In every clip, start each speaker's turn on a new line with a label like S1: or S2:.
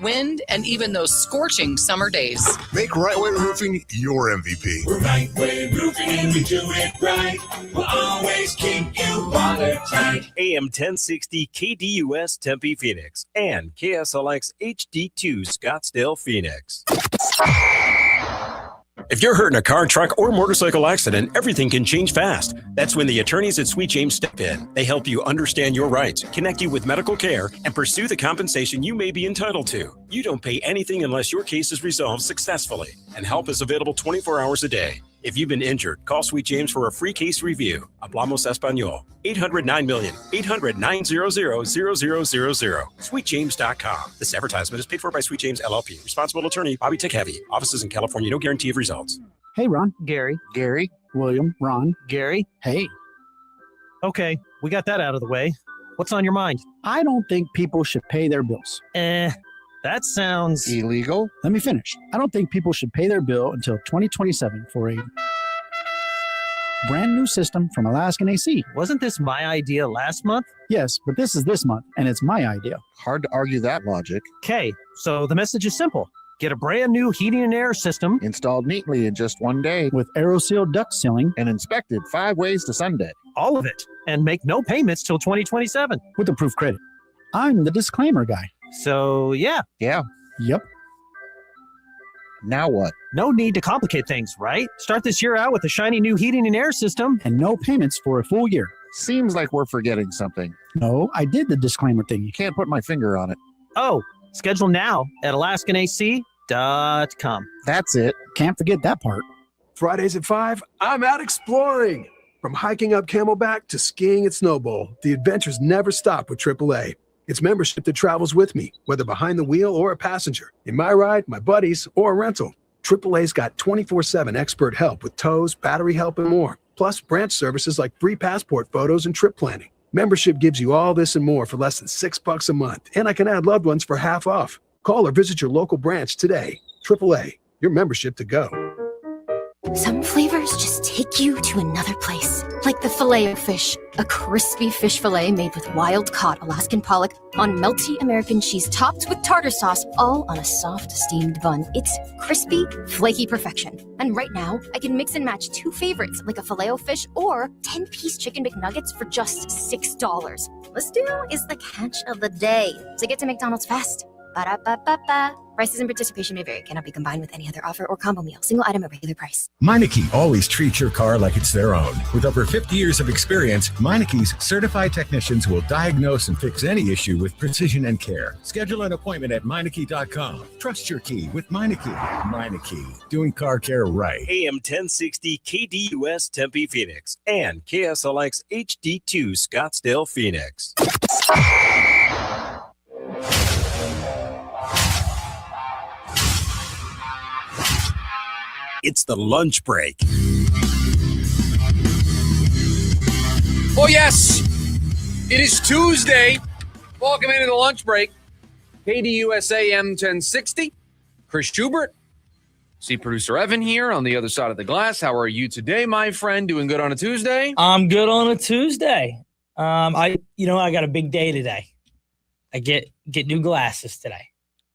S1: wind, and even those scorching summer days.
S2: Make Right Way Roofing your MVP.
S3: We're Right Way Roofing and we do it right. We'll always keep you watertight.
S4: AM 1060 KDUS Tempe Phoenix and KSLX HD2 Scottsdale Phoenix. If you're hurt in a car, truck, or motorcycle accident, everything can change fast. That's when the attorneys at Sweet James step in. They help you understand your rights, connect you with medical care, and pursue the compensation you may be entitled to. You don't pay anything unless your case is resolved successfully, and help is available 24 hours a day. If you've been injured, call Sweet James for a free case review. Hablamos Español. 800-900-0000. 800-900-0000. SweetJames.com. This advertisement is paid for by Sweet James LLP. Responsible attorney, Bobby Tech-Heavy. Offices in California. No guarantee of results.
S5: Hey, Ron.
S6: Gary.
S5: Gary. William. Ron.
S6: Gary.
S5: Hey.
S6: Okay, we got that out of the way. What's on your mind?
S5: I don't think people should pay their bills.
S6: That sounds
S5: illegal. Let me finish. I don't think people should pay their bill until 2027 for a brand new system from Alaskan AC.
S6: Wasn't this my idea last month?
S5: Yes, but this is this month, and it's my idea.
S7: Hard to argue that logic.
S6: Okay, so the message is simple. Get a brand new heating and air system
S7: installed neatly in just one day
S5: with AeroSeal duct sealing
S7: and inspected 5 ways to Sunday.
S6: All of it, and make no payments till 2027.
S5: With approved credit. I'm the disclaimer guy.
S6: So, yeah.
S7: Yeah.
S5: Yep.
S7: Now what?
S6: No need to complicate things, right? Start this year out with a shiny new heating and air system.
S5: And no payments for a full year.
S7: Seems like we're forgetting something.
S5: No, I did the disclaimer thing.
S7: You can't put my finger on it.
S6: Oh, schedule now at alaskanac.com.
S7: That's it.
S5: Can't forget that part.
S8: Fridays at 5, I'm out exploring. From hiking up Camelback to skiing at Snowbowl, the adventures never stop with AAA. It's membership that travels with me, whether behind the wheel or a passenger. In my ride, my buddies, or a rental. AAA's got 24/7 expert help with tows, battery help, and more. Plus, branch services like free passport photos and trip planning. Membership gives you all this and more for less than $6 a month, and I can add loved ones for half off. Call or visit your local branch today. AAA, your membership to go.
S9: Some flavors just take you to another place. Like the Filet-O-Fish, a crispy fish fillet made with wild-caught Alaskan pollock on melty American cheese topped with tartar sauce, all on a soft, steamed bun. It's crispy, flaky perfection. And right now, I can mix and match 2 favorites, like a Filet-O-Fish or 10-piece chicken McNuggets for just $6. This dude is the catch of the day. So get to McDonald's fast. Ba-da-ba-ba-ba. Prices and participation may vary. Cannot be combined with any other offer or combo meal. Single item at regular price.
S10: Meineke always treats your car like it's their own. With over 50 years of experience, Meineke's certified technicians will diagnose and fix any issue with precision and care. Schedule an appointment at Meineke.com. Trust your key with Meineke. Meineke, doing car care right.
S4: AM 1060 KDUS Tempe Phoenix and KSLX HD2 Scottsdale Phoenix. It's the lunch break.
S11: Oh, yes. It is Tuesday. Welcome into the lunch break. KDUS AM 1060. Chris Schubert. See producer Evan here on the other side of the glass. How are you today, my friend? Doing good on a Tuesday?
S12: I'm good on a Tuesday. I got a big day today. I get new glasses today.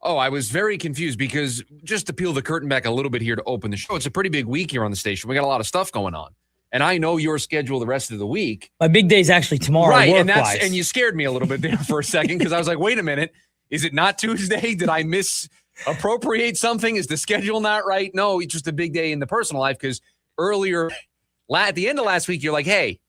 S11: Oh, I was very confused because just to peel the curtain back a little bit here to open the show, it's a pretty big week here on the station. We got a lot of stuff going on. And I know your schedule the rest of the week.
S12: My big day's actually tomorrow.
S11: Right, and you scared me a little bit there for a second because I was like, wait a minute. Is it not Tuesday? Did I misappropriate something? Is the schedule not right? No, it's just a big day in the personal life because earlier, at the end of last week, you're like, hey,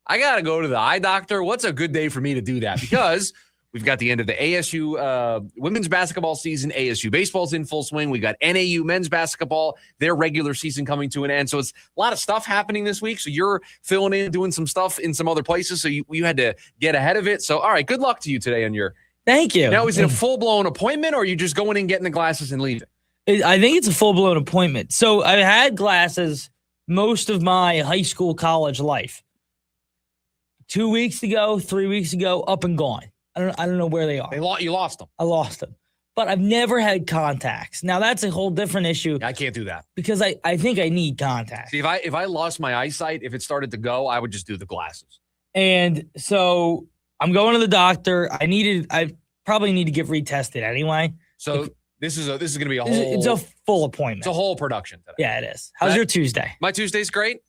S11: I got to go to the eye doctor. What's a good day for me to do that? Because we've got the end of the ASU women's basketball season. ASU baseball's in full swing. We got NAU men's basketball, their regular season coming to an end. So it's a lot of stuff happening this week. So you're filling in, doing some stuff in some other places. So you had to get ahead of it. So, all right, good luck to you today on your.
S12: Thank you.
S11: Now, is it a full-blown appointment or are you just going in, getting the glasses and leaving?
S12: I think it's a full-blown appointment. So I've had glasses most of my high school, college life. 2 weeks ago, 3 weeks ago, up and gone. I don't know where they are.
S11: You lost them.
S12: I lost them. But I've never had contacts. Now, that's a whole different issue.
S11: I can't do that.
S12: Because I think I need contacts.
S11: See, if I lost my eyesight, if it started to go, I would just do the glasses.
S12: And so I'm going to the doctor. I probably need to get retested anyway.
S11: So this is going to be a whole.
S12: It's a full appointment.
S11: It's a whole production today.
S12: Yeah, it is. How's your Tuesday?
S11: My Tuesday's great.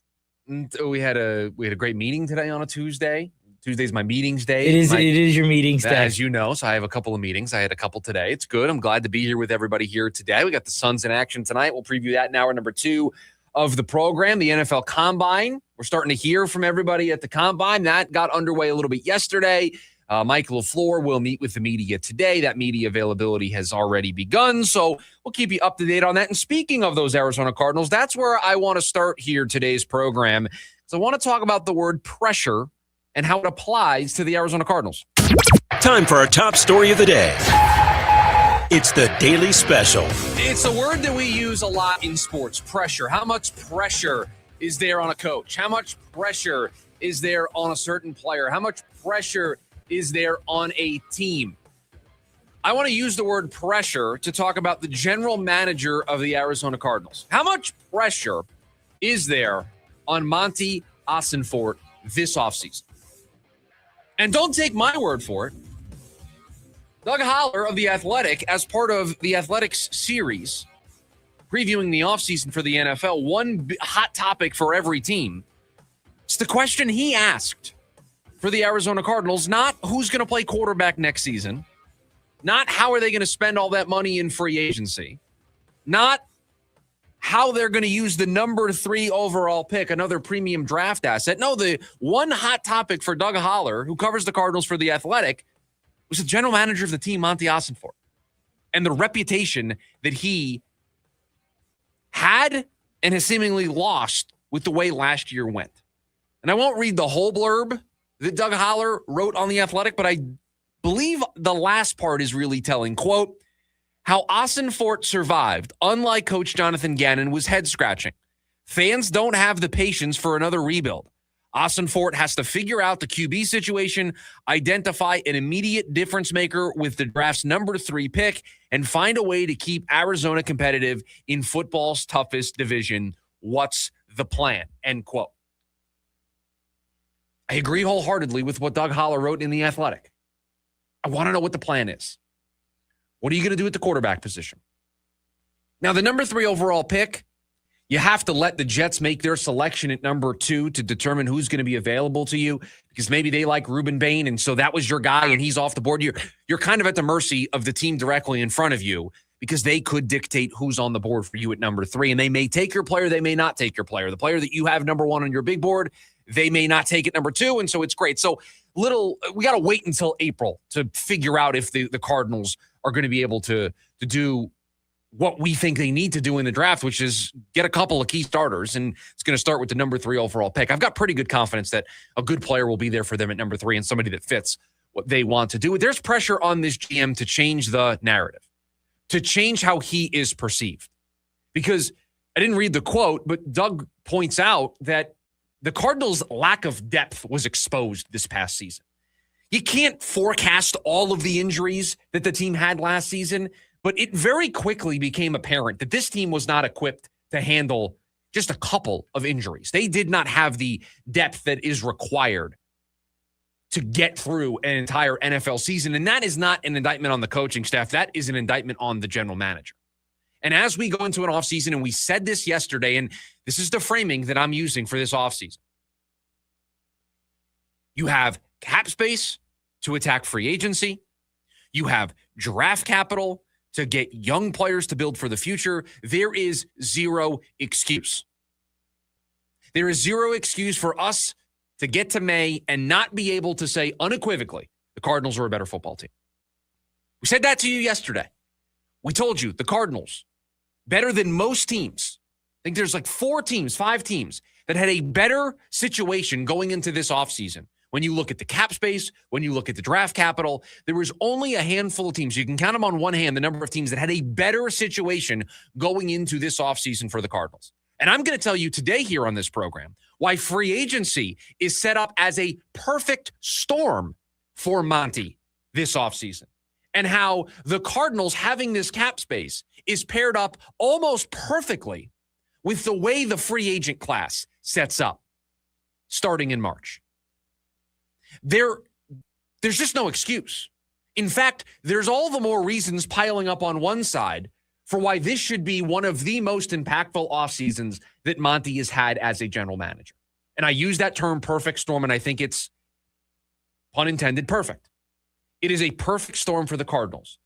S11: We had a great meeting today on a Tuesday. Tuesday's my meetings day.
S12: It is your meetings day.
S11: As you know, so I have a couple of meetings. I had a couple today. It's good. I'm glad to be here with everybody here today. We got the Suns in action tonight. We'll preview that in hour number 2 of the program. The NFL Combine. We're starting to hear from everybody at the Combine. That got underway a little bit yesterday. Mike LaFleur will meet with the media today. That media availability has already begun, so we'll keep you up to date on that. And speaking of those Arizona Cardinals, that's where I want to start here today's program. So I want to talk about the word pressure and how it applies to the Arizona Cardinals.
S4: Time for our top story of the day. It's the Daily Special.
S11: It's a word that we use a lot in sports, pressure. How much pressure is there on a coach? How much pressure is there on a certain player? How much pressure is there on a team? I want to use the word pressure to talk about the general manager of the Arizona Cardinals. How much pressure is there on Monti Ossenfort this offseason? And don't take my word for it. Doug Holler of The Athletic, as part of the Athletics series, previewing the offseason for the NFL, one hot topic for every team. It's the question he asked for the Arizona Cardinals, not who's going to play quarterback next season, not how are they going to spend all that money in free agency, not how they're going to use the number 3 overall pick, another premium draft asset. No, the one hot topic for Doug Holler, who covers the Cardinals for The Athletic, was the general manager of the team, Monti Ossenfort, and the reputation that he had and has seemingly lost with the way last year went. And I won't read the whole blurb that Doug Holler wrote on The Athletic, but I believe the last part is really telling. Quote, how Ossenfort survived, unlike Coach Jonathan Gannon, was head-scratching. Fans don't have the patience for another rebuild. Ossenfort has to figure out the QB situation, identify an immediate difference maker with the draft's number 3 pick, and find a way to keep Arizona competitive in football's toughest division. What's the plan? End quote. I agree wholeheartedly with what Doug Holler wrote in The Athletic. I want to know what the plan is. What are you going to do at the quarterback position? Now, the number 3 overall pick, you have to let the Jets make their selection at number 2 to determine who's going to be available to you, because maybe they like Reuben Bain, and so that was your guy, and he's off the board. You're kind of at the mercy of the team directly in front of you, because they could dictate who's on the board for you at number 3, and they may take your player, they may not take your player. The player that you have number 1 on your big board, they may not take it number 2, and so it's great. So we got to wait until April to figure out if the Cardinals are going to be able to do what we think they need to do in the draft, which is get a couple of key starters, and it's going to start with the number 3 overall pick. I've got pretty good confidence that a good player will be there for them at number 3 and somebody that fits what they want to do. There's pressure on this GM to change the narrative, to change how he is perceived. Because I didn't read the quote, but Doug points out that the Cardinals' lack of depth was exposed this past season. You can't forecast all of the injuries that the team had last season, but it very quickly became apparent that this team was not equipped to handle just a couple of injuries. They did not have the depth that is required to get through an entire NFL season. And that is not an indictment on the coaching staff. That is an indictment on the general manager. And as we go into an offseason, and we said this yesterday, and this is the framing that I'm using for this offseason, you have cap space to attack free agency. You have draft capital to get young players to build for the future. There is zero excuse. There is zero excuse for us to get to May and not be able to say unequivocally the Cardinals are a better football team. We said that to you yesterday. We told you the Cardinals, better than most teams. I think there's like 5 teams that had a better situation going into this offseason. When you look at the cap space, when you look at the draft capital, there was only a handful of teams. You can count them on one hand, the number of teams that had a better situation going into this offseason for the Cardinals. And I'm going to tell you today here on this program why free agency is set up as a perfect storm for Monti this offseason, and how the Cardinals having this cap space is paired up almost perfectly with the way the free agent class sets up starting in March. There's just no excuse. In fact, there's all the more reasons piling up on one side for why this should be one of the most impactful off seasons that Monti has had as a general manager. And I use that term perfect storm, and I think it's, pun intended, perfect. It is a perfect storm for the Cardinals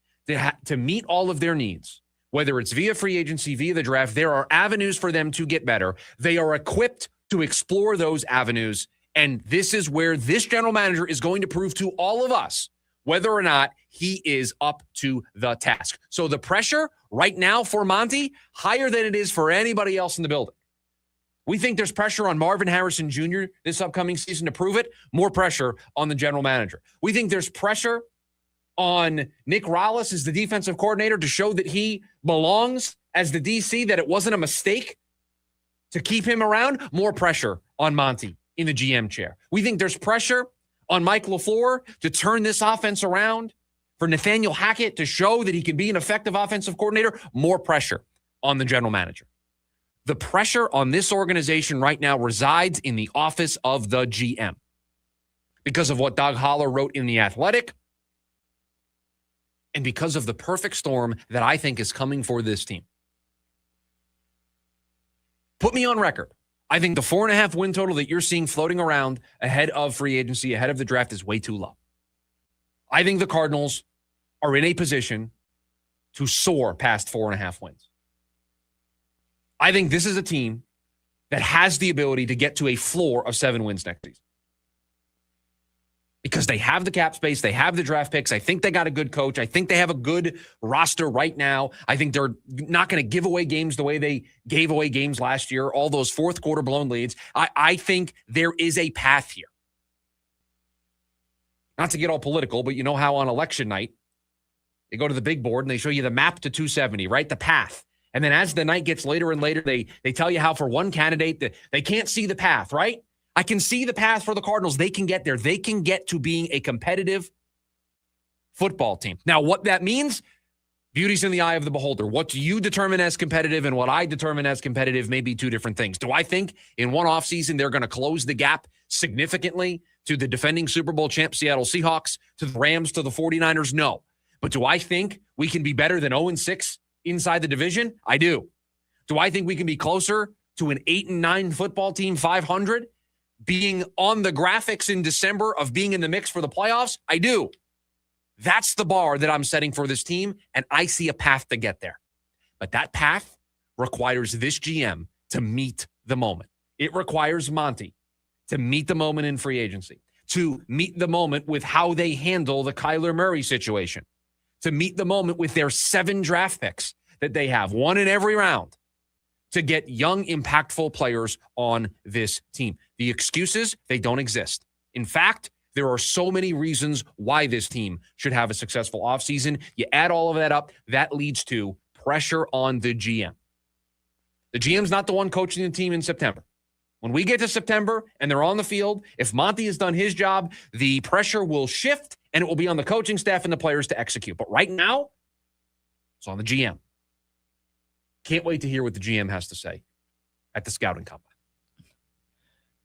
S11: to meet all of their needs, whether it's via free agency, via the draft. There are avenues for them to get better. They are equipped to explore those avenues, and this is where this general manager is going to prove to all of us whether or not he is up to the task. So the pressure right now for Monti, higher than it is for anybody else in the building. We think there's pressure on Marvin Harrison Jr. this upcoming season to prove it. More pressure on the general manager. We think there's pressure on Nick Rallis as the defensive coordinator to show that he belongs as the DC, that it wasn't a mistake to keep him around. More pressure on Monti in the GM chair. We think there's pressure on Mike LaFleur to turn this offense around, for Nathaniel Hackett to show that he can be an effective offensive coordinator. More pressure on the general manager. The pressure on this organization right now resides in the office of the GM because of what Doug Holler wrote in The Athletic and because of the perfect storm that I think is coming for this team. Put me on record. I think the 4.5 win total that you're seeing floating around ahead of free agency, ahead of the draft, is way too low. I think the Cardinals are in a position to soar past 4.5 wins. I think this is a team that has the ability to get to a floor of 7 wins next season. Because they have the cap space, they have the draft picks. I think they got a good coach. I think they have a good roster right now. I think they're not going to give away games the way they gave away games last year, all those fourth quarter blown leads. I think there is a path here. Not to get all political, but you know how on election night, they go to the big board and they show you the map to 270, right? The path. And then as the night gets later and later, they tell you how for one candidate they can't see the path, right? I can see the path for the Cardinals. They can get there. They can get to being a competitive football team. Now, what that means, beauty's in the eye of the beholder. What you determine as competitive and what I determine as competitive may be two different things. Do I think in one offseason they're going to close the gap significantly to the defending Super Bowl champ Seattle Seahawks, to the Rams, to the 49ers? No. But do I think we can be better than 0-6 inside the division? I do. Do I think we can be closer to an 8-9 football team, 500? Being on the graphics in December of being in the mix for the playoffs? I do. That's the bar that I'm setting for this team, and I see a path to get there. But that path requires this GM to meet the moment. It requires Monti to meet the moment in free agency, to meet the moment with how they handle the Kyler Murray situation, to meet the moment with their 7 draft picks that they have, 1 in every round, to get young, impactful players on this team. The excuses, they don't exist. In fact, there are so many reasons why this team should have a successful offseason. You add all of that up, that leads to pressure on the GM. The GM's not the one coaching the team in September. When we get to September and they're on the field, if Monti has done his job, the pressure will shift and it will be on the coaching staff and the players to execute. But right now, it's on the GM. Can't wait to hear what the GM has to say at the scouting combine.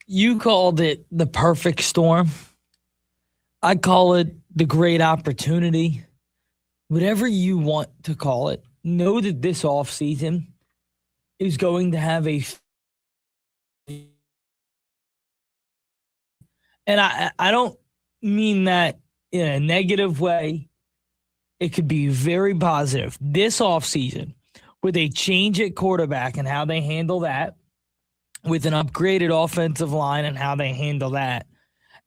S12: You called it the perfect storm. I call it the great opportunity. Whatever you want to call it, know that this offseason is going to have a... And I don't mean that in a negative way. It could be very positive. This offseason, with a change at quarterback and how they handle that, with an upgraded offensive line and how they handle that,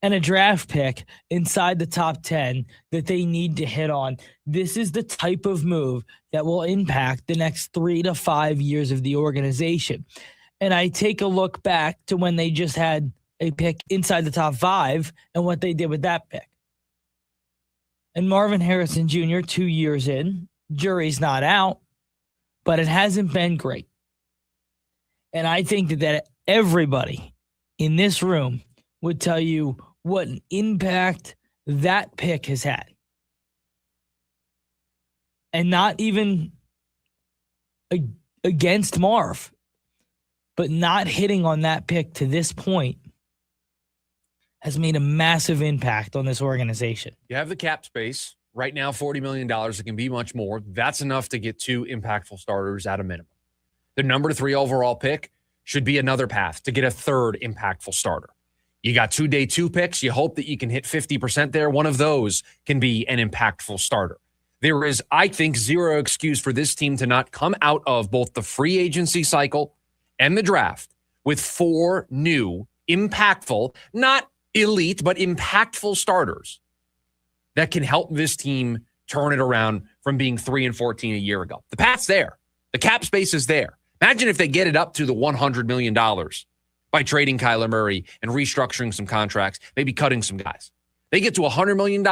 S12: and a draft pick inside the top 10 that they need to hit on, this is the type of move that will impact the next 3 to 5 years of the organization. And I take a look back to when they just had a pick inside the top 5 and what they did with that pick. And Marvin Harrison Jr., 2 years in, jury's not out, but it hasn't been great. And I think that everybody in this room would tell you what an impact that pick has had. And not even against Marv, but not hitting on that pick to this point has made a massive impact on this organization.
S11: You have the cap space, Right now, $40 million. It can be much more. That's enough to get 2 impactful starters at a minimum. The number 3 overall pick should be another path to get a 3rd impactful starter. You got 2 day 2 picks. You hope that you can hit 50% there. One of those can be an impactful starter. There is, I think, zero excuse for this team to not come out of both the free agency cycle and the draft with 4 new, impactful, not elite, but impactful starters that can help this team turn it around from being 3-14 a year ago. The path's there. The cap space is there. Imagine if they get it up to the $100 million by trading Kyler Murray and restructuring some contracts, maybe cutting some guys. They get to $100 million.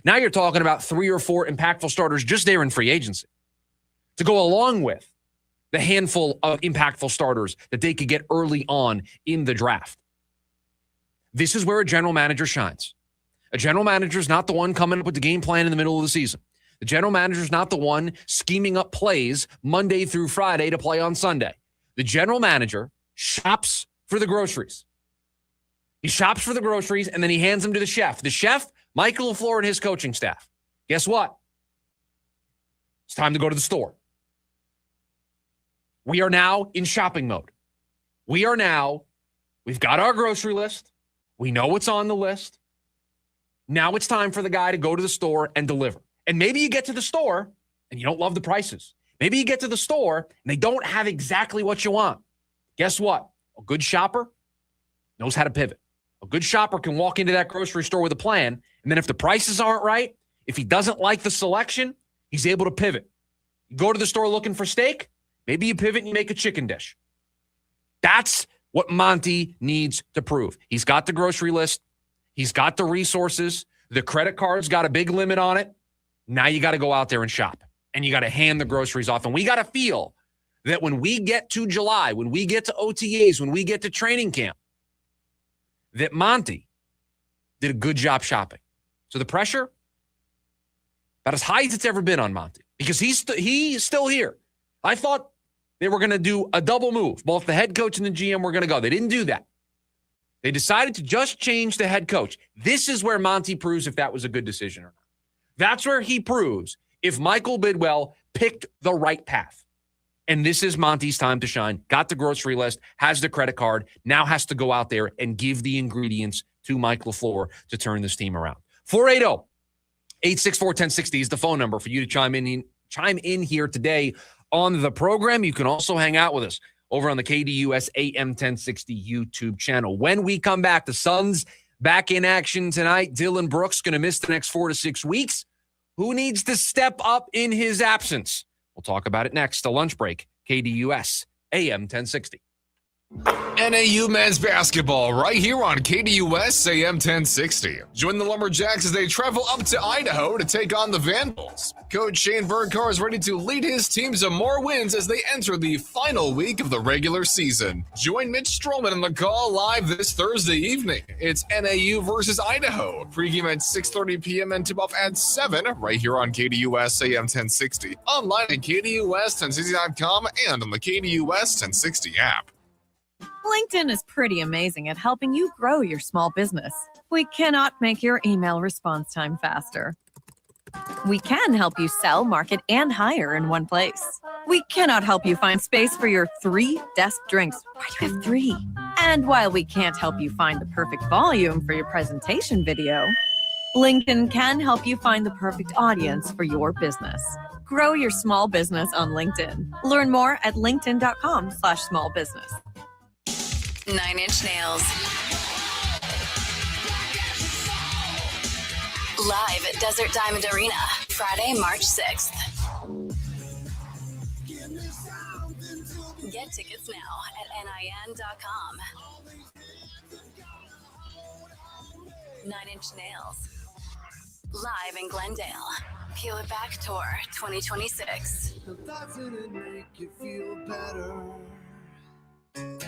S11: Now you're talking about 3 or 4 impactful starters just there in free agency to go along with the handful of impactful starters that they could get early on in the draft. This is where a general manager shines. A general manager is not the one coming up with the game plan in the middle of the season. The general manager is not the one scheming up plays Monday through Friday to play on Sunday. The general manager shops for the groceries. He shops for the groceries, and then he hands them to the chef. The chef, Michael LaFleur, and his coaching staff. Guess what? It's time to go to the store. We are now in shopping mode. We've got our grocery list. We know what's on the list. Now it's time for the guy to go to the store and deliver. And maybe you get to the store and you don't love the prices. Maybe you get to the store and they don't have exactly what you want. Guess what? A good shopper knows how to pivot. A good shopper can walk into that grocery store with a plan, and then if the prices aren't right, if he doesn't like the selection, he's able to pivot. You go to the store looking for steak, maybe you pivot and you make a chicken dish. That's what Monti needs to prove. He's got the grocery list. He's got the resources. The credit card's got a big limit on it. Now you got to go out there and shop, and you got to hand the groceries off. And we got to feel that when we get to July, when we get to OTAs, when we get to training camp, that Monti did a good job shopping. So the pressure, about as high as it's ever been on Monti, because he's still here. I thought they were going to do a double move. Both the head coach and the GM were going to go. They didn't do that. They decided to just change the head coach. This is where Monti proves if that was a good decision or not. That's where he proves if Michael Bidwell picked the right path. And this is Monti's time to shine. Got the grocery list, has the credit card, now has to go out there and give the ingredients to Mike LaFleur to turn this team around. 480-864-1060 is the phone number for you to chime in here today on the program. You can also hang out with us over on the KDUS AM 1060 YouTube channel. When we come back, the Suns back in action tonight. Dylan Brooks going to miss the next 4 to 6 weeks. Who needs to step up in his absence? We'll talk about it next. A lunch break. KDUS AM 1060.
S2: NAU men's basketball right here on KDUS AM 1060. Join the Lumberjacks as they travel up to Idaho to take on the Vandals. Coach Shane Burkhardt is ready to lead his team to more wins as they enter the final week of the regular season. Join Mitch Stroman on the call live this Thursday evening. It's NAU versus Idaho. Pregame at 6:30 p.m. and tip-off at 7 right here on KDUS AM 1060. Online at KDUS1060.com and on the KDUS 1060 app.
S13: LinkedIn is pretty amazing at helping you grow your small business. We cannot make your email response time faster. We can help you sell, market, and hire in one place. We cannot help you find space for your 3 desk drinks. Why do you have 3? And while we can't help you find the perfect volume for your presentation video, LinkedIn can help you find the perfect audience for your business. Grow your small business on LinkedIn. Learn more at linkedin.com/smallbusiness.
S14: 9 Inch Nails. Live at Desert Diamond Arena, Friday, March 6th. Get tickets now at nin.com. 9 Inch Nails. Live in Glendale. Peel It Back Tour 2026.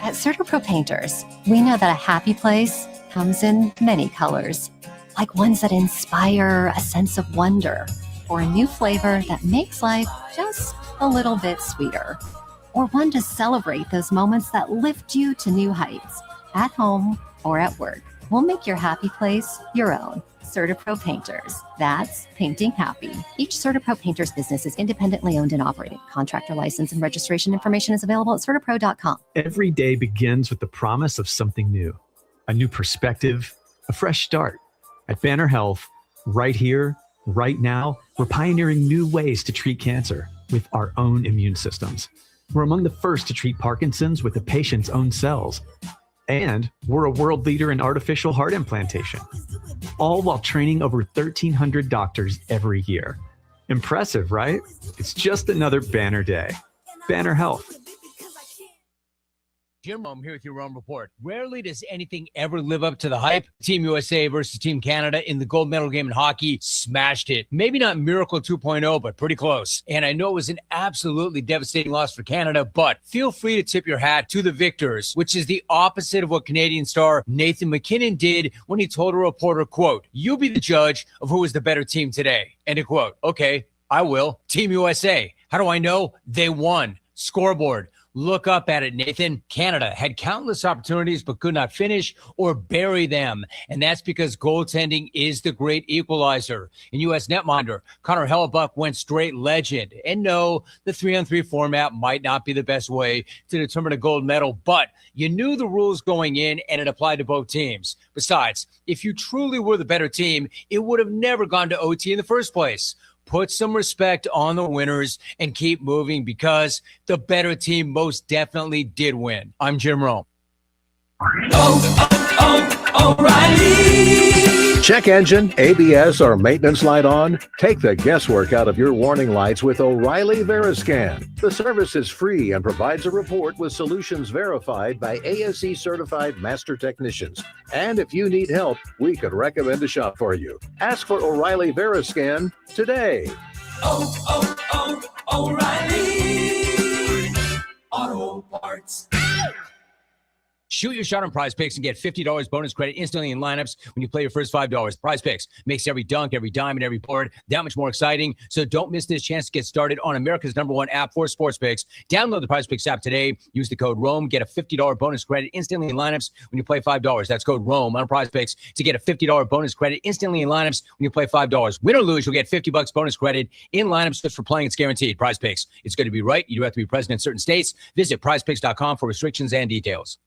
S15: At CertaPro Painters, we know that a happy place comes in many colors, like ones that inspire a sense of wonder, or a new flavor that makes life just a little bit sweeter, or one to celebrate those moments that lift you to new heights, at home or at work. We'll make your happy place your own. CertaPro Painters. That's painting happy. Each CertaPro Painters business is independently owned and operated. Contractor license and registration information is available at CertaPro.com.
S16: Every day begins with the promise of something new, a new perspective, a fresh start. At Banner Health, right here, right now, we're pioneering new ways to treat cancer with our own immune systems. We're among the first to treat Parkinson's with the patient's own cells. And we're a world leader in artificial heart implantation, all while training over 1,300 doctors every year. Impressive, right? It's just another banner day. Banner Health.
S17: Jim Rome here with your Rome Report. Rarely does anything ever live up to the hype. Team USA versus Team Canada in the gold medal game in hockey smashed it. Maybe not Miracle 2.0, but pretty close. And I know it was an absolutely devastating loss for Canada, but feel free to tip your hat to the victors, which is the opposite of what Canadian star Nathan McKinnon did when he told a reporter, quote, "You be the judge of who is the better team today." End of quote. Okay, I will. Team USA. How do I know? They won. Scoreboard. Look up at it, Nathan. Canada had countless opportunities but could not finish or bury them. And that's because goaltending is the great equalizer. In U.S. netminder, Connor Hellebuck went straight legend. And no, the 3-on-3 format might not be the best way to determine a gold medal, but you knew the rules going in and it applied to both teams. Besides, if you truly were the better team, it would have never gone to OT in the first place. Put some respect on the winners and keep moving because the better team most definitely did win. I'm Jim Rome.
S18: O'Reilly. Check engine, ABS, or maintenance light on? Take the guesswork out of your warning lights with O'Reilly Veriscan. The service is free and provides a report with solutions verified by ASE certified master technicians. And if you need help, we could recommend a shop for you. Ask for O'Reilly Veriscan today.
S3: O'Reilly Auto Parts.
S17: Shoot your shot on Prize Picks and get $50 bonus credit instantly in lineups when you play your first $5. Prize Picks makes every dunk, every dime, and every board that much more exciting. So don't miss this chance to get started on America's #1 app for sports picks. Download the Prize Picks app today. Use the code ROME. Get a $50 bonus credit instantly in lineups when you play $5. That's code ROME on Prize Picks to get a $50 bonus credit instantly in lineups when you play $5. Win or lose, you'll get $50 bonus credit in lineups just for playing. It's guaranteed. Prize Picks. It's going to be right. You do have to be present in certain states. Visit prizepicks.com for restrictions and details.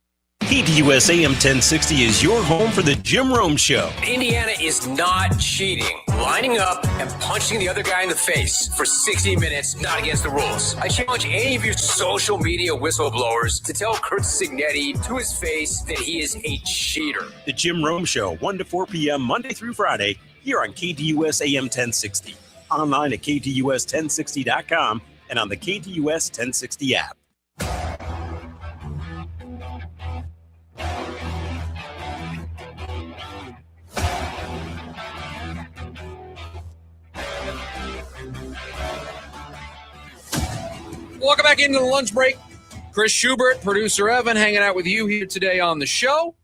S4: KDUS AM 1060 is your home for the Jim Rome Show.
S19: Indiana is not cheating. Lining up and punching the other guy in the face for 60 minutes, not against the rules. I challenge any of your social media whistleblowers to tell Kurt Signetti to his face that he is a cheater.
S4: The Jim Rome Show, 1 to 4 p.m. Monday through Friday, here on KDUS AM 1060. Online at KDUS1060.com and on the KDUS 1060 app.
S11: Welcome back into the lunch break. Chris Schubert, producer Evan, hanging out with you here today on the show.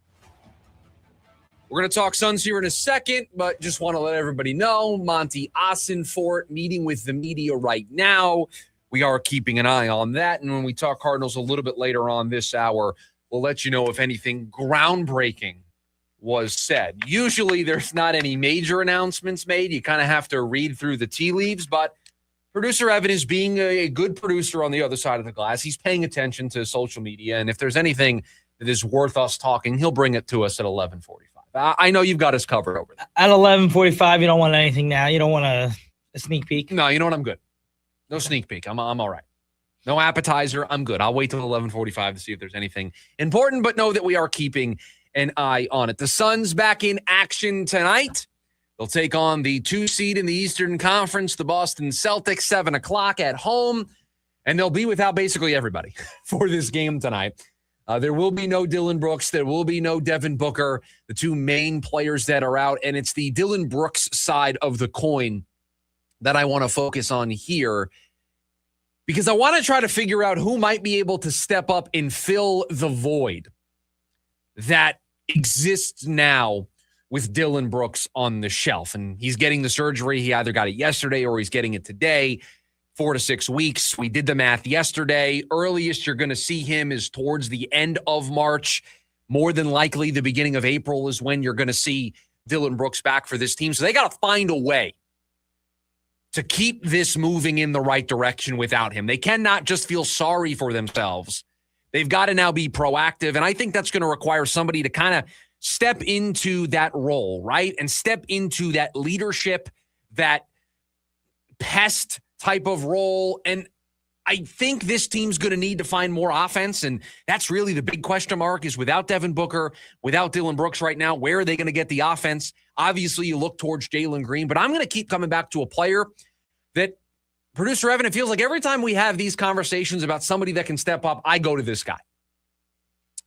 S11: We're going to talk Suns here in a second, but just want to let everybody know, Monti Ossenfort meeting with the media right now. We are keeping an eye on that, and when we talk Cardinals a little bit later on this hour, we'll let you know if anything groundbreaking was said. Usually there's not any major announcements made. You kind of have to read through the tea leaves, but producer Evan is being a good producer on the other side of the glass. He's paying attention to social media, and if there's anything that is worth us talking, he'll bring it to us at 11:45. I know you've got us covered over there.
S12: At 11:45, you don't want anything now. You don't want a sneak peek.
S11: No, you know what? I'm good. No sneak peek. I'm all right. No appetizer. I'm good. I'll wait till 11:45 to see if there's anything important, but know that we are keeping an eye on it. The Suns back in action tonight. They'll take on the 2 seed in the Eastern Conference, the Boston Celtics, 7 o'clock at home, and they'll be without basically everybody for this game tonight. There will be no Dillon Brooks. There will be no Devin Booker, the two main players that are out, and it's the Dillon Brooks side of the coin that I want to focus on here because I want to try to figure out who might be able to step up and fill the void that exists now with Dillon Brooks on the shelf. And he's getting the surgery. He either got it yesterday or he's getting it today, 4 to 6 weeks. We did the math yesterday. Earliest you're going to see him is towards the end of March. More than likely, the beginning of April is when you're going to see Dillon Brooks back for this team. So they got to find a way to keep this moving in the right direction without him. They cannot just feel sorry for themselves. They've got to now be proactive. And I think that's going to require somebody to kind of step into that role, right? And step into that leadership, that pest type of role. And I think this team's going to need to find more offense, and that's really the big question mark is without Devin Booker, without Dillon Brooks right now, where are they going to get the offense? Obviously, you look towards Jalen Green, but I'm going to keep coming back to a player that, producer Evan, it feels like every time we have these conversations about somebody that can step up, I go to this guy.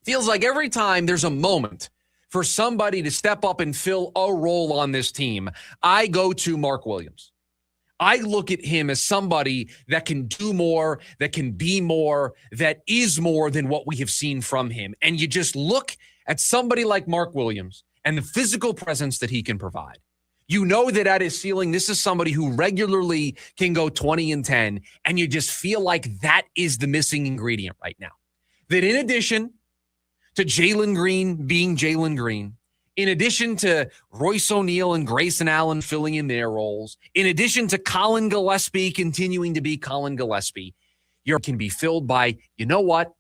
S11: Feels like every time there's a moment for somebody to step up and fill a role on this team, I go to Mark Williams. I look at him as somebody that can do more, that can be more, that is more than what we have seen from him. And you just look at somebody like Mark Williams and the physical presence that he can provide. You know that at his ceiling, this is somebody who regularly can go 20 and 10, and you just feel like that is the missing ingredient right now. That in addition to Jalen Green being Jalen Green, in addition to Royce O'Neal and Grayson Allen filling in their roles, in addition to Colin Gillespie continuing to be Colin Gillespie, you can be filled by, you know what?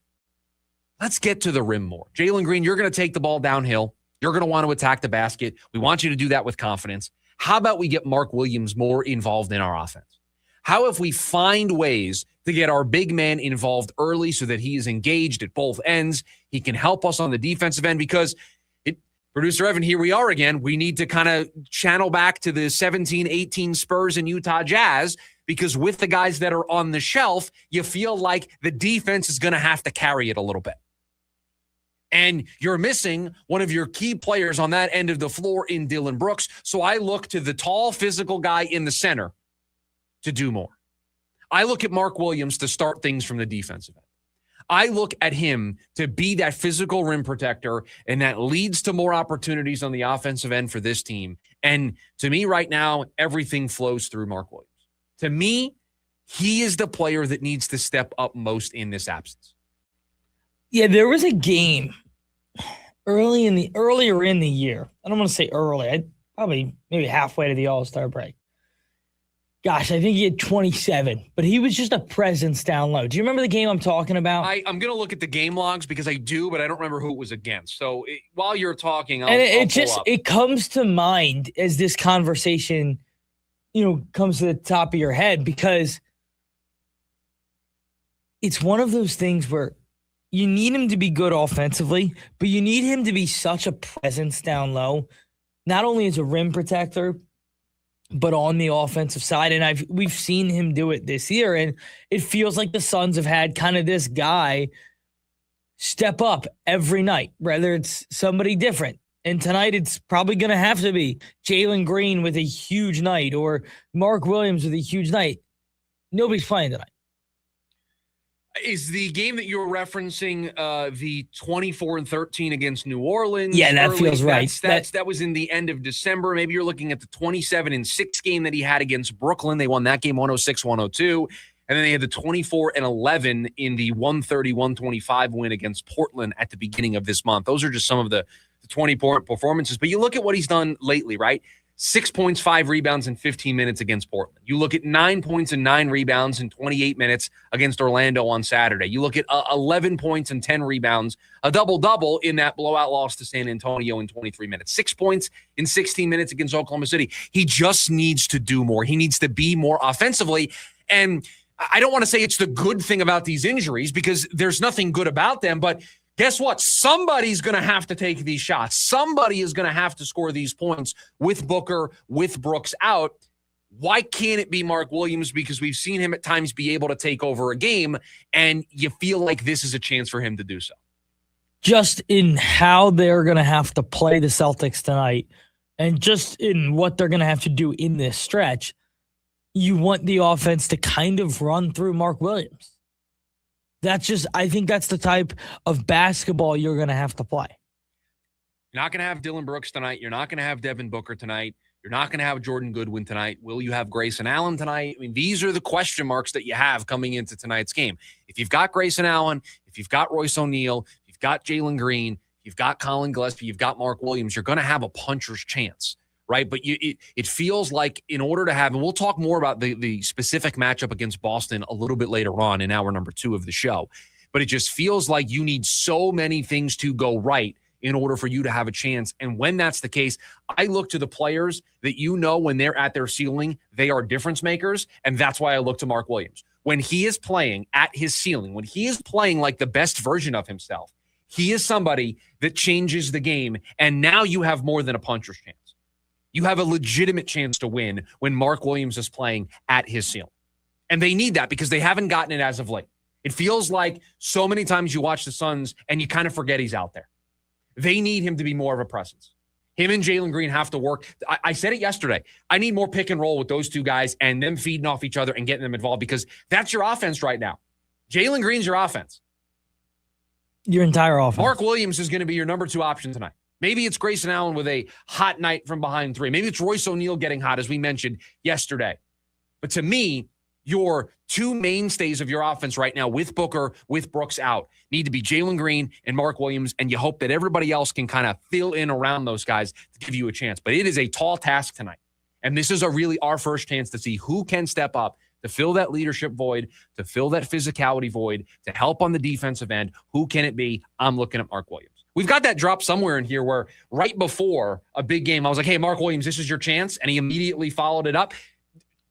S11: Let's get to the rim more. Jalen Green, you're going to take the ball downhill. You're going to want to attack the basket. We want you to do that with confidence. How about we get Mark Williams more involved in our offense? How if we find ways to get our big man involved early so that he is engaged at both ends? He can help us on the defensive end because Producer Evan, here we are again. We need to kind of channel back to the 17-18 Spurs and Utah Jazz because with the guys that are on the shelf, you feel like the defense is going to have to carry it a little bit. And you're missing one of your key players on that end of the floor in Dillon Brooks. So I look to the tall, physical guy in the center to do more. I look at Mark Williams to start things from the defensive end. I look at him to be that physical rim protector, and that leads to more opportunities on the offensive end for this team. And to me right now, everything flows through Mark Williams. To me, he is the player that needs to step up most in this absence.
S12: Yeah, there was a game earlier in the year. I don't want to say early. Probably maybe halfway to the All-Star break. Gosh, I think he had 27, but he was just a presence down low. Do you remember the game I'm talking about?
S11: I'm going to look at the game logs because I do, but I don't remember who it was against. So while you're talking, I'll
S12: it comes to mind as this conversation, comes to the top of your head because it's one of those things where you need him to be good offensively, but you need him to be such a presence down low, not only as a rim protector, but on the offensive side. And we've seen him do it this year. And it feels like the Suns have had kind of this guy step up every night, whether it's somebody different. And tonight it's probably going to have to be Jalen Green with a huge night or Mark Williams with a huge night. Nobody's playing tonight.
S11: Is the game that you're referencing the 24-13 against New Orleans?
S12: Yeah, that feels right.
S11: That was in the end of December. Maybe you're looking at the 27-6 game that he had against Brooklyn. They won that game 106-102. And then they had the 24-11 in the 130-125 win against Portland at the beginning of this month. Those are just some of the 20-point performances. But you look at what he's done lately, right? 6 points, 5 rebounds in 15 minutes against Portland. You look at 9 points and 9 rebounds in 28 minutes against Orlando on Saturday. You look at 11 points and 10 rebounds, a double-double in that blowout loss to San Antonio in 23 minutes. 6 points in 16 minutes against Oklahoma City. He just needs to do more. He needs to be more offensively. And I don't want to say it's the good thing about these injuries because there's nothing good about them, but guess what? Somebody's going to have to take these shots. Somebody is going to have to score these points with Booker, with Brooks out. Why can't it be Mark Williams? Because we've seen him at times be able to take over a game, and you feel like this is a chance for him to do so.
S12: Just in how they're going to have to play the Celtics tonight, and just in what they're going to have to do in this stretch, you want the offense to kind of run through Mark Williams. I think that's the type of basketball you're going to have to play.
S11: You're not going to have Dillon Brooks tonight. You're not going to have Devin Booker tonight. You're not going to have Jordan Goodwin tonight. Will you have Grayson Allen tonight? I mean, these are the question marks that you have coming into tonight's game. If you've got Grayson Allen, if you've got Royce O'Neal, if you've got Jalen Green, you've got Colin Gillespie, you've got Mark Williams, you're going to have a puncher's chance, right? But it feels like in order to have, and we'll talk more about the specific matchup against Boston a little bit later on in hour number 2 of the show, but it just feels like you need so many things to go right in order for you to have a chance. And when that's the case, I look to the players that when they're at their ceiling, they are difference makers, and that's why I look to Mark Williams. When he is playing at his ceiling, when he is playing like the best version of himself, he is somebody that changes the game, and now you have more than a puncher's chance. You have a legitimate chance to win when Mark Williams is playing at his ceiling. And they need that because they haven't gotten it as of late. It feels like so many times you watch the Suns and you kind of forget he's out there. They need him to be more of a presence. Him and Jalen Green have to work. I said it yesterday. I need more pick and roll with those two guys and them feeding off each other and getting them involved because that's your offense right now. Jalen Green's your offense.
S12: Your entire offense.
S11: Mark Williams is going to be your number 2 option tonight. Maybe it's Grayson Allen with a hot night from behind 3. Maybe it's Royce O'Neal getting hot, as we mentioned yesterday. But to me, your 2 mainstays of your offense right now with Booker, with Brooks out, need to be Jalen Green and Mark Williams, and you hope that everybody else can kind of fill in around those guys to give you a chance. But it is a tall task tonight, and this is really our first chance to see who can step up to fill that leadership void, to fill that physicality void, to help on the defensive end. Who can it be? I'm looking at Mark Williams. We've got that drop somewhere in here where right before a big game, I was like, hey, Mark Williams, this is your chance, and he immediately followed it up.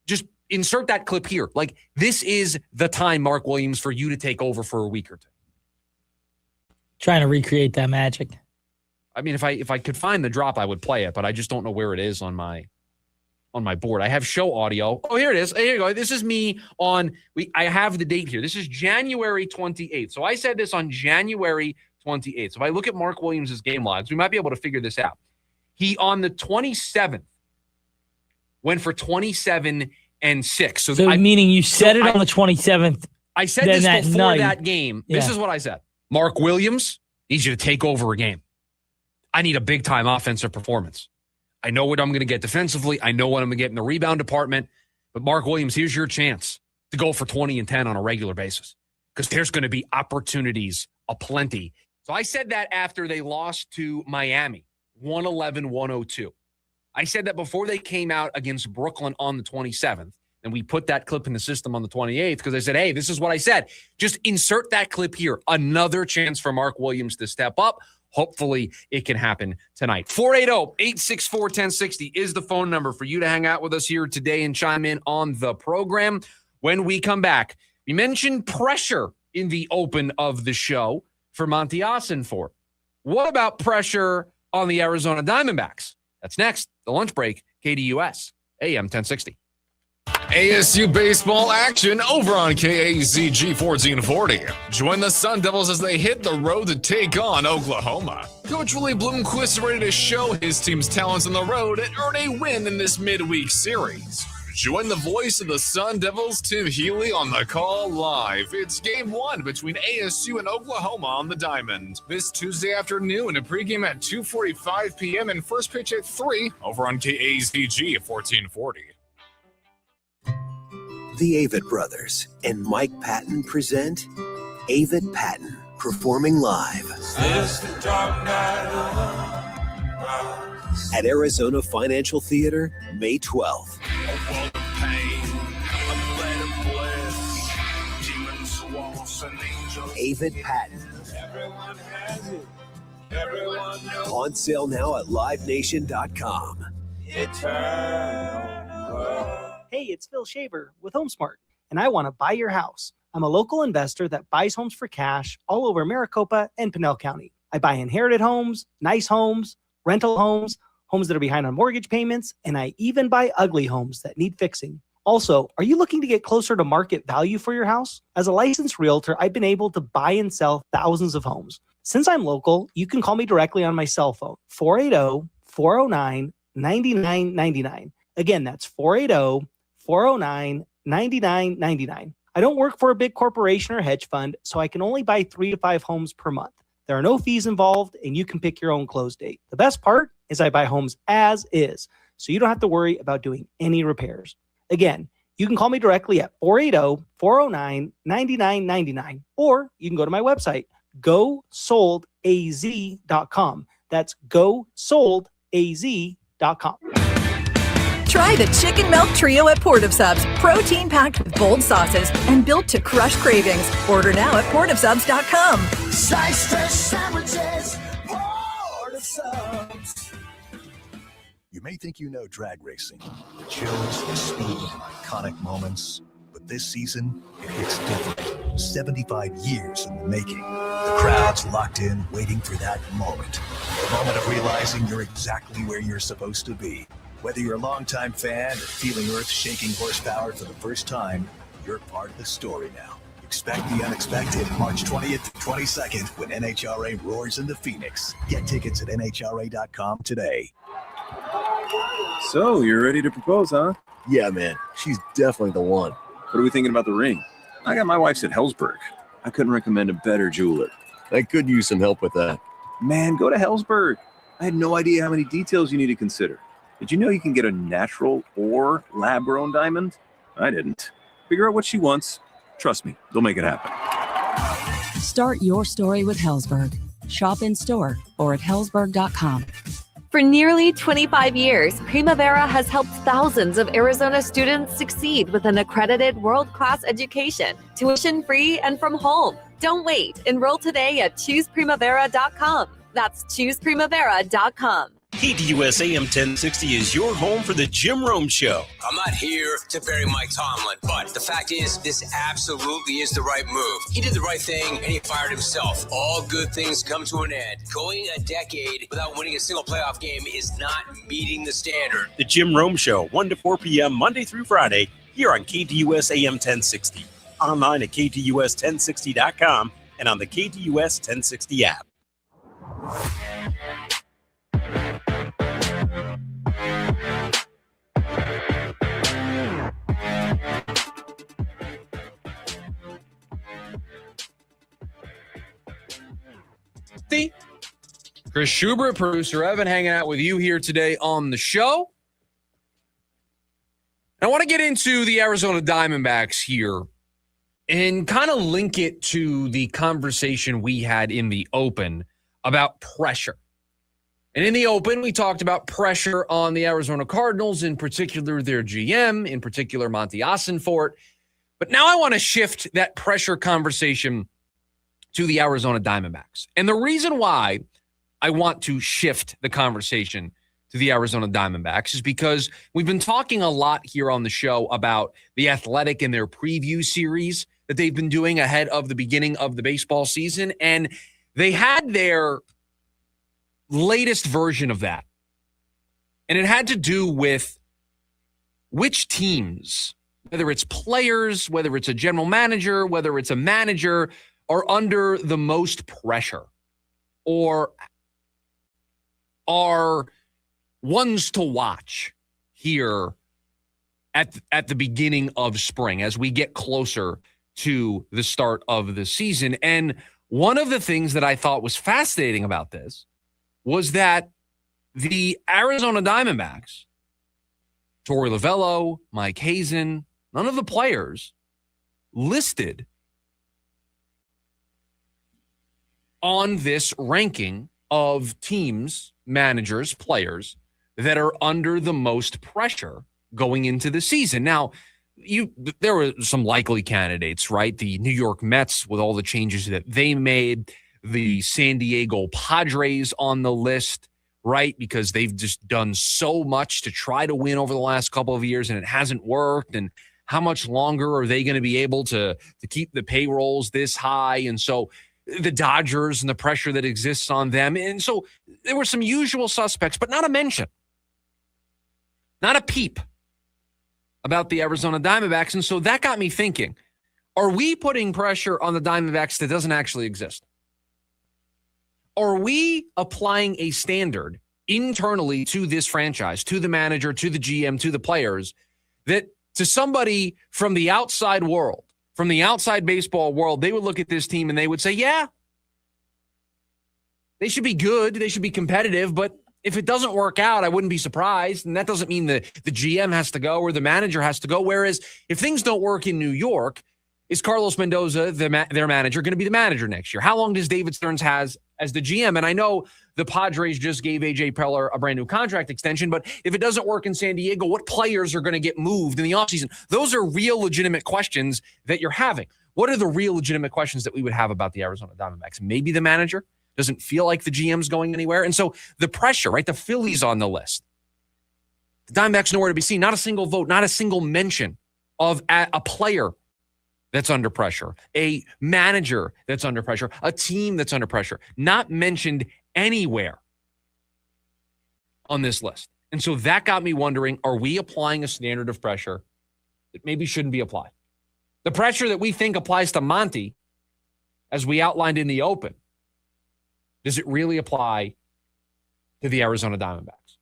S11: Just insert that clip here. Like, this is the time, Mark Williams, for you to take over for a week or 2.
S12: Trying to recreate that magic.
S11: I mean, if I could find the drop, I would play it, but I just don't know where it is on my board. I have show audio. Oh, here it is. Here you go. This is me I have the date here. This is January 28th. So I said this on January 28th. So if I look at Mark Williams' game logs, we might be able to figure this out. He, on the 27th, went for 27 and 6. So
S12: meaning you said it on the 27th.
S11: I said this before that game. Yeah. This is what I said. Mark Williams needs you to take over a game. I need a big-time offensive performance. I know what I'm going to get defensively. I know what I'm going to get in the rebound department. But Mark Williams, here's your chance to go for 20 and 10 on a regular basis because there's going to be opportunities aplenty. So I said that after they lost to Miami, 111-102. I said that before they came out against Brooklyn on the 27th, and we put that clip in the system on the 28th because I said, hey, this is what I said. Just insert that clip here. Another chance for Mark Williams to step up. Hopefully it can happen tonight. 480-864-1060 is the phone number for you to hang out with us here today and chime in on the program. When we come back, we mentioned pressure in the open of the show for Monti Ossenfort. What about pressure on the Arizona Diamondbacks? That's next. The lunch break, KDUS, AM 1060.
S2: ASU baseball action over on KAZG 1440. Join the Sun Devils as they hit the road to take on Oklahoma. Coach Willie Bloomquist is ready to show his team's talents on the road and earn a win in this midweek series. Join the voice of the Sun Devils, Tim Healy, on the call live. It's game 1 between ASU and Oklahoma on the Diamond. This Tuesday afternoon, a pregame at 2:45 p.m. and first pitch at 3 over on KAZG at 1440.
S20: The Avett Brothers and Mike Patton present Avett Patton performing live at Arizona Financial Theater, May 12th. Avett Patton. On sale now at livenation.com.
S21: Hey, it's Phil Shaver with HomeSmart, and I want to buy your house. I'm a local investor that buys homes for cash all over Maricopa and Pinell County. I buy inherited homes, nice homes, rental homes, homes that are behind on mortgage payments, and I even buy ugly homes that need fixing. Also, are you looking to get closer to market value for your house? As a licensed realtor, I've been able to buy and sell thousands of homes. Since I'm local, you can call me directly on my cell phone, 480-409-9999. Again, that's 480-409-9999. I don't work for a big corporation or hedge fund, so I can only buy 3 to 5 homes per month. There are no fees involved, and you can pick your own close date. The best part is I buy homes as is, so you don't have to worry about doing any repairs. Again, you can call me directly at 480-409-9999, or you can go to my website, GoSoldAZ.com. That's GoSoldAZ.com.
S1: Try the Chicken Melt Trio at Port of Subs. Protein packed with bold sauces and built to crush cravings. Order now at portofsubs.com.
S3: Sliced fresh sandwiches, Port of Subs.
S22: You may think you know drag racing, the chills, the speed, and iconic moments, but this season, it hits different. 75 years in the making. The crowd's locked in, waiting for that moment. The moment of realizing you're exactly where you're supposed to be. Whether you're a longtime fan or feeling earth-shaking horsepower for the first time, you're part of the story now. Expect the unexpected March 20th to 22nd when NHRA roars into Phoenix. Get tickets at NHRA.com today.
S23: So, you're ready to propose, huh?
S22: Yeah, man. She's definitely the one.
S23: What are we thinking about the ring? I got my wife's at Hellsberg. I couldn't recommend a better jeweler.
S22: I could use some help with that.
S23: Man, go to Hellsberg. I had no idea how many details you need to consider. Did you know you can get a natural or lab-grown diamond? I didn't. Figure out what she wants. Trust me, they'll make it happen.
S24: Start your story with Hellsberg. Shop in store or at hellsberg.com.
S13: For nearly 25 years, Primavera has helped thousands of Arizona students succeed with an accredited world-class education, tuition-free and from home. Don't wait. Enroll today at chooseprimavera.com. That's chooseprimavera.com.
S4: KDUS AM 1060 is your home for the Jim Rome Show.
S19: I'm not here to bury Mike Tomlin, but the fact is, this absolutely is the right move. He did the right thing, and he fired himself. All good things come to an end. Going a decade without winning a single playoff game is not meeting the standard.
S4: The Jim Rome Show, 1 to 4 p.m. Monday through Friday, here on KDUS AM 1060. Online at KDUS1060.com and on the KDUS 1060 app.
S11: Chris Schubert, producer Evan, hanging out with you here today on the show. I want to get into the Arizona Diamondbacks here and kind of link it to the conversation we had in the open about pressure. And in the open, we talked about pressure on the Arizona Cardinals, in particular their GM, in particular Monti Ossenfort. But now I want to shift that pressure conversation to the Arizona Diamondbacks. And the reason why I want to shift the conversation to the Arizona Diamondbacks is because we've been talking a lot here on the show about The Athletic and their preview series that they've been doing ahead of the beginning of the baseball season. And they had their latest version of that. And it had to do with which teams, whether it's players, whether it's a general manager, whether it's a manager, are under the most pressure or are ones to watch here at the beginning of spring as we get closer to the start of the season. And one of the things that I thought was fascinating about this was that the Arizona Diamondbacks, Torey Lovullo, Mike Hazen, none of the players listed on this ranking of teams, managers, players that are under the most pressure going into the season. Now, there were some likely candidates, right? The New York Mets with all the changes that they made, the San Diego Padres on the list, right? Because they've just done so much to try to win over the last couple of years and it hasn't worked. And how much longer are they going to be able to keep the payrolls this high? And so the Dodgers and the pressure that exists on them. And so there were some usual suspects, but not a mention, not a peep about the Arizona Diamondbacks. And so that got me thinking, are we putting pressure on the Diamondbacks that doesn't actually exist? Are we applying a standard internally to this franchise, to the manager, to the GM, to the players, that to somebody from the outside world, from the outside baseball world, they would look at this team and they would say, yeah, they should be good, they should be competitive, but if it doesn't work out, I wouldn't be surprised. And that doesn't mean that the GM has to go or the manager has to go. Whereas if things don't work in New York, Is Carlos Mendoza, their manager, going to be the manager next year? How long does David Stearns has as the GM? And I know the Padres just gave A.J. Preller a brand new contract extension, but if it doesn't work in San Diego, what players are going to get moved in the offseason? Those are real legitimate questions that you're having. What are the real legitimate questions that we would have about the Arizona Diamondbacks? Maybe the manager doesn't feel like the GM's going anywhere. And so the pressure, right? The Phillies on the list. The Diamondbacks nowhere to be seen. Not a single vote, not a single mention of a player that's under pressure, a manager that's under pressure, a team that's under pressure, not mentioned anywhere on this list. And so that got me wondering, are we applying a standard of pressure that maybe shouldn't be applied? The pressure that we think applies to Monti, as we outlined in the open, does it really apply to the Arizona Diamondbacks?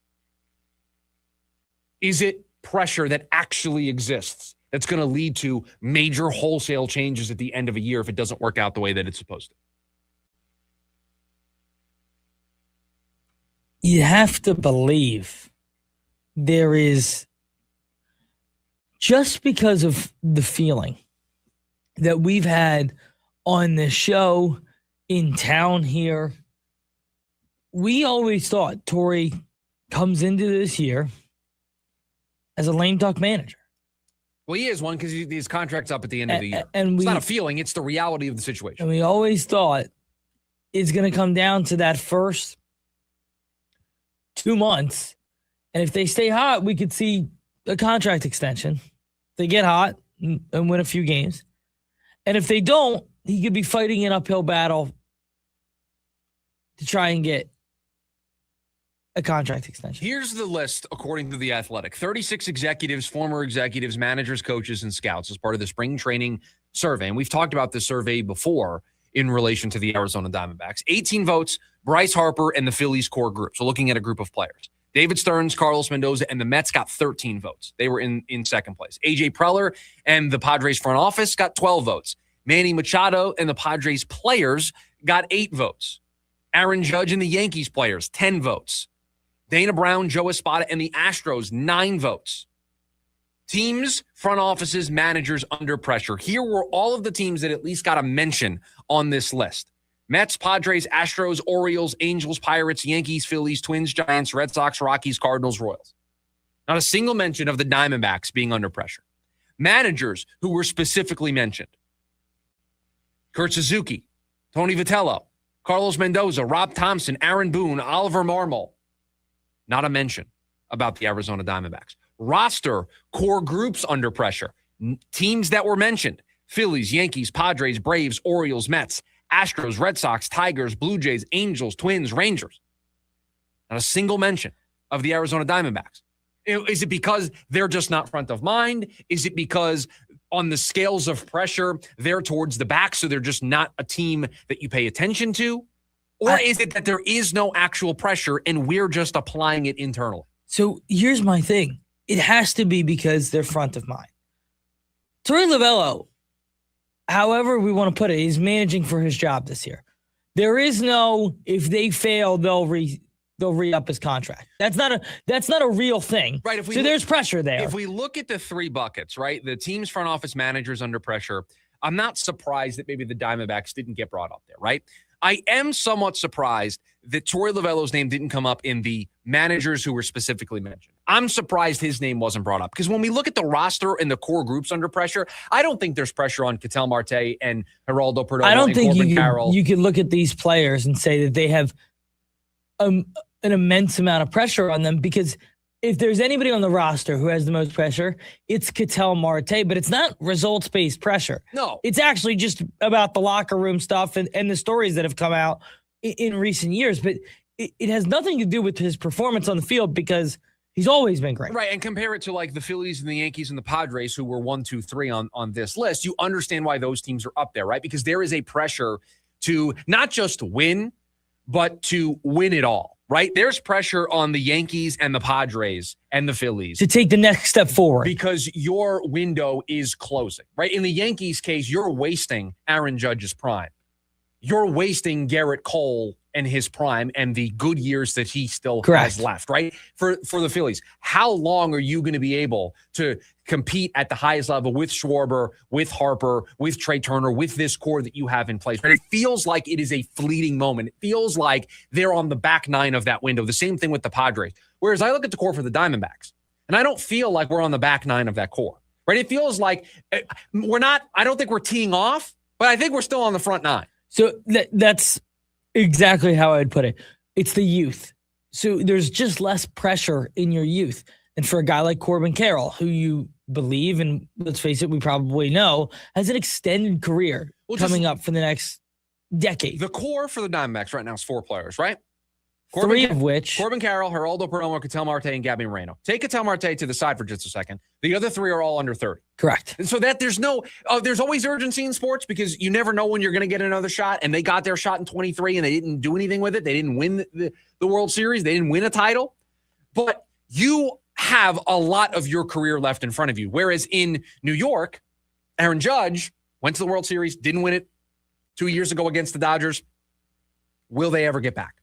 S11: Is it pressure that actually exists that's going to lead to major wholesale changes at the end of a year if it doesn't work out the way that it's supposed to?
S12: You have to believe there is, just because of the feeling that we've had on the show, in town here, we always thought Torey comes into this year as a lame duck manager.
S11: Well, he is one because his contract's up at the end of the year.
S12: And
S11: it's not a feeling, it's the reality of the situation.
S12: And we always thought it's going to come down to that first 2 months. And if they stay hot, we could see a contract extension. If they get hot and win a few games. And if they don't, he could be fighting an uphill battle to try and get a contract extension.
S11: Here's the list, according to The Athletic. 36 executives, former executives, managers, coaches, and scouts as part of the spring training survey. And we've talked about this survey before in relation to the Arizona Diamondbacks. 18 votes, Bryce Harper and the Phillies core group. So looking at a group of players. David Stearns, Carlos Mendoza, and the Mets got 13 votes. They were in second place. A.J. Preller and the Padres front office got 12 votes. Manny Machado and the Padres players got 8 votes. Aaron Judge and the Yankees players, 10 votes. Dana Brown, Joe Espada, and the Astros, 9 votes. Teams, front offices, managers under pressure. Here were all of the teams that at least got a mention on this list. Mets, Padres, Astros, Orioles, Angels, Pirates, Yankees, Phillies, Twins, Giants, Red Sox, Rockies, Cardinals, Royals. Not a single mention of the Diamondbacks being under pressure. Managers who were specifically mentioned. Kurt Suzuki, Tony Vitello, Carlos Mendoza, Rob Thompson, Aaron Boone, Oliver Marmol. Not a mention about the Arizona Diamondbacks. Roster, core groups under pressure. Teams that were mentioned. Phillies, Yankees, Padres, Braves, Orioles, Mets, Astros, Red Sox, Tigers, Blue Jays, Angels, Twins, Rangers. Not a single mention of the Arizona Diamondbacks. Is it because they're just not front of mind? Is it because on the scales of pressure, they're towards the back, so they're just not a team that you pay attention to? Or is it that there is no actual pressure and we're just applying it internally?
S12: So here's my thing. It has to be because they're front of mind. Torey Lovullo, however we want to put it, is managing for his job this year. There is no, if they fail, they'll re-up his contract. That's not a real thing.
S11: Right.
S12: So there's pressure there.
S11: If we look at the 3 buckets, right, the team's front office managers under pressure, I'm not surprised that maybe the Diamondbacks didn't get brought up there, right? I am somewhat surprised that Torey Lovullo's name didn't come up in the managers who were specifically mentioned. I'm surprised his name wasn't brought up because when we look at the roster and the core groups under pressure, I don't think there's pressure on Ketel Marte and Geraldo Perdomo.
S12: I don't think
S11: Carroll.
S12: You can look at these players and say that they have an immense amount of pressure on them, because if there's anybody on the roster who has the most pressure, it's Ketel Marte, but it's not results-based pressure.
S11: No.
S12: It's actually just about the locker room stuff and the stories that have come out in recent years. But it has nothing to do with his performance on the field, because he's always been great.
S11: Right, and compare it to like the Phillies and the Yankees and the Padres, who were 1, 2, 3 on this list. You understand why those teams are up there, right? Because there is a pressure to not just win, but to win it all. Right? There's pressure on the Yankees and the Padres and the Phillies
S12: to take the next step forward,
S11: because your window is closing, right? In the Yankees case, you're wasting Aaron Judge's prime. You're wasting Garrett Cole and his prime and the good years that he still
S12: Correct.
S11: has left, right? For the Phillies, how long are you going to be able to compete at the highest level with Schwarber, with Harper, with Trey Turner, with this core that you have in place? But it feels like it is a fleeting moment. It feels like they're on the back nine of that window. The same thing with the Padres. Whereas I look at the core for the Diamondbacks, and I don't feel like we're on the back nine of that core, right? It feels like we're not, I don't think we're teeing off, but I think we're still on the front nine.
S12: So that's exactly how I'd put it. It's the youth. So there's just less pressure in your youth. And for a guy like Corbin Carroll, who you believe, and let's face it, we probably know, has an extended career coming up for the next decade.
S11: The core for the Diamondbacks right now is 4 players, right?
S12: Three of which.
S11: Corbin Carroll, Geraldo Perdomo, Ketel Marte, and Gabby Moreno. Take Ketel Marte to the side for just a second. The other 3 are all under 30.
S12: Correct.
S11: And so that there's always urgency in sports because you never know when you're going to get another shot. And they got their shot in 23 and they didn't do anything with it. They didn't win the World Series. They didn't win a title. But you have a lot of your career left in front of you. Whereas in New York, Aaron Judge went to the World Series, didn't win it 2 years ago against the Dodgers. Will they ever get back?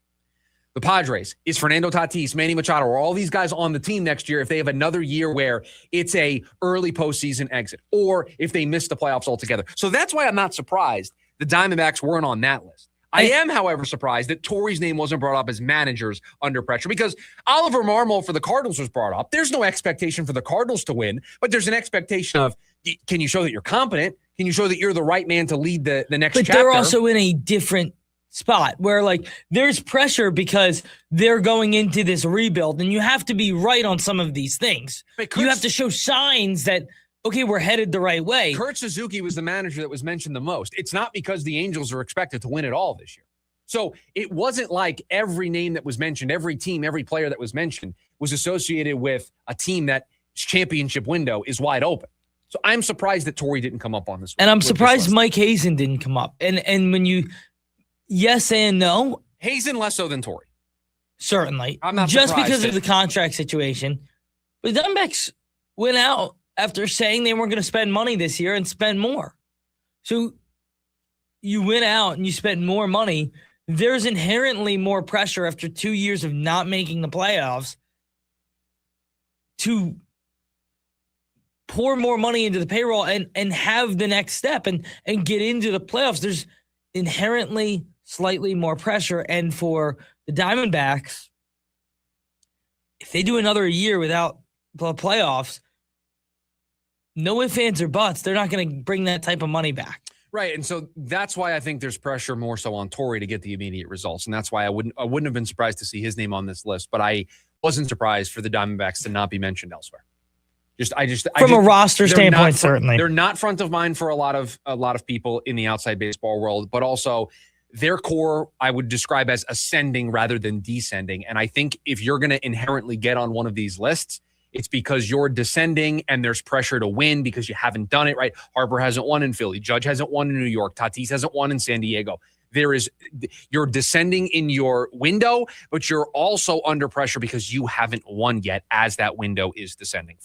S11: The Padres, is Fernando Tatis, Manny Machado, are all these guys on the team next year if they have another year where it's a early postseason exit or if they miss the playoffs altogether. So that's why I'm not surprised the Diamondbacks weren't on that list. I am, however, surprised that Torrey's name wasn't brought up as managers under pressure because Oliver Marmol for the Cardinals was brought up. There's no expectation for the Cardinals to win, but there's an expectation of, can you show that you're competent? Can you show that you're the right man to lead the next chapter?
S12: But they're also in a different spot where there's pressure because they're going into this rebuild and you have to be right on some of these things. You have to show signs that, okay, we're headed the right way.
S11: Kurt Suzuki was the manager that was mentioned the most. It's not because the Angels are expected to win it all this year. So it wasn't like every name that was mentioned, every team, every player that was mentioned was associated with a team that championship window is wide open. So I'm surprised that Torrey didn't come up on this one.
S12: And I'm surprised Mike Hazen didn't come up. And when you yes and no.
S11: Hazen less so than Torrey.
S12: Certainly.
S11: I'm not
S12: just
S11: surprised
S12: because of the contract situation. But the Diamondbacks went out after saying they weren't going to spend money this year and spend more. So you went out and you spent more money. There's inherently more pressure after 2 years of not making the playoffs to pour more money into the payroll and have the next step and get into the playoffs. There's inherently slightly more pressure. And for the Diamondbacks, if they do another year without the playoffs, no ifs, ands, or buts, they're not going to bring that type of money back.
S11: Right. And so that's why I think there's pressure more so on Torrey to get the immediate results. And that's why I wouldn't have been surprised to see his name on this list, but I wasn't surprised for the Diamondbacks to not be mentioned elsewhere. From a
S12: roster standpoint, certainly.
S11: They're not front of mind for a lot of people in the outside baseball world, but also their core I would describe as ascending rather than descending. And I think if you're going to inherently get on one of these lists, it's because you're descending and there's pressure to win because you haven't done it right. Harper hasn't won in Philly. Judge hasn't won in New York. Tatis hasn't won in San Diego. You're descending in your window, but you're also under pressure because you haven't won yet as that window is descending.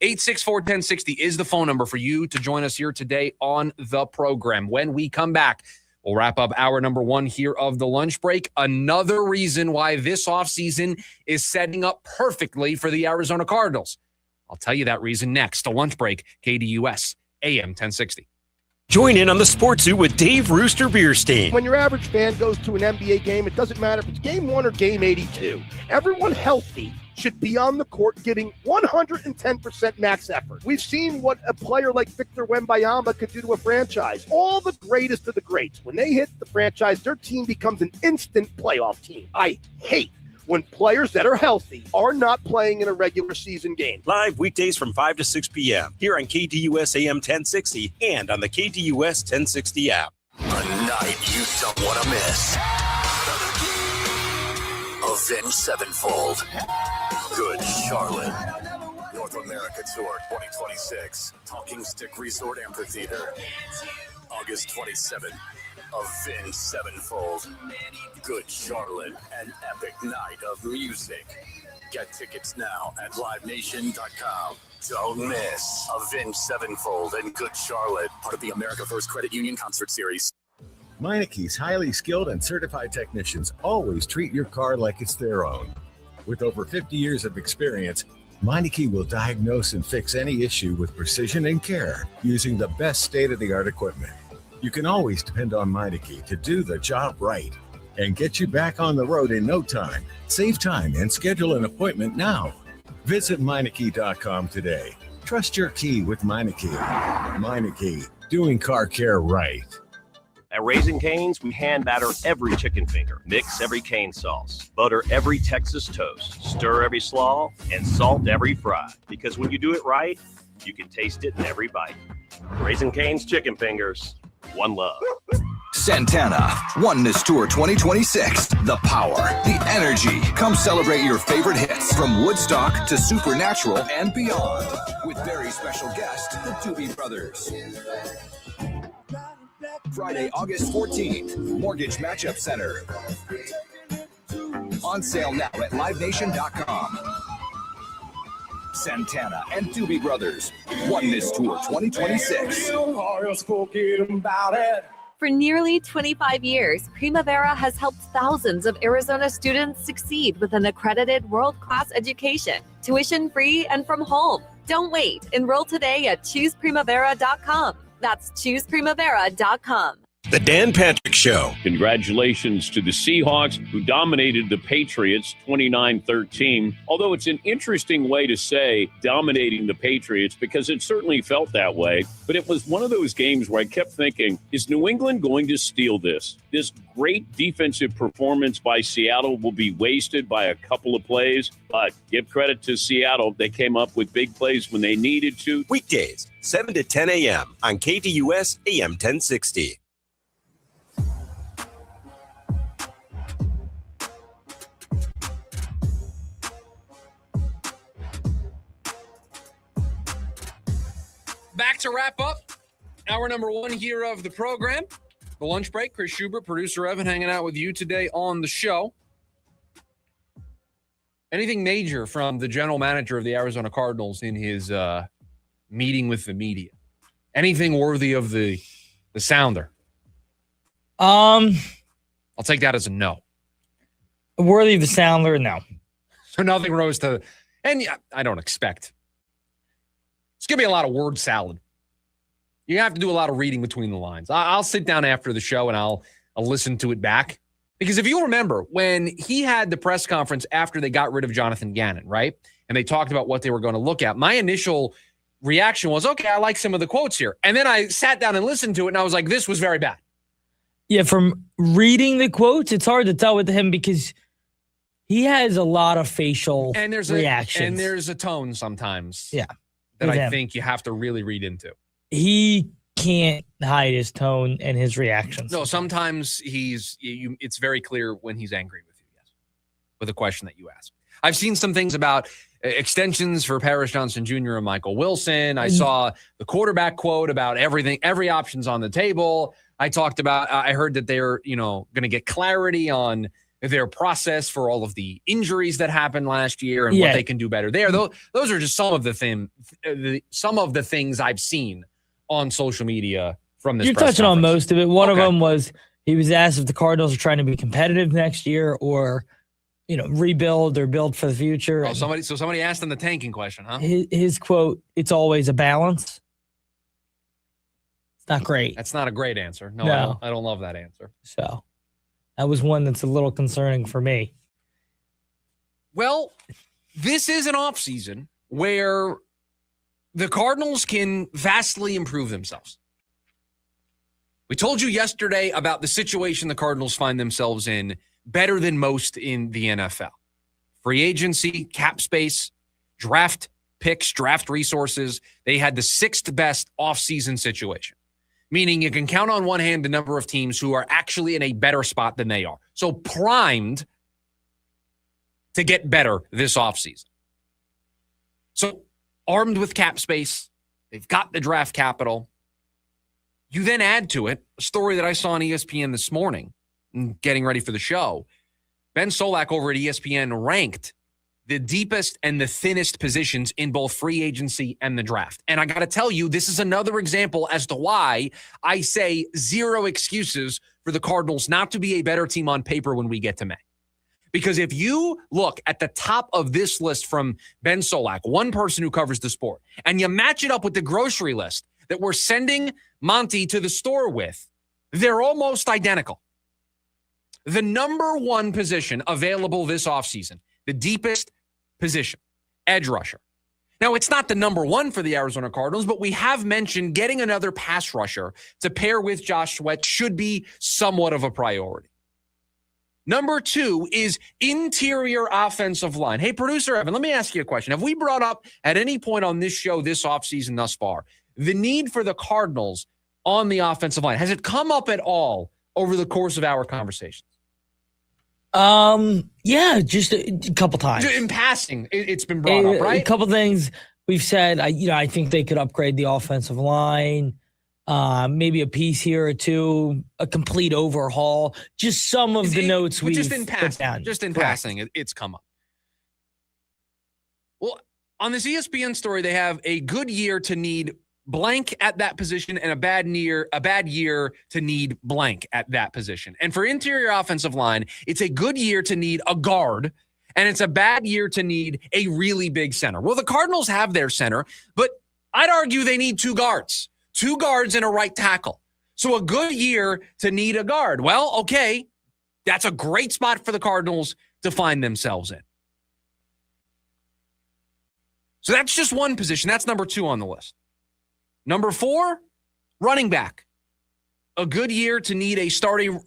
S11: 480-864-1060 is the phone number for you to join us here today on the program. When we come back, we'll wrap up hour number 1 here of the lunch break. Another reason why this offseason is setting up perfectly for the Arizona Cardinals. I'll tell you that reason next. The lunch break, KDUS, AM 1060.
S4: Join in on the Sports Zoo with Dave Rooster Bierstein.
S5: When your average fan goes to an NBA game, it doesn't matter if it's game 1 or game 82. Everyone healthy should be on the court giving 110% max effort. We've seen what a player like Victor Wembanyama could do to a franchise. All the greatest of the greats, when they hit the franchise, their team becomes an instant playoff team. I hate when players that are healthy are not playing in a regular season game.
S4: Live weekdays from 5 to 6 p.m. here on KDUS AM 1060 and on the KDUS 1060 app.
S6: A night you don't want to miss. Avenged Sevenfold. Good Charlotte. North America Tour 2026. Talking Stick Resort Amphitheater. August 27th. Avenged Sevenfold. Good Charlotte. An epic night of music. Get tickets now at livenation.com. Don't miss Avenged Sevenfold and Good Charlotte. Part of the America First Credit Union Concert Series.
S7: Meineke's highly skilled and certified technicians always treat your car like it's their own. With over 50 years of experience, Meineke will diagnose and fix any issue with precision and care using the best state-of-the-art equipment. You can always depend on Meineke to do the job right and get you back on the road in no time. Save time and schedule an appointment now. Visit Meineke.com today. Trust your key with Meineke. Meineke, doing car care right.
S8: At Raising Cane's, we hand batter every chicken finger, mix every cane sauce, butter every Texas toast, stir every slaw, and salt every fry. Because when you do it right, you can taste it in every bite. Raising Cane's chicken fingers, one love.
S9: Santana, Oneness Tour 2026. The power, the energy. Come celebrate your favorite hits from Woodstock to Supernatural and beyond. With very special guest, the Doobie Brothers. Friday, August 14th, Mortgage Matchup Center. On sale now at livenation.com. Santana and Doobie Brothers, Oneness Tour 2026.
S13: For nearly 25 years, Primavera has helped thousands of Arizona students succeed with an accredited world-class education, tuition-free and from home. Don't wait. Enroll today at chooseprimavera.com. That's chooseprimavera.com.
S4: The Dan Patrick Show.
S10: Congratulations to the Seahawks, who dominated the Patriots 29-13. Although it's an interesting way to say dominating the Patriots, because it certainly felt that way. But it was one of those games where I kept thinking, is New England going to steal this? This great defensive performance by Seattle will be wasted by a couple of plays. But give credit to Seattle. They came up with big plays when they needed to.
S4: Weekdays, 7 to 10 a.m. on KTUS AM 1060.
S11: Back to wrap up hour number one here of the program. The lunch break. Chris Schubert, producer Evan, hanging out with you today on the show. Anything major from the general manager of the Arizona Cardinals in his meeting with the media? Anything worthy of the sounder?
S12: I'll
S11: take that as a no.
S12: Worthy of the sounder, no.
S11: So nothing rose to, and yeah, I don't expect. It's going to be a lot of word salad. You have to do a lot of reading between the lines. I'll sit down after the show and I'll listen to it back. Because if you remember, when he had the press conference after they got rid of Jonathan Gannon, right? And they talked about what they were going to look at. My initial reaction was, okay, I like some of the quotes here. And then I sat down and listened to it and I was like, this was very bad.
S12: Yeah, from reading the quotes, it's hard to tell with him because he has a lot of facial reactions.
S11: And there's a tone sometimes.
S12: Yeah.
S11: That I think you have to really read into.
S12: He can't hide his tone and his reactions.
S11: No, sometimes it's very clear when he's angry with you, yes, with a question that you ask. I've seen some things about extensions for Paris Johnson Jr. and Michael Wilson. I saw the quarterback quote about everything, every option's on the table. I talked about, I heard that they're, going to get clarity on their process for all of the injuries that happened last year and what they can do better there. Those are just some of the things I've seen on social media from this.
S12: You're
S11: press
S12: touching
S11: conference.
S12: on most of it. One of them was he was asked if the Cardinals are trying to be competitive next year or, rebuild or build for the future.
S11: Oh, somebody asked him the tanking question, huh?
S12: His quote, "It's always a balance." It's not great.
S11: That's not a great answer. No. I don't love that answer.
S12: So that was one that's a little concerning for me.
S11: Well, this is an offseason where the Cardinals can vastly improve themselves. We told you yesterday about the situation the Cardinals find themselves in better than most in the NFL. Free agency, cap space, draft picks, draft resources. They had the sixth best offseason situation. Meaning you can count on one hand the number of teams who are actually in a better spot than they are. So primed to get better this offseason. So armed with cap space, they've got the draft capital. You then add to it a story that I saw on ESPN this morning, getting ready for the show. Ben Solak over at ESPN ranked the deepest and the thinnest positions in both free agency and the draft. And I got to tell you, this is another example as to why I say zero excuses for the Cardinals not to be a better team on paper when we get to May. Because if you look at the top of this list from Ben Solak, one person who covers the sport, and you match it up with the grocery list that we're sending Monti to the store with, they're almost identical. The number one position available this offseason, the deepest position, edge rusher. Now, it's not the number one for the Arizona Cardinals, but we have mentioned getting another pass rusher to pair with Josh Sweat should be somewhat of a priority. Number two is interior offensive line. Hey, producer Evan, let me ask you a question. Have we brought up at any point on this show this offseason thus far the need for the Cardinals on the offensive line? Has it come up at all over the course of our conversations?
S12: Yeah, just a couple times.
S11: In passing, it's been brought up, right?
S12: A couple things we've said. I think they could upgrade the offensive line. Maybe a piece here or two, a complete overhaul. Just some of the notes we've
S11: just in passing.
S12: put down.
S11: Just in
S12: Correct.
S11: passing, it's come up. Well, on this ESPN story, they have a good year to need blank at that position and a bad year to need blank at that position. And for interior offensive line, it's a good year to need a guard, and it's a bad year to need a really big center. Well, the Cardinals have their center, but I'd argue they need two guards and a right tackle. So a good year to need a guard. Well, okay, that's a great spot for the Cardinals to find themselves in. So that's just one position. That's number 2 on the list. Number 4, running back. A good year to need a starting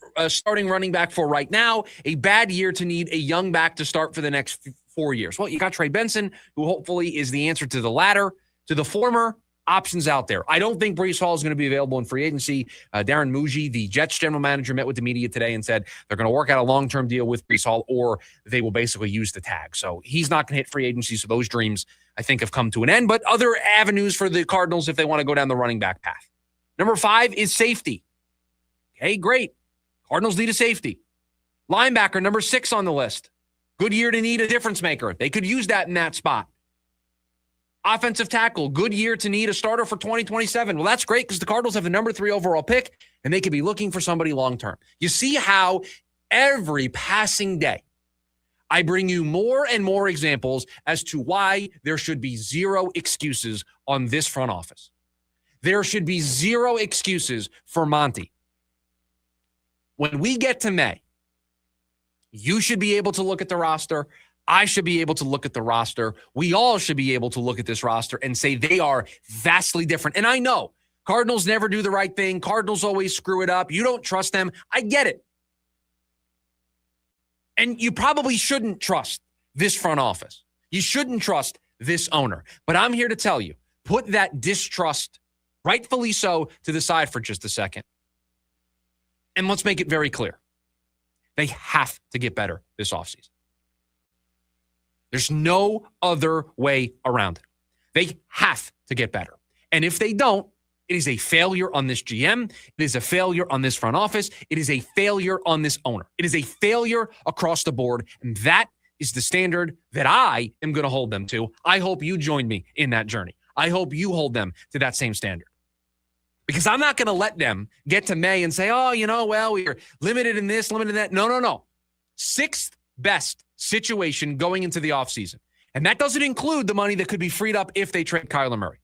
S11: running back for right now. A bad year to need a young back to start for the next 4 years. Well, you got Trey Benson, who hopefully is the answer to the latter. To the former, options out there. I don't think Breece Hall is going to be available in free agency. Darren Muji, the Jets general manager, met with the media today and said they're going to work out a long-term deal with Breece Hall, or they will basically use the tag. So he's not going to hit free agency, so those dreams, I think, have come to an end. But other avenues for the Cardinals if they want to go down the running back path. Number 5 is safety. Okay, great. Cardinals need a safety. Linebacker, number 6 on the list. Good year to need a difference maker. They could use that in that spot. Offensive tackle, good year to need a starter for 2027. Well, that's great because the Cardinals have the number 3 overall pick, and they could be looking for somebody long-term. You see how every passing day I bring you more and more examples as to why there should be zero excuses on this front office. There should be zero excuses for Monti. When we get to May, you should be able to look at the roster. I should be able to look at the roster. We all should be able to look at this roster and say they are vastly different. And I know Cardinals never do the right thing. Cardinals always screw it up. You don't trust them. I get it. And you probably shouldn't trust this front office. You shouldn't trust this owner. But I'm here to tell you, put that distrust, rightfully so, to the side for just a second. And let's make it very clear. They have to get better this offseason. There's no other way around it. They have to get better. And if they don't, it is a failure on this GM. It is a failure on this front office. It is a failure on this owner. It is a failure across the board. And that is the standard that I am going to hold them to. I hope you join me in that journey. I hope you hold them to that same standard. Because I'm not going to let them get to May and say, oh, we are limited in this, limited in that. No. 6th best situation going into the offseason. And that doesn't include the money that could be freed up if they trade Kyler Murray.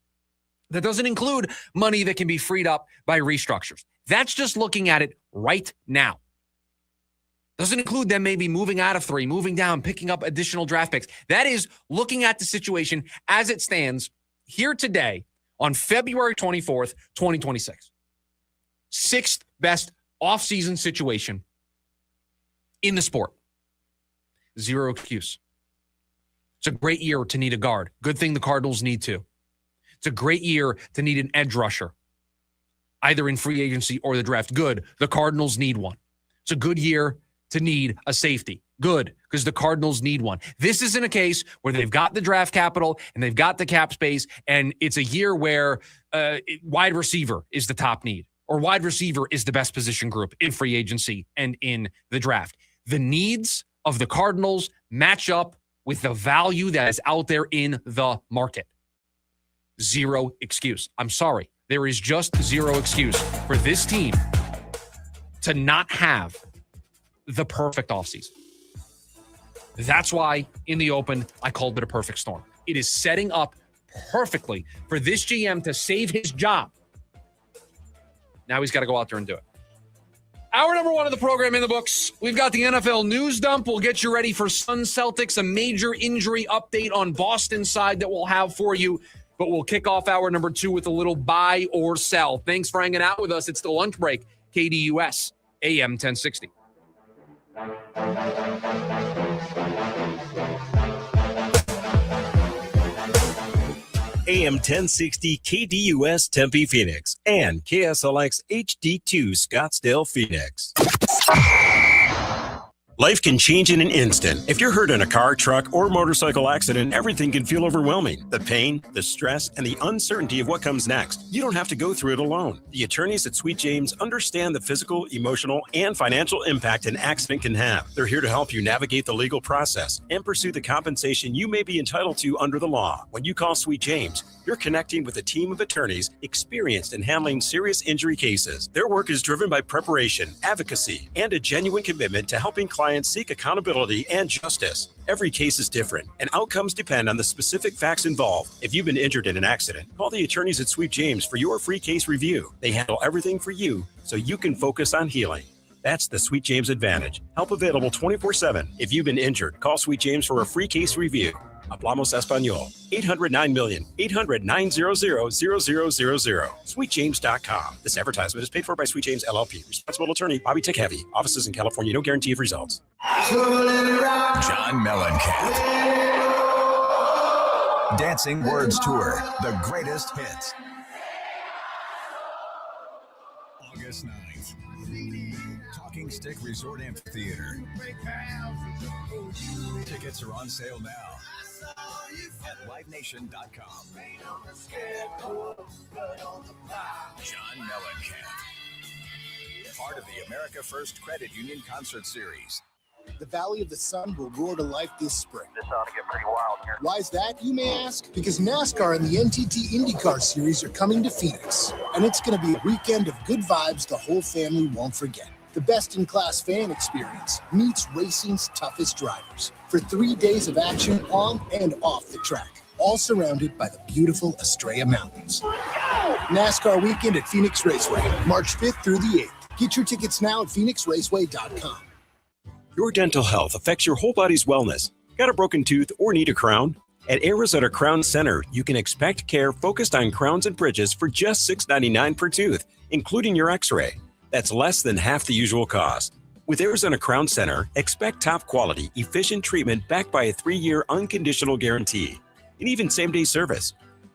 S11: That doesn't include money that can be freed up by restructures. That's just looking at it right now. Doesn't include them maybe moving out of 3, moving down, picking up additional draft picks. That is looking at the situation as it stands here today on February 24th, 2026. 6th best offseason situation in the sport. Zero excuse. It's a great year to need a guard. Good thing the Cardinals need to. It's a great year to need an edge rusher, either in free agency or the draft. Good. The Cardinals need one. It's a good year to need a safety. Good, because the Cardinals need one. This isn't a case where they've got the draft capital and they've got the cap space, and it's a year where wide receiver is the top need, or wide receiver is the best position group in free agency and in the draft. The needs of the Cardinals match up with the value that is out there in the market. Zero excuse. I'm sorry. There is just zero excuse for this team to not have the perfect offseason. That's why in the open, I called it a perfect storm. It is setting up perfectly for this GM to save his job. Now he's got to go out there and do it. Hour number 1 of the program in the books. We've got the NFL news dump. We'll get you ready for Suns Celtics, a major injury update on Boston's side that we'll have for you. But we'll kick off hour number 2 with a little buy or sell. Thanks for hanging out with us. It's the lunch break. KDUS, AM 1060.
S4: AM 1060 KDUS Tempe Phoenix and KSLX HD2 Scottsdale Phoenix. Life can change in an instant. If you're hurt in a car, truck, or motorcycle accident, everything can feel overwhelming. The pain, the stress, and the uncertainty of what comes next. You don't have to go through it alone. The attorneys at Sweet James understand the physical, emotional, and financial impact an accident can have. They're here to help you navigate the legal process and pursue the compensation you may be entitled to under the law. When you call Sweet James, you're connecting with a team of attorneys experienced in handling serious injury cases. Their work is driven by preparation, advocacy, and a genuine commitment to helping clients seek accountability and justice. Every case is different, and outcomes depend on the specific facts involved. If you've been injured in an accident, call the attorneys at Sweet James for your free case review. They handle everything for you so you can focus on healing. That's the Sweet James advantage. Help available 24/7. If you've been injured, call Sweet James for a free case review. Hablamos Español. 800-900-0000. SweetJames.com. This advertisement is paid for by Sweet James LLP. Responsible attorney, Bobby Tick Heavy. Offices in California. No guarantee of results.
S9: John Mellencamp. Dancing Words Tour. The greatest hits. August 9th. Talking Stick Resort Amphitheater. Tickets are on sale now at livenation.com. John Mellencamp, part of the America First Credit Union Concert Series.
S14: The Valley of the Sun will roar to life this spring.
S15: This ought to get pretty wild here.
S14: Why is that, you may ask? Because NASCAR and the NTT IndyCar Series are coming to Phoenix, and it's going to be a weekend of good vibes the whole family won't forget. The best-in-class fan experience meets racing's toughest drivers for 3 days of action on and off the track, all surrounded by the beautiful Estrella Mountains. NASCAR weekend at Phoenix Raceway, March 5th through the 8th. Get your tickets now at phoenixraceway.com.
S4: Your dental health affects your whole body's wellness. Got a broken tooth or need a crown? At Arizona Crown Center, you can expect care focused on crowns and bridges for just $6.99 per tooth, including your x-ray. That's less than half the usual cost. With Arizona Crown Center, expect top quality, efficient treatment backed by a 3-year unconditional guarantee, and even same-day service.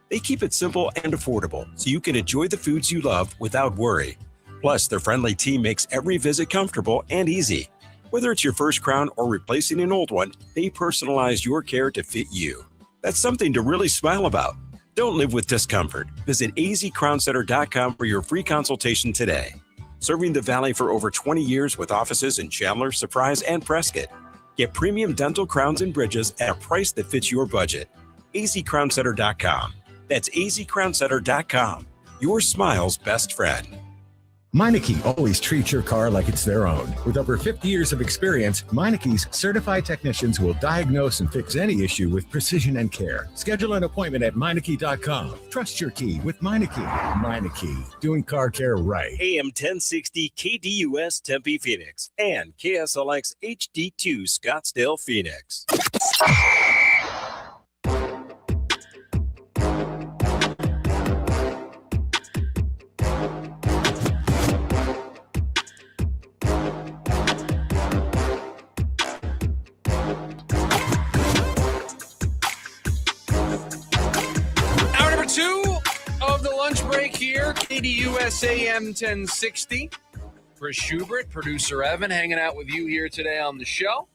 S4: They keep it simple and affordable, so you can enjoy the foods you love without worry. Plus, their friendly team makes every visit comfortable and easy. Whether it's your first crown or replacing an old one, they personalize your care to fit you. That's something to really smile about. Don't live with discomfort. Visit azcrowncenter.com for your free consultation today. Serving the Valley for over 20 years with offices in Chandler, Surprise, and Prescott. Get premium dental crowns and bridges at a price that fits your budget. azcrowncenter.com. That's azcrowncenter.com. Your smile's best friend.
S7: Meineke always treats your car like it's their own. With over 50 years of experience, Meineke's certified technicians will diagnose and fix any issue with precision and care. Schedule an appointment at Meineke.com. Trust your key with Meineke. Meineke, doing car care right.
S4: AM 1060 KDUS Tempe Phoenix and KSLX HD2 Scottsdale Phoenix.
S11: Break here, KDUS AM 1060. Chris Schubert, producer Evan, hanging out with you here today on the show.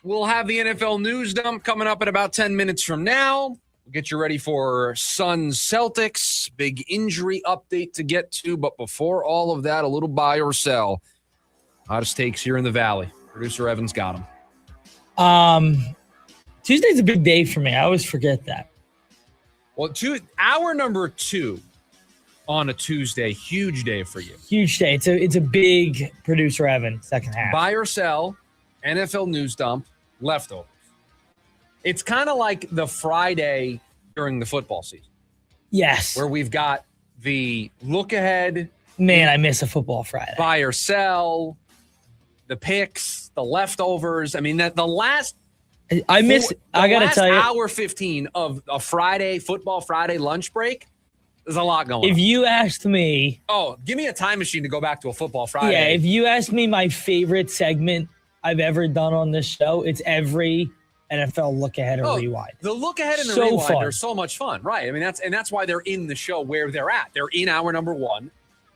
S11: We'll have the NFL news dump coming up in about 10 minutes from now. We'll get you ready for Suns Celtics, big injury update to get to. But before all of that, a little buy or sell. Hottest takes here in the Valley. Producer Evan's got them.
S12: Tuesday's a big day for me. I always forget that.
S11: Well, hour number 2 on a Tuesday, huge day for you.
S12: Huge day. It's a big producer Evan second half.
S11: Buy or sell, NFL news dump, leftovers. It's kind of like the Friday during the football season.
S12: Yes.
S11: Where we've got the look ahead.
S12: Man, I miss a football Friday.
S11: Buy or sell, the picks, the leftovers. I mean, the last
S12: I gotta tell you,
S11: hour 15 of a football Friday lunch break, there's a lot going on.
S12: If you asked me,
S11: give me a time machine to go back to a football Friday.
S12: Yeah, if you asked me my favorite segment I've ever done on this show, it's every NFL look ahead or rewind.
S11: The look ahead and the
S12: So
S11: rewind
S12: fun.
S11: are so much fun, right? I mean, that's why they're in the show where they're at. They're in hour number 1.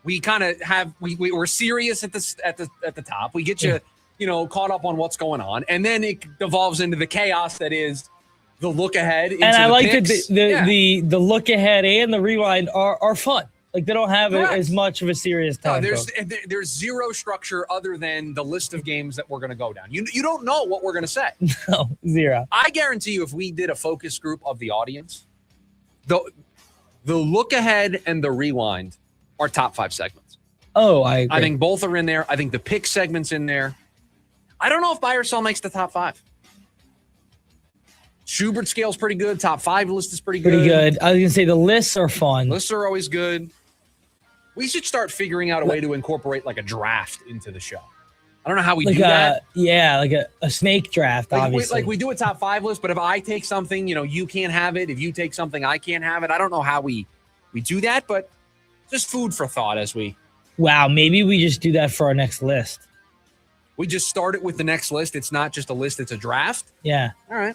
S11: We kind of have we're serious at the top. We get you. Caught up on what's going on. And then it devolves into the chaos that is the look ahead.
S12: And I like that the look ahead and the rewind are fun. Like they don't have as much of a serious time.
S11: No, there's zero structure other than the list of games that we're going to go down. You don't know what we're going to say.
S12: No, zero.
S11: I guarantee you if we did a focus group of the audience, the look ahead and the rewind are top 5 segments.
S12: Oh, I agree.
S11: I think both are in there. I think the pick segment's in there. I don't know if buy or sell makes the top 5. Schubert scale's pretty good. Top 5 list is pretty good.
S12: Pretty good. I was going to say the lists are fun.
S11: Lists are always good. We should start figuring out a way to incorporate like a draft into the show. I don't know how we do that.
S12: Yeah, like a snake draft, obviously.
S11: We do a top 5 list, but if I take something, you can't have it. If you take something, I can't have it. I don't know how we do that, but just food for thought as we.
S12: Wow, maybe we just do that for our next list.
S11: We just start it with the next list. It's not just a list, it's a draft.
S12: Yeah.
S11: All right.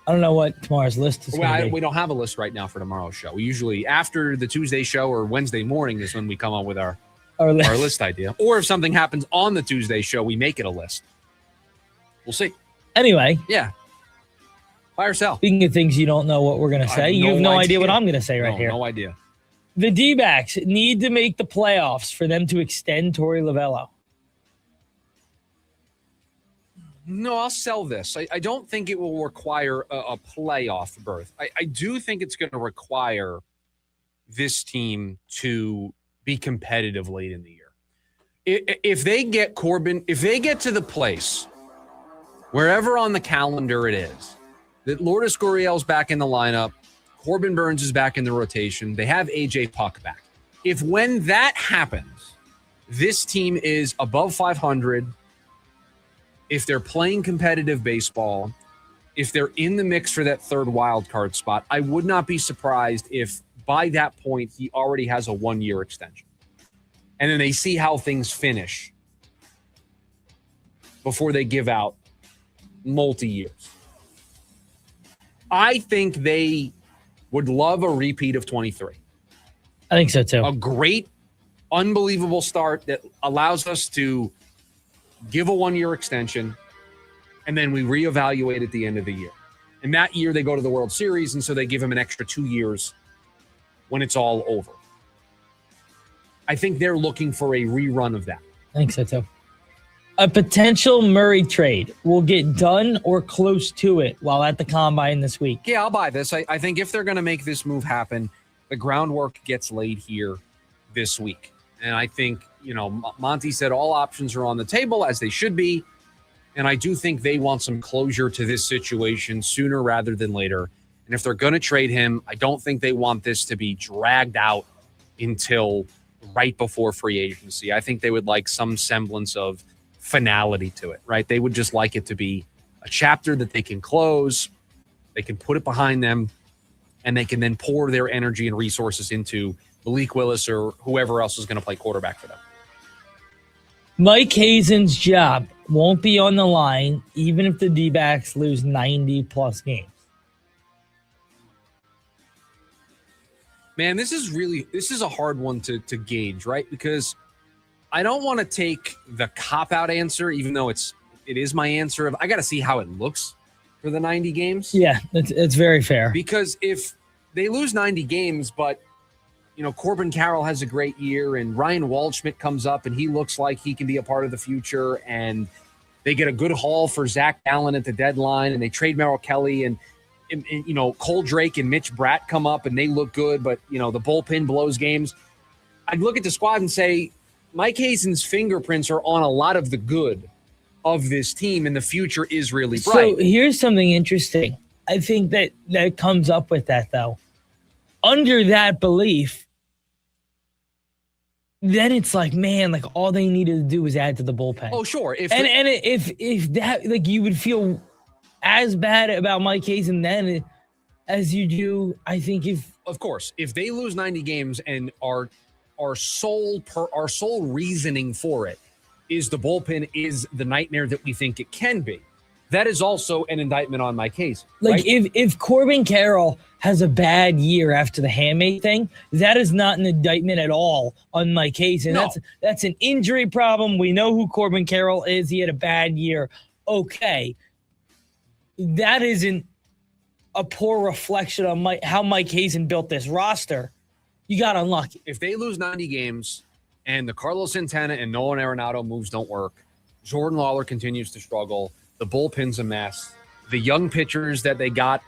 S12: I don't know what tomorrow's list is going to be.
S11: We don't have a list right now for tomorrow's show. We usually, after the Tuesday show or Wednesday morning is when we come up with our list idea. Or if something happens on the Tuesday show, we make it a list. We'll see.
S12: Anyway.
S11: Yeah. Buy or sell.
S12: Speaking of things you don't know what we're going to say, you have no idea what I'm going to say right here.
S11: No idea.
S12: The D-backs need to make the playoffs for them to extend Torey Lovello.
S11: No, I'll sell this. I don't think it will require a playoff berth. I do think it's going to require this team to be competitive late in the year. If they get Corbin, if they get to the place, wherever on the calendar it is, that Lourdes Gurriel's back in the lineup, Corbin Burns is back in the rotation, they have AJ Puck back. If when that happens, this team is above 500, if they're playing competitive baseball, if they're in the mix for that third wild card spot, I would not be surprised if by that point he already has a 1-year extension. And then they see how things finish before they give out multi-years. I think they would love a repeat of 23.
S12: I think so too.
S11: A great, unbelievable start that allows us to give a 1-year extension, and then we reevaluate at the end of the year. And that year they go to the World Series, and so they give him an extra 2 years when it's all over. I think they're looking for a rerun of that.
S12: I think so too. A potential Murray trade will get done or close to it while at the Combine this week.
S11: Yeah, I'll buy this. I think if they're going to make this move happen, the groundwork gets laid here this week. And I think, Monti said all options are on the table, as they should be. And I do think they want some closure to this situation sooner rather than later. And if they're going to trade him, I don't think they want this to be dragged out until right before free agency. I think they would like some semblance of finality to it, right? They would just like it to be a chapter that they can close, they can put it behind them, and they can then pour their energy and resources into Malik Willis or whoever else is going to play quarterback for them.
S12: Mike Hazen's job won't be on the line even if the D-backs lose 90-plus games.
S11: Man, this is a hard one to gauge, right? Because I don't want to take the cop-out answer, even though it is my answer of I got to see how it looks for the 90 games.
S12: Yeah, it's very fair.
S11: Because if they lose 90 games, but Corbin Carroll has a great year and Ryan Waldschmidt comes up and he looks like he can be a part of the future and They get a good haul for Zach Allen at the deadline, and they trade Merrill Kelly and Cole Drake and Mitch Bratt come up, and they look good, but, the bullpen blows games. I'd look at the squad and say Mike Hazen's fingerprints are on a lot of the good of this team, and the future is really bright.
S12: So here's something interesting. I think that comes up with that, though. Under that belief, then it's like, man, like all they needed to do was add to the bullpen.
S11: Oh, sure. If
S12: that, like, you would feel as bad about Mike Hazen then as you do, I think,
S11: of course, if they lose 90 games and our sole reasoning for it is the bullpen is the nightmare that we think it can be, that is also an indictment on Mike Hazen.
S12: Like,
S11: right?
S12: if Corbin Carroll has a bad year after the handmade thing, that is not an indictment at all on Mike Hazen.
S11: No.
S12: That's an injury problem. We know who Corbin Carroll is. He had a bad year. Okay. That isn't a poor reflection on how Mike Hazen built this roster. You got unlucky.
S11: If they lose 90 games and the Carlos Santana and Nolan Arenado moves don't work, Jordan Lawler continues to struggle, the bullpen's a mess, the young pitchers that they got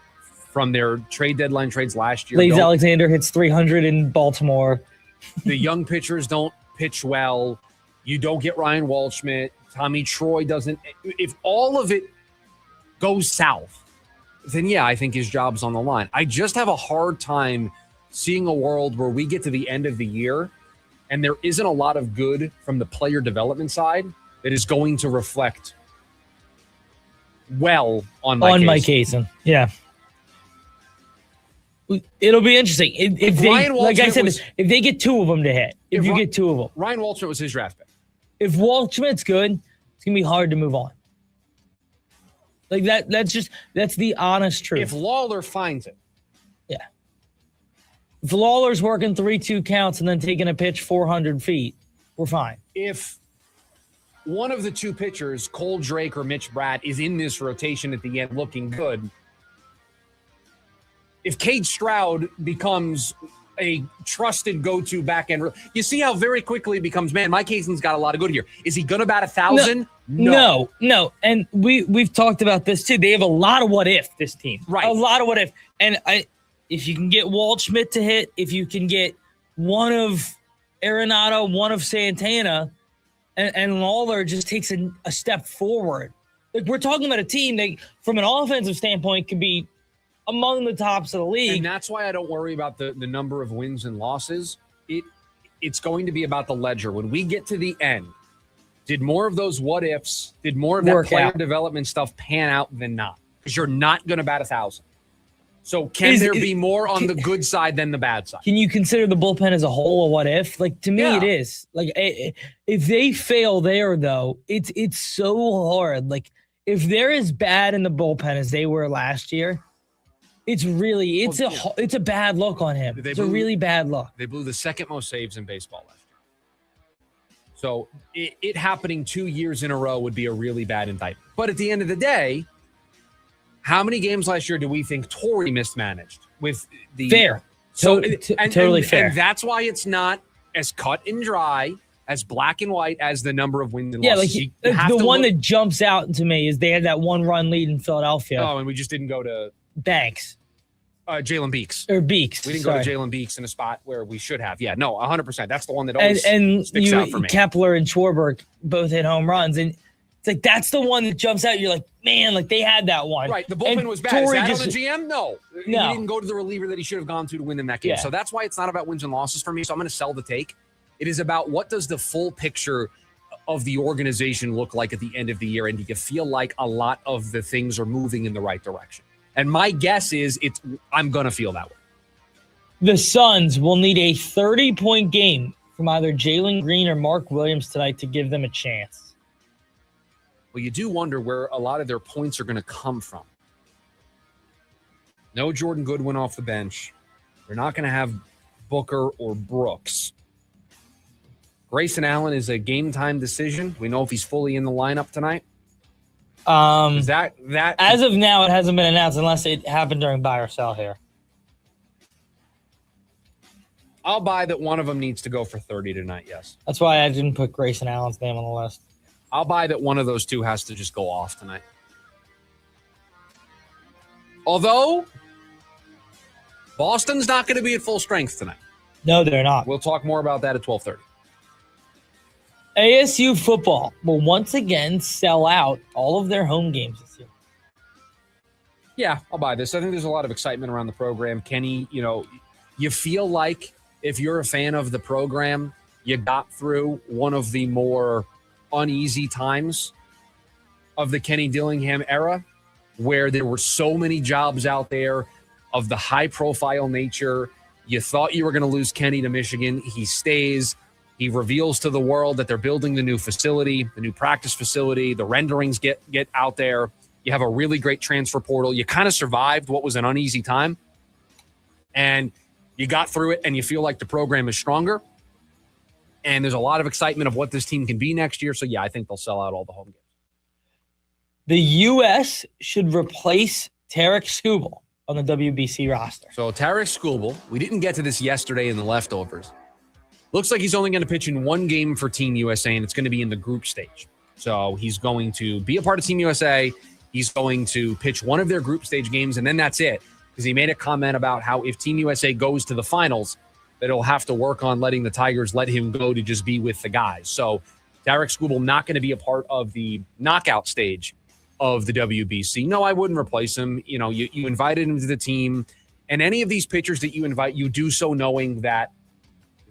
S11: from their trade deadline trades last year.
S12: Blaze Alexander hits 300 in Baltimore.
S11: The young pitchers don't pitch well. You don't get Ryan Waldschmidt. Tommy Troy doesn't. If all of it goes south, then yeah, I think his job's on the line. I just have a hard time seeing a world where we get to the end of the year and there isn't a lot of good from the player development side that is going to reflect well on Mike Hazen.
S12: Yeah. It'll be interesting. If they, like I said, if they get two of them to hit, if you get two of them.
S11: Ryan Waldschmidt was his draft pick.
S12: If Waldschmidt's good, it's going to be hard to move on. Like that's the honest truth.
S11: If Lawler finds it.
S12: Yeah. If Lawler's working 3-2 counts and then taking a pitch 400 feet, we're fine.
S11: If one of the two pitchers, Cole Drake or Mitch Bratt, is in this rotation at the end looking good, if Cade Stroud becomes a trusted go-to back-end, you see how very quickly it becomes, man, Mike Hazen's got a lot of good here. Is he going to bat 1,000?
S12: No. And we've talked about this too. They have a lot of what if, this team.
S11: Right.
S12: A lot of what if. And if you can get Waldschmidt to hit, if you can get one of Arenado, one of Santana, and Lawler just takes a step forward. Like, we're talking about a team that, from an offensive standpoint, could be among the tops of the league.
S11: And that's why I don't worry about the number of wins and losses. It's going to be about the ledger. When we get to the end, did more of those what ifs, did more of that player development stuff pan out than not? Because you're not going to bat 1,000. So can there be more on the good side than the bad side?
S12: Can you consider the bullpen as a whole a what if? Like, to me, it is. Like, if they fail there, though, it's so hard. Like, if they're as bad in the bullpen as they were last year, it's a bad look on him. It's a really bad look.
S11: They blew the second most saves in baseball last year. So it happening 2 years in a row would be a really bad indictment. But at the end of the day, how many games last year do we think Torrey mismanaged with the
S12: fair?
S11: So
S12: totally fair.
S11: And that's why it's not as cut and dry, as black and white as the number of wins and losses.
S12: The one that jumps out to me is they had that 1-run lead in Philadelphia.
S11: Oh, and we just didn't go to
S12: Banks.
S11: Jalen Beeks.
S12: Or Beeks.
S11: We didn't go to Jalen Beeks in a spot where we should have. Yeah, no, 100%. That's the one that always sticks out for me.
S12: Kepler and Schwarber both hit home runs. And it's like, that's the one that jumps out. You're like, man, like they had that one.
S11: Right. The bullpen was bad.
S12: Torrey
S11: Is that on the GM? No. He didn't go to the reliever that he should have gone to win in that game.
S12: Yeah.
S11: So that's why it's not about wins and losses for me. So I'm going to sell the take. It is about what does the full picture of the organization look like at the end of the year? And do you feel like a lot of the things are moving in the right direction? And my guess is I'm going to feel that way.
S12: The Suns will need a 30-point game from either Jalen Green or Mark Williams tonight to give them a chance.
S11: Well, you do wonder where a lot of their points are going to come from. No Jordan Goodwin off the bench. They're not going to have Booker or Brooks. Grayson Allen is a game-time decision. We know if he's fully in the lineup tonight. Is that
S12: as of now, it hasn't been announced unless it happened during buy or sell here.
S11: I'll buy that one of them needs to go for 30 tonight, yes.
S12: That's why I didn't put Grayson Allen's name on the list.
S11: I'll buy that one of those two has to just go off tonight. Although, Boston's not going to be at full strength tonight.
S12: No, they're not.
S11: We'll talk more about that at 12:30.
S12: ASU football will once again sell out all of their home games this year.
S11: Yeah, I'll buy this. I think there's a lot of excitement around the program. Kenny, you feel like if you're a fan of the program, you got through one of the more uneasy times of the Kenny Dillingham era, where there were so many jobs out there of the high-profile nature. You thought you were going to lose Kenny to Michigan. He stays. He reveals to the world that they're building the new facility, the new practice facility. The renderings get out there. You have a really great transfer portal. You kind of survived what was an uneasy time, and you got through it, and you feel like the program is stronger. And there's a lot of excitement of what this team can be next year. So, yeah, I think they'll sell out all the home games.
S12: The U.S. should replace Tarek Skubal on the WBC roster.
S11: So, Tarek Skubal, we didn't get to this yesterday in the leftovers. Looks like he's only going to pitch in one game for Team USA, and it's going to be in the group stage. So, he's going to be a part of Team USA. He's going to pitch one of their group stage games, and then that's it. Because he made a comment about how if Team USA goes to the finals, that he'll have to work on letting the Tigers let him go to just be with the guys. So Tarek Skubal not going to be a part of the knockout stage of the WBC. No, I wouldn't replace him. You invited him to the team, and any of these pitchers that you invite, you do so knowing that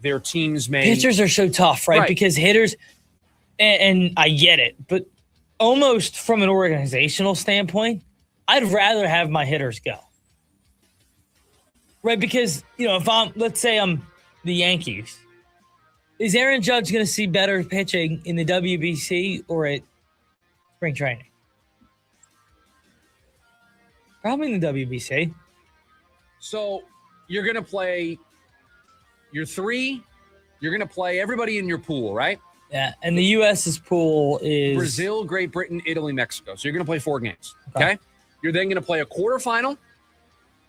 S11: their teams may.
S12: Pitchers are so tough, right? Because hitters, and I get it, but almost from an organizational standpoint, I'd rather have my hitters go. Right, because, let's say I'm the Yankees, is Aaron Judge going to see better pitching in the WBC or at spring training? Probably in the WBC.
S11: So you're going to play your three. You're going to play everybody in your pool, right?
S12: Yeah, and the U.S.'s pool is
S11: Brazil, Great Britain, Italy, Mexico. So you're going to play 4 games, okay? You're then going to play a quarterfinal.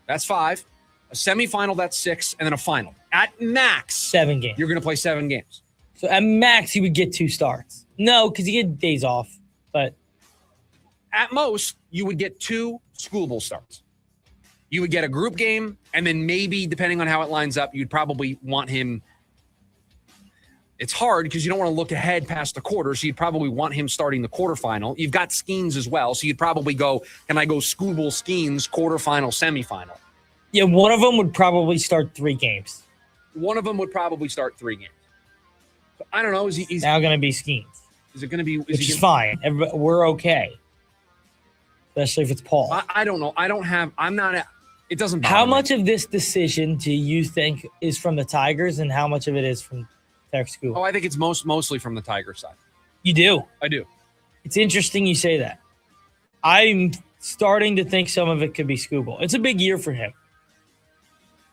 S11: That's 5. A semifinal, that's 6, and then a final. At max,
S12: 7 games.
S11: You're going to play 7 games.
S12: So at max, you would get 2 starts. No, because you get days off. But
S11: at most, you would get 2 school bowl starts. You would get a group game, and then maybe, depending on how it lines up, you'd probably want him. It's hard because you don't want to look ahead past the quarter, so you'd probably want him starting the quarterfinal. You've got Skeens as well, so you'd probably go, can I go school bowl Skeens, quarterfinal, semifinal?
S12: Yeah, one of them would probably start 3 games.
S11: One of them would probably start 3 games. So I don't know. He's
S12: now going to be Skeens.
S11: Is it going to be?
S12: Which is fine. We're okay. Especially if it's Paul.
S11: I don't know. I'm not. It doesn't bother
S12: How
S11: me.
S12: much of this decision do you think is from the Tigers and how much of it is from Tarek Skubal?
S11: Oh, I think it's mostly from the Tigers side.
S12: You do?
S11: I do.
S12: It's interesting you say that. I'm starting to think some of it could be Skubal. It's a big year for him.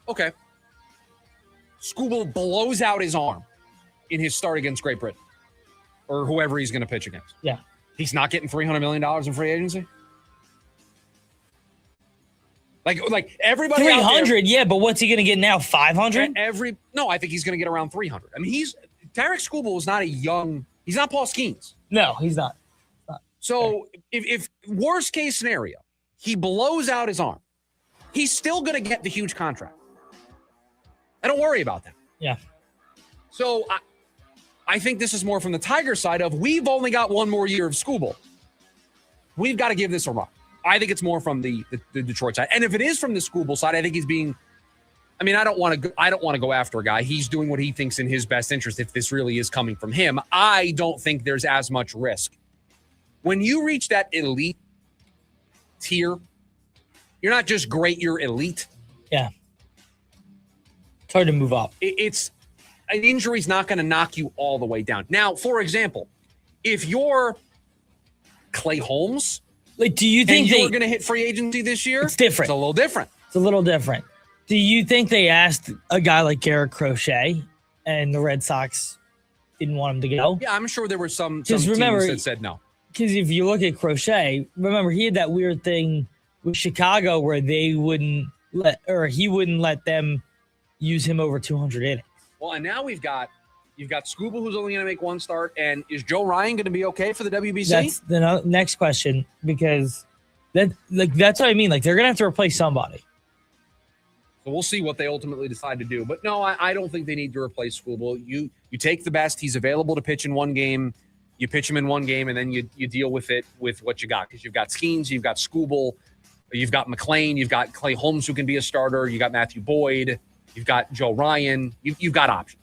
S11: Okay. Skubal blows out his arm in his start against Great Britain or whoever he's going to pitch against.
S12: Yeah.
S11: He's not getting $300 million in free agency? Like everybody
S12: 300, yeah, but what's he going to get now? 500?
S11: No, I think he's going to get around 300. I mean, Tarek Skubal is not he's not Paul Skeens.
S12: No, he's not.
S11: So if worst case scenario, he blows out his arm, he's still going to get the huge contract. I don't worry about that.
S12: Yeah.
S11: So I think this is more from the Tiger side of we've only got one more year of Skubal. We've got to give this a run. I think it's more from the Detroit side. And if it is from the Skubal side, I think he's being I mean, I don't want to go after a guy. He's doing what he thinks in his best interest if this really is coming from him. I don't think there's as much risk. When you reach that elite tier, you're not just great, you're elite.
S12: Yeah. It's hard to move up.
S11: It's an injury's not going to knock you all the way down. Now, for example, if you're Clay Holmes,
S12: like, do you think
S11: you're going to hit free agency this year?
S12: It's different.
S11: It's a little different.
S12: It's a little different. Do you think they asked a guy like Garrett Crochet and the Red Sox didn't want him to go?
S11: Yeah, I'm sure there were some teams that said no.
S12: Because if you look at Crochet, remember he had that weird thing with Chicago where he wouldn't let them use him over 200 innings.
S11: Well, and now we've got You've got Scuba, who's only going to make one start. And is Joe Ryan going to be okay for the WBC?
S12: That's the next question, because that's what I mean. Like, they're going to have to replace somebody.
S11: So we'll see what they ultimately decide to do. But no, I don't think they need to replace Scuba. You take the best. He's available to pitch in one game. You pitch him in one game, and then you deal with it with what you got. Because you've got Skeens, you've got Skubal, you've got McLean, you've got Clay Holmes, who can be a starter. You got Matthew Boyd, you've got Joe Ryan. You've got options.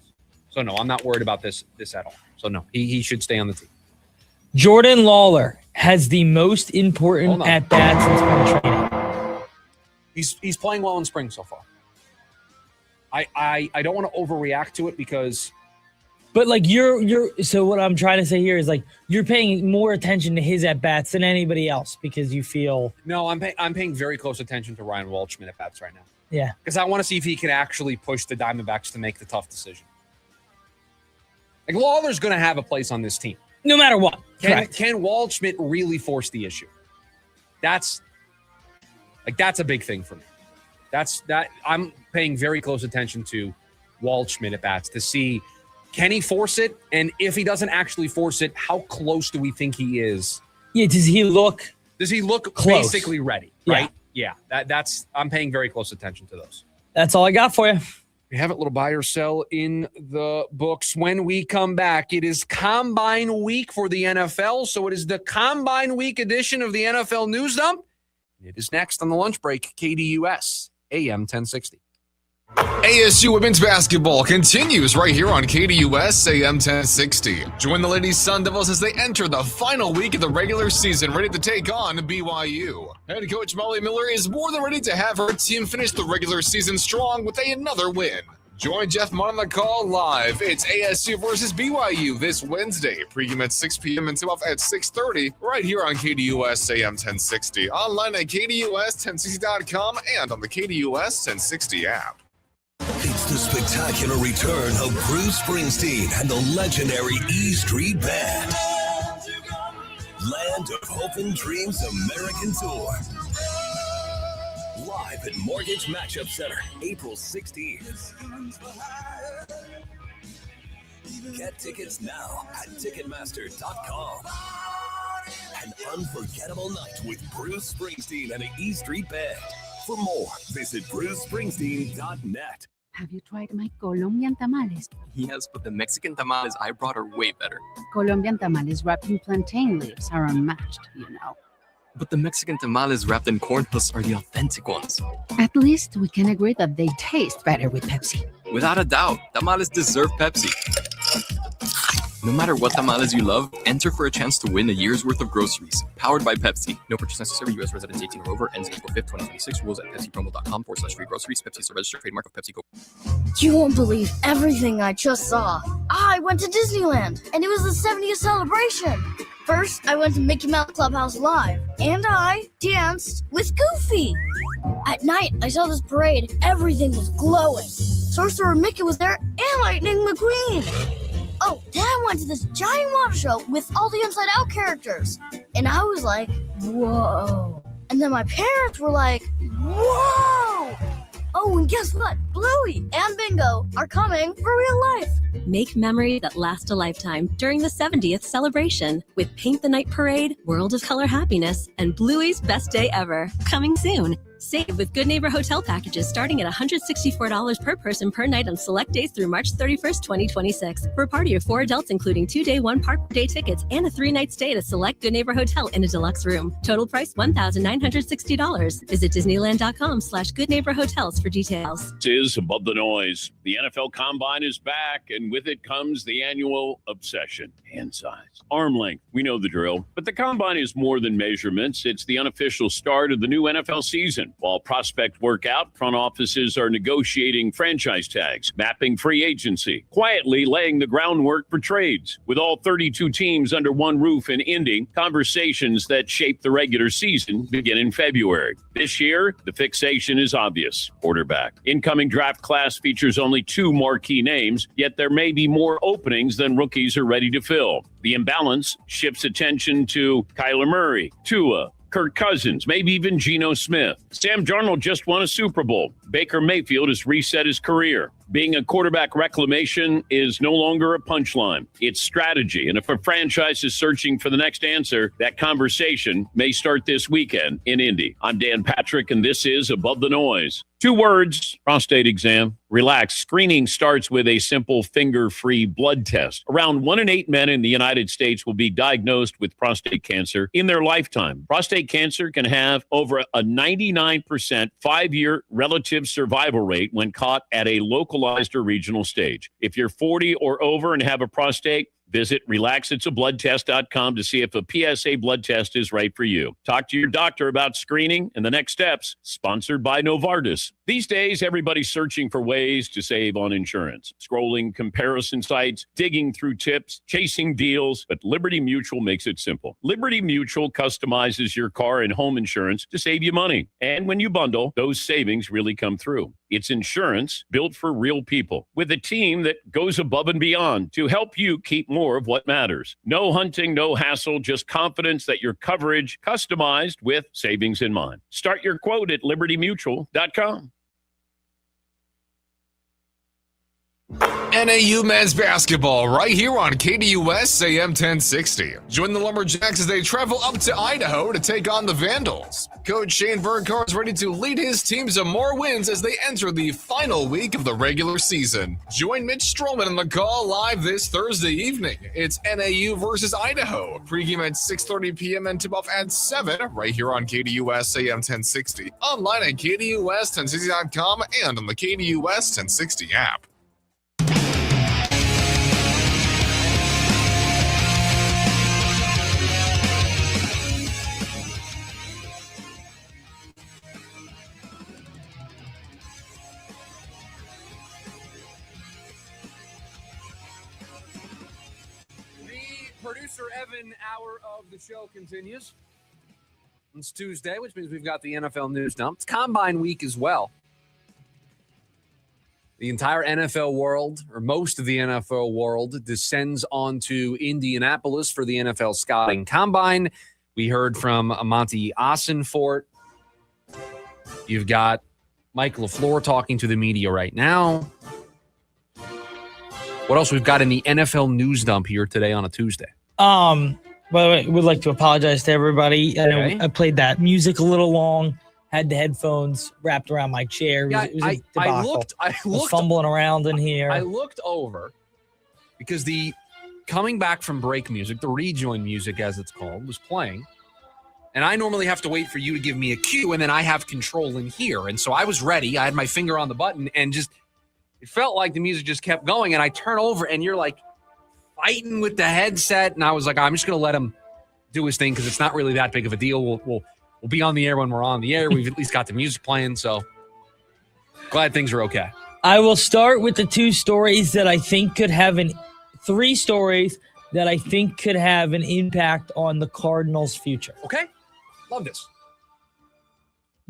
S11: So no, I'm not worried about this at all. So no, he should stay on the team.
S12: Jordan Lawler has the most important at bats in spring training.
S11: He's playing well in spring so far. I don't want to overreact to it because.
S12: But like so what I'm trying to say here is like you're paying more attention to his at bats than anybody else because you feel.
S11: No, I'm paying very close attention to Ryan Waldschmidt at bats right now.
S12: Yeah,
S11: because I want to see if he can actually push the Diamondbacks to make the tough decision. Like Lawler's going to have a place on this team,
S12: no matter what.
S11: Can Waldschmidt really force the issue? That's a big thing for me. I'm paying very close attention to Waldschmidt at bats to see, can he force it? And if he doesn't actually force it, how close do we think he is?
S12: Yeah, does he look
S11: close? Basically ready, right? Yeah, that's I'm paying very close attention to those.
S12: That's all I got for you.
S11: We have it, little buy or sell in the books. When we come back, it is Combine Week for the NFL. So it is the Combine Week edition of the NFL News Dump. It is next on the lunch break, KDUS, AM 1060.
S2: ASU women's basketball continues right here on KDUS AM 1060. Join the Lady Sun Devils as they enter the final week of the regular season, ready to take on BYU. Head coach Molly Miller is more than ready to have her team finish the regular season strong with another win. Join Jeff Mott on the call live. It's ASU versus BYU this Wednesday. Pregame at 6 p.m. and tip-off at 6:30 right here on KDUS AM 1060. Online at KDUS1060.com and on the KDUS 1060 app.
S6: It's the spectacular return of Bruce Springsteen and the legendary E Street Band. Land of Hope and Dreams American Tour. Live at Mortgage Matchup Center, April 16th. Get tickets now at Ticketmaster.com. An unforgettable night with Bruce Springsteen and the E Street Band. For more, visit BruceSpringsteen.net.
S15: Have you tried my Colombian tamales?
S16: Yes, but the Mexican tamales I brought are way better.
S15: Colombian tamales wrapped in plantain leaves are unmatched, you know.
S16: But the Mexican tamales wrapped in corn husks are the authentic ones.
S15: At least we can agree that they taste better with Pepsi.
S16: Without a doubt, tamales deserve Pepsi. No matter what tamales you love, enter for a chance to win a year's worth of groceries. Powered by Pepsi. No purchase necessary. U.S. residents 18 or over. Ends April 5th, 2026. Rules at PepsiPromo.com/free groceries. Pepsi is a registered trademark of PepsiCo.
S17: You won't believe everything I just saw. I went to Disneyland, and it was the 70th celebration. First, I went to Mickey Mouse Clubhouse Live, and I danced with Goofy. At night, I saw this parade. Everything was glowing. Sorcerer Mickey was there, and Lightning McQueen. Oh, then I went to this giant water show with all the Inside Out characters. And I was like, whoa. And then my parents were like, whoa. Oh, and guess what? Bluey and Bingo are coming for real life.
S24: Make memories that last a lifetime during the 70th celebration with Paint the Night Parade, World of Color Happiness, and Bluey's Best Day Ever. Coming soon. Save with Good Neighbor Hotel packages starting at $164 per person per night on select days through March 31st, 2026. For a party of 4 adults, including 2-day, 1-park-day tickets and a 3-night stay at a select Good Neighbor Hotel in a deluxe room. Total price $1,960. Visit Disneyland.com/GoodNeighborHotels for details.
S10: This is Above the Noise. The NFL Combine is back, and with it comes the annual obsession. Hand size, arm length. We know the drill. But the Combine is more than measurements. It's the unofficial start of the new NFL season. While prospects work out, front offices are negotiating franchise tags, mapping free agency, quietly laying the groundwork for trades. With all 32 teams under one roof and ending, conversations that shape the regular season begin in February. This year, the fixation is obvious. Quarterback. Incoming draft class features only 2 marquee names, yet there may be more openings than rookies are ready to fill. The imbalance shifts attention to Kyler Murray, Tua, Kirk Cousins, maybe even Geno Smith. Sam Darnold just won a Super Bowl. Baker Mayfield has reset his career. Being a quarterback reclamation is no longer a punchline. It's strategy. And if a franchise is searching for the next answer, that conversation may start this weekend in Indy. I'm Dan Patrick, and this is Above the Noise. 2 words, prostate exam. Relax. Screening starts with a simple finger-free blood test. Around 1 in 8 men in the United States will be diagnosed with prostate cancer in their lifetime. Prostate cancer can have over a 99% 5-year relative survival rate when caught at a localized or regional stage. If you're 40 or over and have a prostate, visit relaxitsabloodtest.com to see if a PSA blood test is right for you. Talk to your doctor about screening and the next steps. Sponsored by Novartis. These days, everybody's searching for ways to save on insurance. Scrolling comparison sites, digging through tips, chasing deals, but Liberty Mutual makes it simple. Liberty Mutual customizes your car and home insurance to save you money. And when you bundle, those savings really come through. It's insurance built for real people with a team that goes above and beyond to help you keep more of what matters. No hunting, no hassle, just confidence that your coverage customized with savings in mind. Start your quote at libertymutual.com.
S2: NAU men's basketball right here on KDUS AM 1060. Join the Lumberjacks as they travel up to Idaho to take on the Vandals. Coach Shane Berncar is ready to lead his team to more wins as they enter the final week of the regular season. Join Mitch Stroman on the call live this Thursday evening. It's NAU versus Idaho. Pregame at 6:30 p.m. and tip-off at 7 right here on KDUS AM 1060. Online at KDUS1060.com and on the KDUS 1060 app.
S11: Producer Evan hour of the show continues. It's Tuesday, which means we've got the NFL news dump. It's Combine week as well. The entire NFL world, or most of the NFL world, descends onto Indianapolis for the NFL Scouting Combine. We heard from Monti Ossenfort. You've got Mike LaFleur talking to the media right now. What else we've got in the NFL news dump here today on a Tuesday?
S12: By the way, would like to apologize to everybody. I know I played that music a little long, had the headphones wrapped around my chair. It was a debacle.
S11: I looked
S12: fumbling around in here.
S11: I looked over because the coming back from break music, the rejoin music as it's called, was playing. And I normally have to wait for you to give me a cue, and then I have control in here. And so I was ready. I had my finger on the button, and just it felt like the music just kept going. And I turn over, and you're like fighting with the headset. And I was like, I'm just going to let him do his thing because it's not really that big of a deal. We'll be on the air when we're on the air. We've at least got the music playing. So glad things are okay.
S12: I will start with the 2 stories that I think could have 3 stories that I think could have an impact on the Cardinals' future.
S11: Okay. Love this.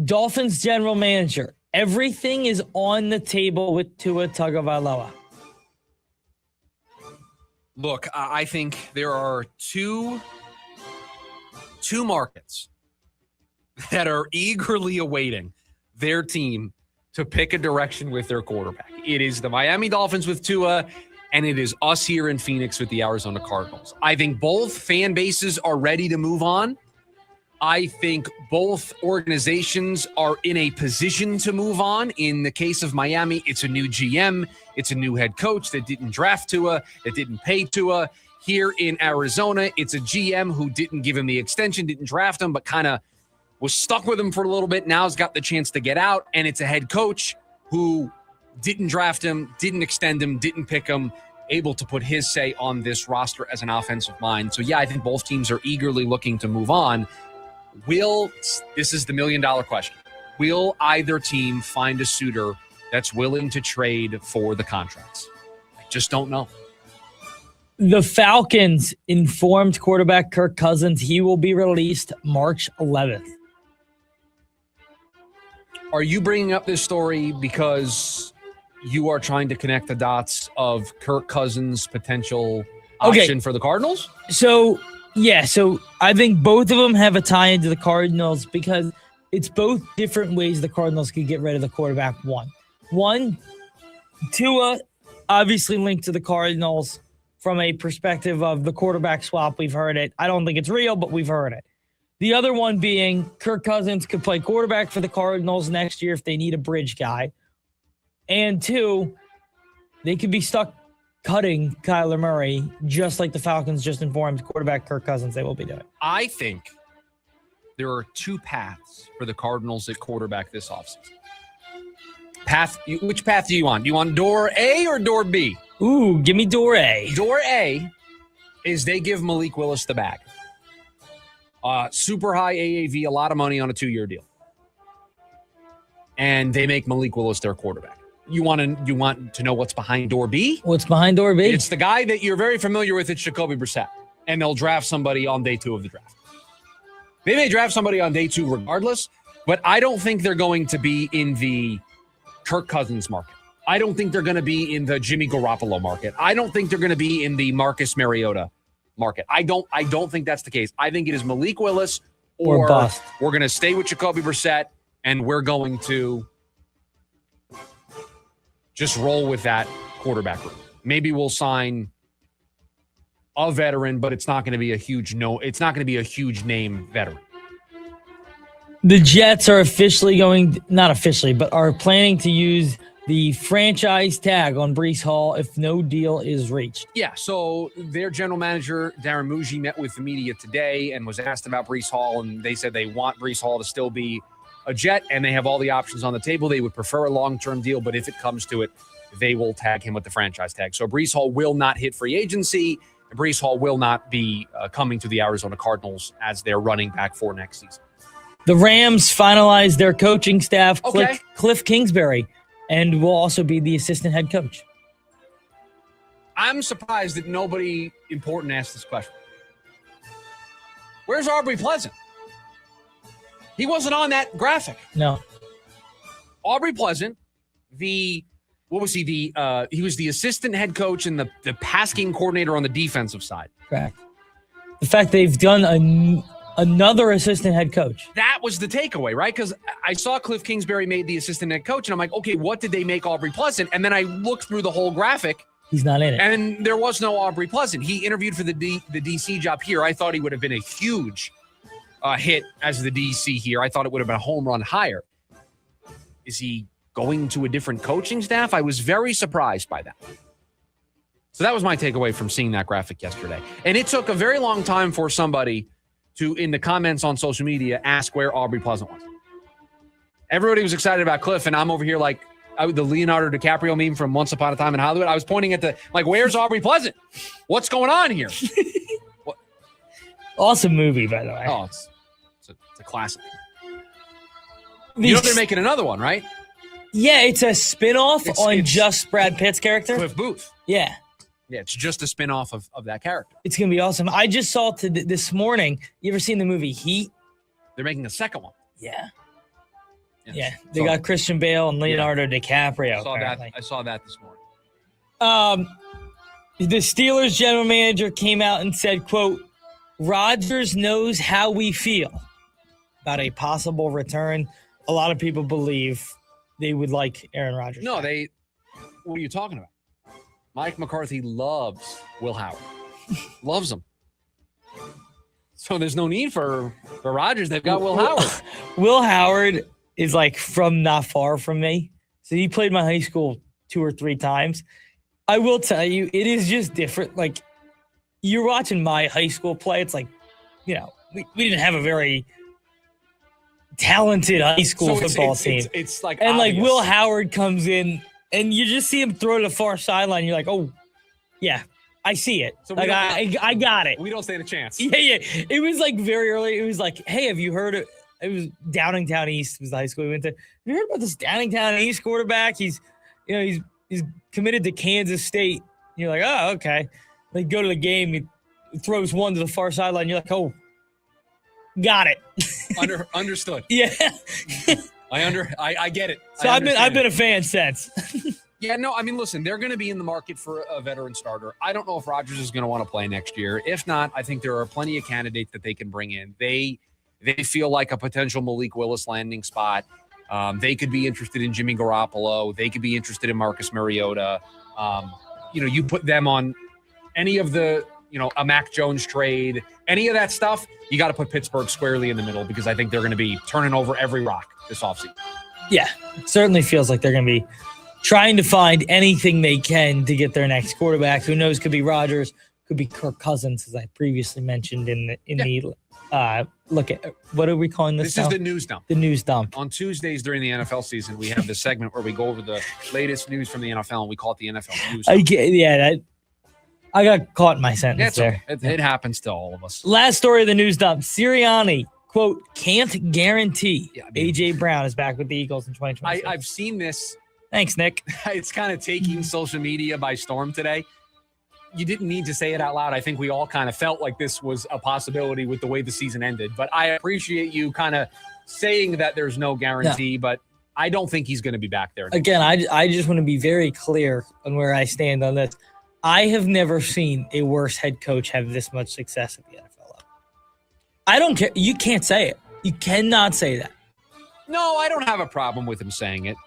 S12: Dolphins general manager. Everything is on the table with Tua Tagovailoa.
S11: Look, I think there are two markets that are eagerly awaiting their team to pick a direction with their quarterback. It is the Miami Dolphins with Tua, and it is us here in Phoenix with the Arizona Cardinals. I think both fan bases are ready to move on. I think both organizations are in a position to move on. In the case of Miami, it's a new GM. It's a new head coach that didn't draft Tua, that didn't pay Tua. Here in Arizona, it's a GM who didn't give him the extension, didn't draft him, but kind of was stuck with him for a little bit. Now has got the chance to get out. And it's a head coach who didn't draft him, didn't extend him, didn't pick him, able to put his say on this roster as an offensive mind. So, yeah, I think both teams are eagerly looking to move on. This is the $1 million question. Will either team find a suitor that's willing to trade for the contracts? I just don't know.
S12: The Falcons informed quarterback Kirk Cousins he will be released March 11th.
S11: Are you bringing up this story because you are trying to connect the dots of Kirk Cousins' potential option for the Cardinals?
S12: So I think both of them have a tie into the Cardinals because it's both different ways the Cardinals could get rid of the quarterback. One, Tua, obviously linked to the Cardinals from a perspective of the quarterback swap. We've heard it. I don't think it's real, but we've heard it. The other one being Kirk Cousins could play quarterback for the Cardinals next year if they need a bridge guy. And 2, they could be stuck cutting Kyler Murray, just like the Falcons just informed quarterback Kirk Cousins they will be doing.
S11: I think there are 2 paths for the Cardinals at quarterback this offseason. Which path do you want? Do you want door A or door B?
S12: Ooh, give me door A.
S11: Door A is they give Malik Willis the bag. Super high AAV, a lot of money on a 2-year deal. And they make Malik Willis their quarterback. You want to know what's behind door B?
S12: What's behind door B?
S11: It's the guy that you're very familiar with. It's Jacoby Brissett. And they'll draft somebody on day 2 of the draft. They may draft somebody on day 2 regardless, but I don't think they're going to be in the Kirk Cousins market. I don't think they're going to be in the Jimmy Garoppolo market. I don't think they're going to be in the Marcus Mariota market. I don't think that's the case. I think it is Malik Willis or
S12: bust.
S11: We're going to stay with Jacoby Brissett and we're going to just roll with that quarterback room. Maybe we'll sign a veteran, but it's not going to be a huge name veteran.
S12: The Jets are not officially, but are planning to use the franchise tag on Breece Hall if no deal is reached.
S11: Yeah, so their general manager, Darren Muji, met with the media today and was asked about Breece Hall, and they said they want Breece Hall to still be a Jet, and they have all the options on the table. They would prefer a long-term deal, but if it comes to it, they will tag him with the franchise tag. So Breece Hall will not hit free agency. Breece Hall will not be coming to the Arizona Cardinals as their running back for next season.
S12: The Rams finalized their coaching staff,
S11: Okay.
S12: Cliff Kingsbury, and will also be the assistant head coach.
S11: I'm surprised that nobody important asked this question. Where's Aubrey Pleasant? He wasn't on that graphic.
S12: No.
S11: Aubrey Pleasant, he was the assistant head coach and the passing coordinator on the defensive side.
S12: Correct. The fact they've done another assistant head coach.
S11: That was the takeaway, right? Because I saw Cliff Kingsbury made the assistant head coach, and I'm like, okay, what did they make Aubrey Pleasant? And then I looked through the whole graphic.
S12: He's not in it.
S11: And there was no Aubrey Pleasant. He interviewed for the DC job here. I thought he would have been a huge hit as the DC here. I thought it would have been a home run hire. Is he going to a different coaching staff? I was very surprised by that. So that was my takeaway from seeing that graphic yesterday. And it took a very long time for somebody to, in the comments on social media, ask where Aubrey Pleasant was. Everybody was excited about Cliff, and I'm over here like the Leonardo DiCaprio meme from Once Upon a Time in Hollywood. I was pointing at where's Aubrey Pleasant? What's going on here?
S12: Awesome movie, by the way.
S11: Oh, it's a classic. You know they're making another one, right?
S12: Yeah, it's a spin-off on just Brad Pitt's character.
S11: Cliff Booth.
S12: Yeah.
S11: Yeah, it's just a spin-off of that character.
S12: It's going to be awesome. I just saw this morning. You ever seen the movie Heat?
S11: They're making a second one.
S12: Yeah.
S11: Yes.
S12: Yeah. They got Christian Bale and Leonardo DiCaprio.
S11: I saw that this morning.
S12: The Steelers general manager came out and said, quote, Rodgers knows how we feel about a possible return. A lot of people believe they would like Aaron Rodgers.
S11: No, what are you talking about? Mike McCarthy loves Will Howard. Loves him. So there's no need for Rodgers. They've got Will Howard.
S12: Will Howard is like from not far from me. So he played my high school 2 or 3 times. I will tell you, it is just different. Like, you're watching my high school play. It's like, we didn't have a very talented high school football team.
S11: It's like,
S12: and
S11: obvious.
S12: like Will Howard comes in and you just see him throw to the far sideline. You're like, oh, yeah, I see it. So like, I got it.
S11: We don't stand a chance.
S12: Yeah. It was like very early. It was like, hey, have you heard of it? Was Downingtown East was the high school we went to. Have you heard about this Downingtown East quarterback? He's committed to Kansas State. And you're like, oh, okay. They go to the game. He throws one to the far sideline. You're like, oh, got it.
S11: Understood.
S12: Yeah.
S11: I get it.
S12: So I've been a fan since.
S11: Yeah, no, I mean, listen, they're going to be in the market for a veteran starter. I don't know if Rodgers is going to want to play next year. If not, I think there are plenty of candidates that they can bring in. They feel like a potential Malik Willis landing spot. They could be interested in Jimmy Garoppolo. They could be interested in Marcus Mariota. You put them on any of the, a Mac Jones trade, any of that stuff, you got to put Pittsburgh squarely in the middle because I think they're going to be turning over every rock this offseason.
S12: Yeah, it certainly feels like they're going to be trying to find anything they can to get their next quarterback. Who knows? Could be Rodgers, could be Kirk Cousins, as I previously mentioned the look at what are we calling this?
S11: This is the news dump.
S12: The news dump.
S11: On Tuesdays during the NFL season, we have this segment where we go over the latest news from the NFL, and we call it the NFL news dump.
S12: I got caught in my sentence there.
S11: Okay. It happens to all of us.
S12: Last story of the news dump. Sirianni, quote, can't guarantee A.J. Brown is back with the Eagles in 2026.
S11: I've seen this.
S12: Thanks, Nick.
S11: It's kind of taking social media by storm today. You didn't need to say it out loud. I think we all kind of felt like this was a possibility with the way the season ended. But I appreciate you kind of saying that there's no guarantee, but I don't think he's going to be back there.
S12: Again, I just want to be very clear on where I stand on this. I have never seen a worse head coach have this much success at the NFL level. I don't care. You can't say it. You cannot say that.
S11: No, I don't have a problem with him saying it.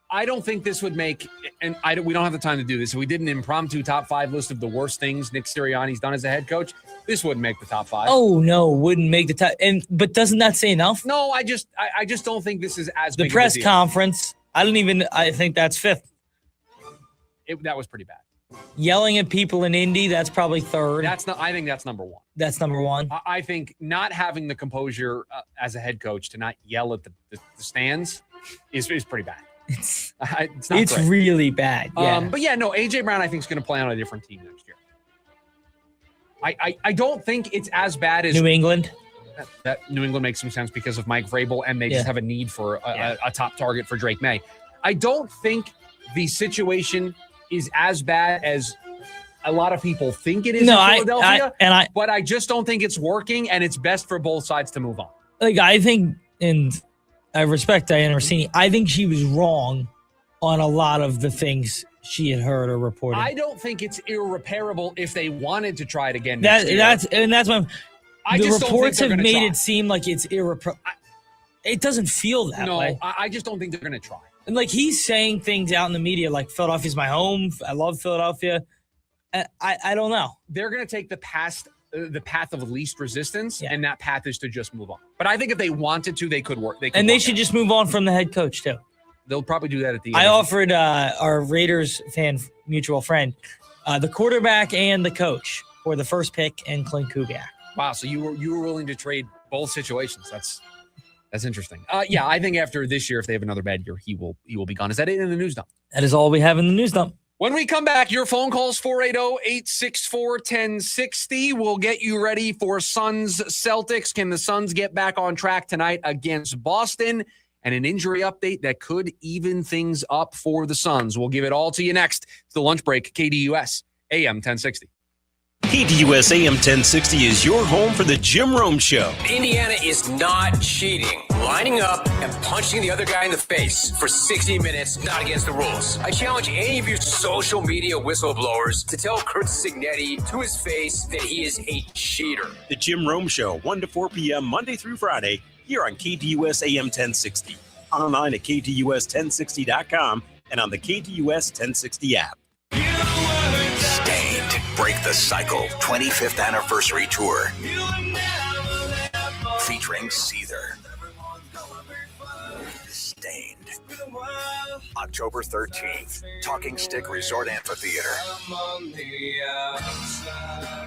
S11: I don't think this would make, and we don't have the time to do this. If we did an impromptu top 5 list of the worst things Nick Sirianni's done as a head coach, this wouldn't make the top 5.
S12: Oh no, wouldn't make the top. But doesn't that say enough?
S11: No, I just don't think this is as
S12: the
S11: big
S12: press
S11: of a deal.
S12: conference. I think that's 5th.
S11: That was pretty bad.
S12: Yelling at people in Indy, that's probably 3rd.
S11: I think that's number 1.
S12: That's number 1.
S11: I think not having the composure as a head coach to not yell at the stands is pretty bad. It's not great.
S12: Really bad. Yeah.
S11: But yeah, no, A.J. Brown I think is going to play on a different team next year. I don't think it's as bad as
S12: New England.
S11: That New England makes some sense because of Mike Vrabel, and they just have a need for a top target for Drake May. I don't think the situation is as bad as a lot of people think it is in Philadelphia. But I just don't think it's working, and it's best for both sides to move on.
S12: I think, and I respect Diana Rossini, I think she was wrong on a lot of the things she had heard or reported.
S11: I don't think it's irreparable if they wanted to try it again.
S12: That's what the reports have made it seem like it's irreparable. It doesn't feel that way.
S11: No, I just don't think they're going to try.
S12: And he's saying things out in the media like Philadelphia's my home. I love Philadelphia. I don't know.
S11: They're going to take the path of least resistance, and that path is to just move on. But I think if they wanted to, they could work.
S12: They should just move on from the head coach too.
S11: They'll probably do that at the end.
S12: I offered our Raiders fan mutual friend the quarterback and the coach for the first pick and Clint Kubiak.
S11: Wow, so you were willing to trade both situations. That's interesting. Yeah, I think after this year, if they have another bad year, he will be gone. Is that it in the news dump?
S12: That is all we have in the news dump.
S11: When we come back, your phone calls 480-864-1060. We'll get you ready for Suns Celtics. Can the Suns get back on track tonight against Boston? And an injury update that could even things up for the Suns. We'll give it all to you next. It's the lunch break, KDUS, AM 1060.
S4: KDUS AM 1060 is your home for the Jim Rome Show.
S19: Indiana is not cheating. Lining up and punching the other guy in the face for 60 minutes, not against the rules. I challenge any of you social media whistleblowers to tell Kurt Signetti to his face that he is a cheater.
S4: The Jim Rome Show, 1 to 4 p.m. Monday through Friday, here on KDUS AM 1060. Online at KDUS1060.com and on the KDUS 1060 app.
S1: Stained. Break the Cycle 25th Anniversary Tour. Featuring Seether. Stained. October 13th. Talking Stick Resort Amphitheater.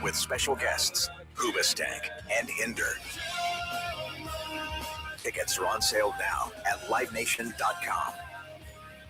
S1: With special guests, Hoobastank and Hinder. Tickets are on sale now at livenation.com.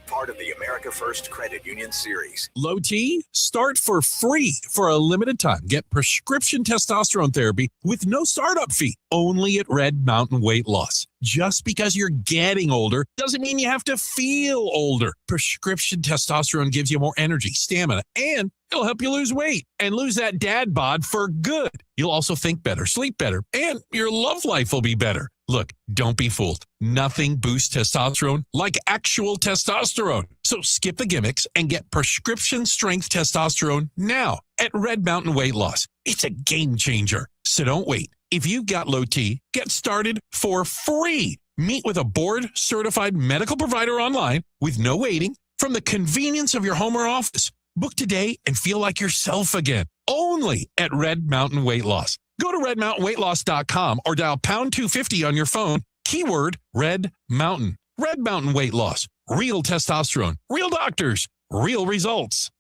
S1: Part of the America First Credit Union series.
S18: Low T, start for free for a limited time. Get prescription testosterone therapy with no startup fee, only at Red Mountain Weight Loss. Just because you're getting older doesn't mean you have to feel older. Prescription testosterone gives you more energy, stamina, and it'll help you lose weight and lose that dad bod for good. You'll also think better, sleep better, and your love life will be better. Look, don't be fooled. Nothing boosts testosterone like actual testosterone. So skip the gimmicks and get prescription strength testosterone now at Red Mountain Weight Loss. It's a game changer. So don't wait. If you've got low T, get started for free Meet with a board-certified medical provider online with no waiting from the convenience of your home or office. Book today and feel like yourself again. Only at Red Mountain Weight Loss. Go to redmountainweightloss.com or dial pound 250 on your phone. Keyword Red Mountain. Red Mountain Weight Loss. Real testosterone. Real doctors. Real results.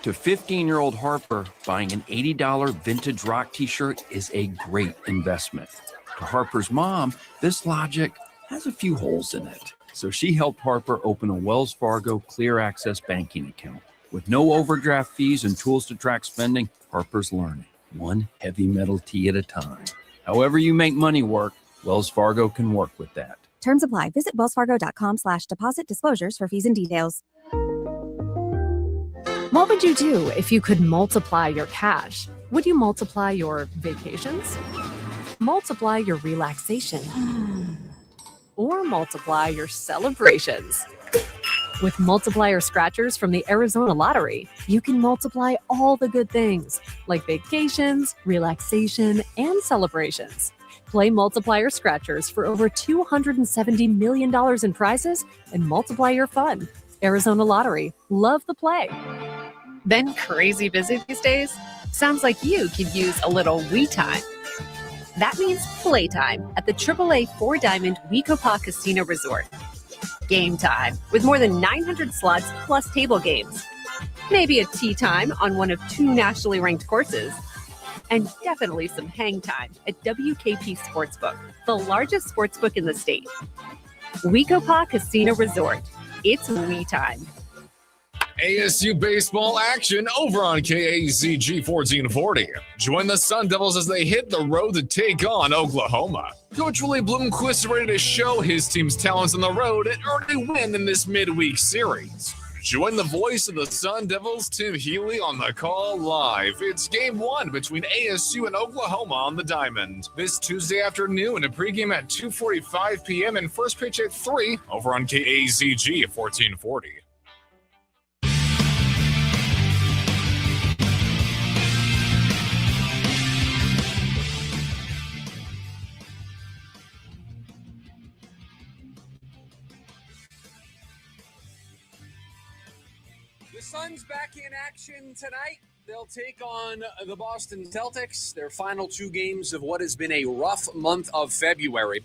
S3: To 15-year-old Harper, buying an $80 vintage rock t-shirt is a great investment. To Harper's mom, this logic has a few holes in it. So she helped Harper open a Wells Fargo Clear Access banking account. With no overdraft fees and tools to track spending, Harper's learning, one heavy metal tee at a time. However you make money work, Wells Fargo can work with that.
S20: Terms apply. Visit wellsfargo.com/deposit disclosures for fees and details.
S21: What would you do if you could multiply your cash? Would you multiply your vacations? Multiply your relaxation? Or multiply your celebrations? With multiplier scratchers from the Arizona Lottery, you can multiply all the good things like vacations, relaxation, and celebrations. Play multiplier scratchers for over $270 million in prizes and multiply your fun. Arizona Lottery. Love the play.
S22: Been crazy busy these days? Sounds like you could use a little we time. That means playtime at the AAA 4-Diamond Wekopa Casino Resort. Game time with more than 900 slots plus table games. Maybe a tea time on one of 2 nationally ranked courses. And definitely some hang time at WKP Sportsbook, the largest sportsbook in the state. Wekopa Casino Resort. It's we time.
S2: ASU baseball action over on KAZG 1440. Join the Sun Devils as they hit the road to take on Oklahoma. Coach Willie Bloomquist is ready to show his team's talents on the road and earn a win in this midweek series. Join the voice of the Sun Devils, Tim Healy, on the call live. It's game 1 between ASU and Oklahoma on the Diamond. This Tuesday afternoon, a pregame at 2:45 p.m. and first pitch at 3 over on KAZG at 1440.
S11: The Suns back in action tonight. They'll take on the Boston Celtics, their final 2 games of what has been a rough month of February.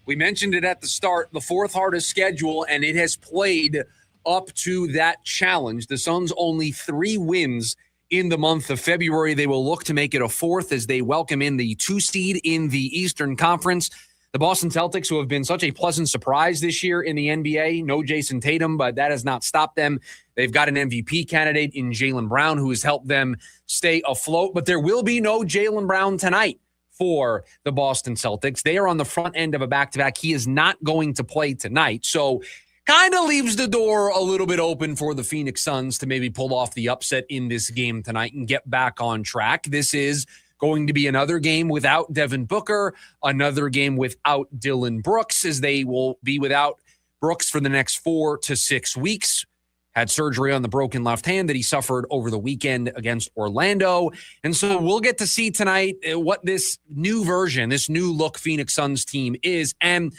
S11: We mentioned it at the start, the 4th hardest schedule, and it has played up to that challenge. The Suns only 3 wins in the month of February. They will look to make it a 4th as they welcome in the 2 seed in the Eastern Conference. The Boston Celtics, who have been such a pleasant surprise this year in the NBA, no Jason Tatum, but that has not stopped them. They've got an MVP candidate in Jaylen Brown who has helped them stay afloat, but there will be no Jaylen Brown tonight for the Boston Celtics. They are on the front end of a back-to-back. He is not going to play tonight, so kind of leaves the door a little bit open for the Phoenix Suns to maybe pull off the upset in this game tonight and get back on track. This is going to be another game without Devin Booker, another game without Dylan Brooks, as they will be without Brooks for the next 4 to 6 weeks. Had surgery on the broken left hand that he suffered over the weekend against Orlando. And so we'll get to see tonight what this new version, this new look Phoenix Suns team is. And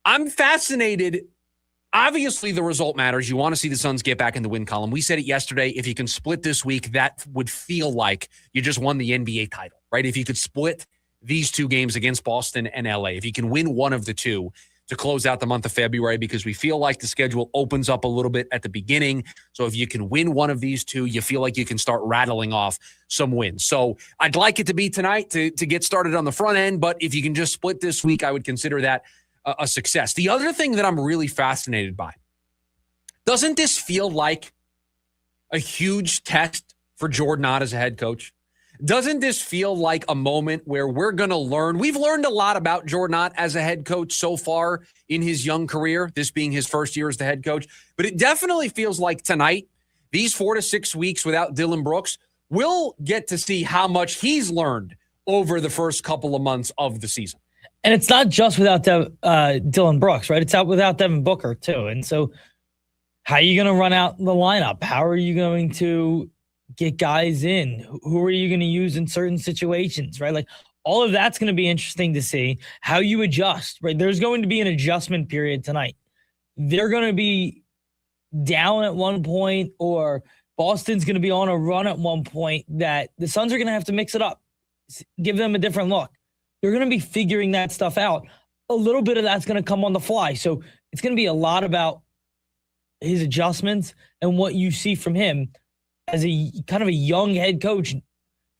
S11: I'm fascinated. Obviously, the result matters. You want to see the Suns get back in the win column. We said it yesterday. If you can split this week, that would feel like you just won the NBA title, right? If you could split these 2 games against Boston and LA, if you can win one of the 2 to close out the month of February, because we feel like the schedule opens up a little bit at the beginning. So if you can win one of these 2, you feel like you can start rattling off some wins. So I'd like it to be tonight to get started on the front end. But if you can just split this week, I would consider that a success. The other thing that I'm really fascinated by, doesn't this feel like a huge test for Jordan Ott as a head coach? Doesn't this feel like a moment where we're going to learn? We've learned a lot about Jordan Ott as a head coach so far in his young career, this being his first year as the head coach. But it definitely feels like tonight, these 4 to 6 weeks without Dylan Brooks, we'll get to see how much he's learned over the first couple of months of the season.
S12: And it's not just without Dylan Brooks, right? It's out without Devin Booker, too. And so how are you going to run out the lineup? How are you going to get guys in? Who are you going to use in certain situations, right? Like All of that's going to be interesting to see how you adjust, right? There's going to be an adjustment period tonight. They're going to be down at one point, or Boston's going to be on a run at one point that the Suns are going to have to mix it up, give them a different look. You're going to be figuring that stuff out. A little bit of that's going to come on the fly. So it's going to be a lot about his adjustments and what you see from him as a kind of a young head coach,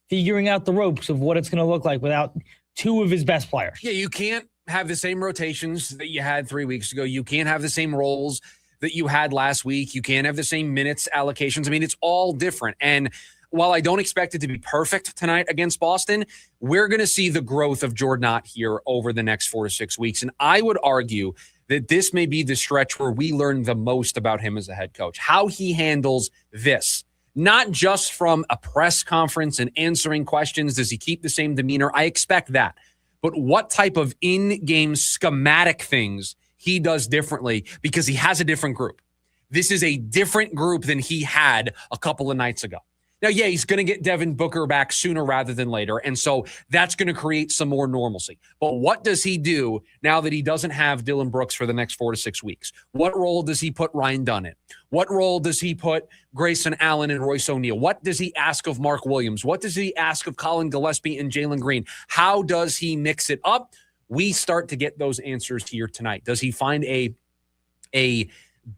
S12: figuring out the ropes of what it's going to look like without two of his best players.
S11: Yeah, you can't have the same rotations that you had 3 weeks ago. You can't have the same roles that you had last week. You can't have the same minutes allocations. I mean, it's all different. And while I don't expect it to be perfect tonight against Boston, we're going to see the growth of Jordan Ott here over the next 4 to 6 weeks. And I would argue that this may be the stretch where we learn the most about him as a head coach, how he handles this. Not just from a press conference and answering questions. Does he keep the same demeanor? I expect that. But what type of in-game schematic things he does differently, because he has a different group. This is a different group than he had a couple of nights ago. Now, yeah, he's going to get Devin Booker back sooner rather than later, and so that's going to create some more normalcy. But what does he do now that he doesn't have Dillon Brooks for the next 4 to 6 weeks? What role does he put Ryan Dunn in? What role does he put Grayson Allen and Royce O'Neal? What does he ask of Mark Williams? What does he ask of Colin Gillespie and Jalen Green? How does he mix it up? We start to get those answers here tonight. Does he find a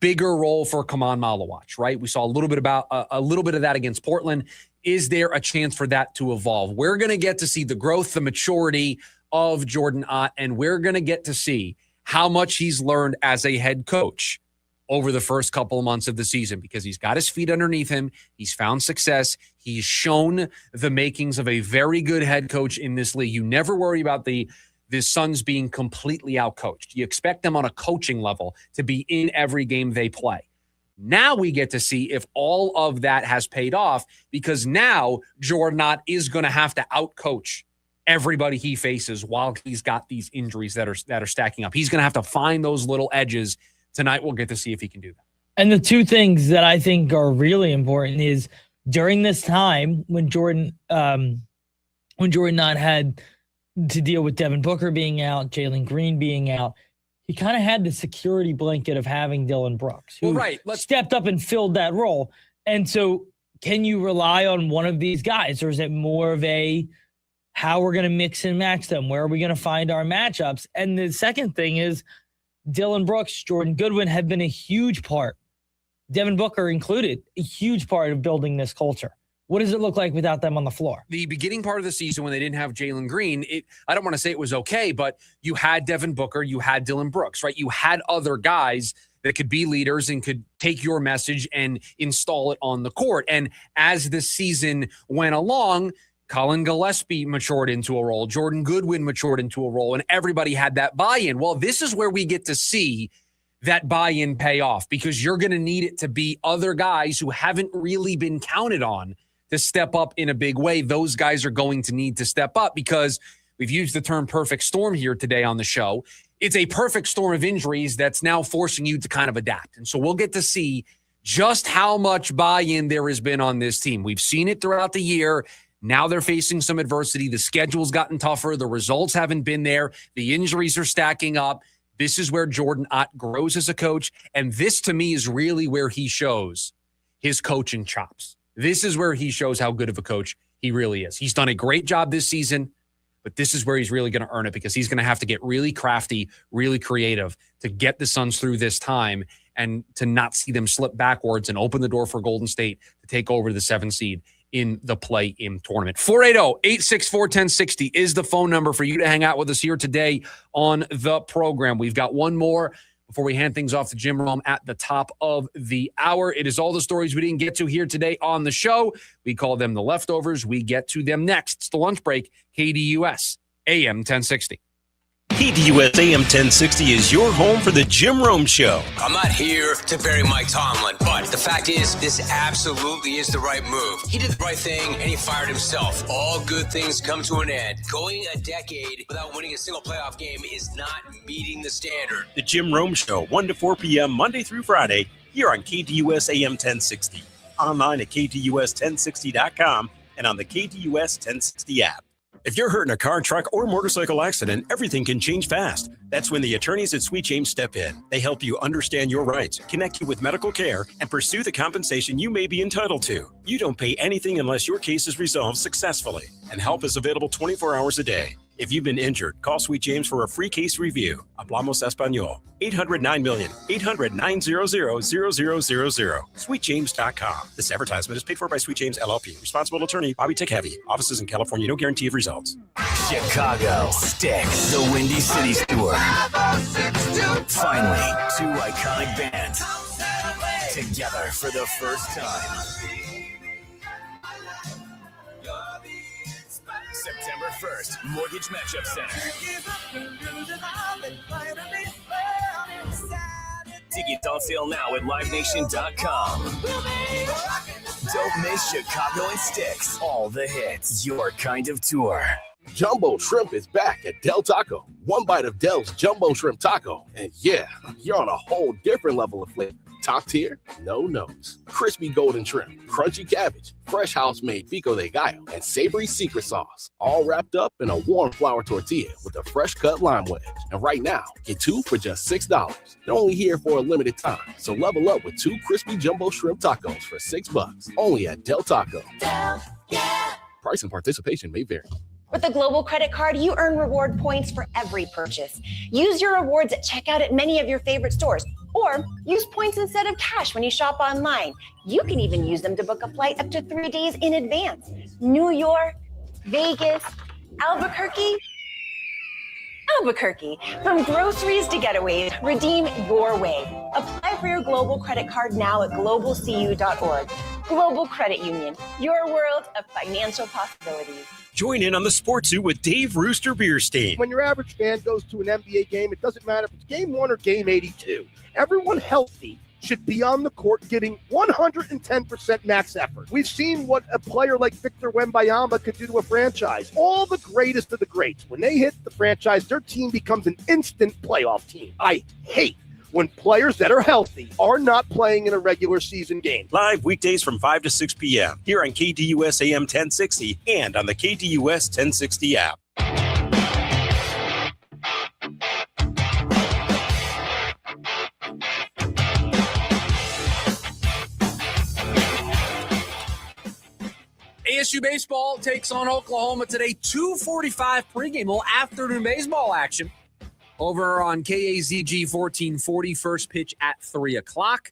S11: bigger role for Kaman Malawach, right? We saw a little bit of that against Portland. Is there a chance for that to evolve? We're going to get to see the growth, the maturity of Jordan Ott, and we're going to get to see how much he's learned as a head coach over the first couple of months of the season, because he's got his feet underneath him. He's found success. He's shown the makings of a very good head coach in this league. You never worry about the Suns being completely outcoached. You expect them on a coaching level to be in every game they play. Now we get to see if all of that has paid off, because now Jordan Ott is going to have to outcoach everybody he faces while he's got these injuries that are stacking up. He's going to have to find those little edges. Tonight we'll get to see if he can do that.
S12: And the two things that I think are really important is during this time when Jordan Ott had to deal with Devin Booker being out, Jalen Green being out, he kind of had the security blanket of having Dillon Brooks, who stepped up and filled that role. And so can you rely on one of these guys, or is it more of a how we're going to mix and match them? Where are we going to find our matchups? And the second thing is Dillon Brooks, Jordan Goodwin have been a huge part, Devin Booker included, a huge part of building this culture. What does it look like without them on the floor?
S11: The beginning part of the season when they didn't have Jalen Green, I don't want to say it was okay, but you had Devin Booker, you had Dillon Brooks, right? You had other guys that could be leaders and could take your message and install it on the court. And as the season went along, Colin Gillespie matured into a role, Jordan Goodwin matured into a role, and everybody had that buy-in. Well, this is where we get to see that buy-in pay off, because you're going to need it to be other guys who haven't really been counted on to step up in a big way. Those guys are going to need to step up, because we've used the term perfect storm here today on the show. It's a perfect storm of injuries that's now forcing you to kind of adapt. And so we'll get to see just how much buy-in there has been on this team. We've seen it throughout the year. Now they're facing some adversity. The schedule's gotten tougher. The results haven't been there. The injuries are stacking up. This is where Jordan Ott grows as a coach. And this, to me, is really where he shows his coaching chops. This is where he shows how good of a coach he really is. He's done a great job this season, but this is where he's really going to earn it, because he's going to have to get really crafty, really creative to get the Suns through this time and to not see them slip backwards and open the door for Golden State to take over the 7th seed in the play-in tournament. 480-864-1060 is the phone number for you to hang out with us here today on the program. We've got one more before we hand things off to Jim Rome at the top of the hour. It is all the stories we didn't get to here today on the show. We call them the leftovers. We get to them next. It's the lunch break, KDUS, AM 1060.
S4: KDUS AM 1060 is your home for the Jim Rome Show.
S19: I'm not here to bury Mike Tomlin, but the fact is, this absolutely is the right move. He did the right thing, and he fired himself. All good things come to an end. Going a decade without winning a single playoff game is not meeting the standard.
S4: The Jim Rome Show, 1 to 4 p.m. Monday through Friday, here on KDUS AM 1060. Online at KDUS1060.com and on the KDUS 1060 app. If you're hurt in a car, truck, or motorcycle accident, everything can change fast. That's when the attorneys at Sweet James step in. They help you understand your rights, connect you with medical care, and pursue the compensation you may be entitled to. You don't pay anything unless your case is resolved successfully, and help is available 24 hours a day. If you've been injured, call Sweet James for a free case review. Hablamos Español. 800-900-0000. 800-900-0000. SweetJames.com. This advertisement is paid for by Sweet James LLP. Responsible attorney, Bobby Tech Heavy. Offices in California. No guarantee of results.
S6: Chicago Sticks, the Windy Cities Tour. Finally, two iconic bands together for the first time. September 1st, Mortgage Matchup Center. Tickets on sale now at LiveNation.com. Don't miss Chicago and Sticks. All the hits. Your kind of tour.
S5: Jumbo Shrimp is back at Del Taco. One bite of Del's Jumbo Shrimp Taco. And yeah, you're on a whole different level of flavor. Top tier, no notes. Crispy golden shrimp, crunchy cabbage, fresh house-made pico de gallo, and savory secret sauce. All wrapped up in a warm flour tortilla with a fresh-cut lime wedge. And right now, get two for just $6. They're only here for a limited time, so level up with two crispy jumbo shrimp tacos for $6. Only at Del Taco. Del, yeah. Price and participation may vary.
S8: With a Global Credit Card, you earn reward points for every purchase. Use your rewards at checkout at many of your favorite stores, or use points instead of cash when you shop online. You can even use them to book a flight up to 3 days in advance. New York, Vegas, Albuquerque. From groceries to getaways, redeem your way. Apply for your Global Credit Card now at globalcu.org. Global Credit Union, your world of financial possibilities.
S4: Join in on the Sports Zoo with Dave Rooster Beerstein.
S13: When your average fan goes to an NBA game, it doesn't matter if it's game 1 or game 82. Everyone healthy should be on the court getting 110% max effort. We've seen what a player like Victor Wembanyama could do to a franchise. All the greatest of the greats, when they hit the franchise, their team becomes an instant playoff team. I hate when players that are healthy are not playing in a regular season game.
S4: Live weekdays from 5 to 6 p.m. here on KDUS AM 1060 and on the KDUS 1060 app.
S11: ASU baseball takes on Oklahoma today. 2:45 pregame, little afternoon baseball action over on KAZG 1440. First pitch at 3 o'clock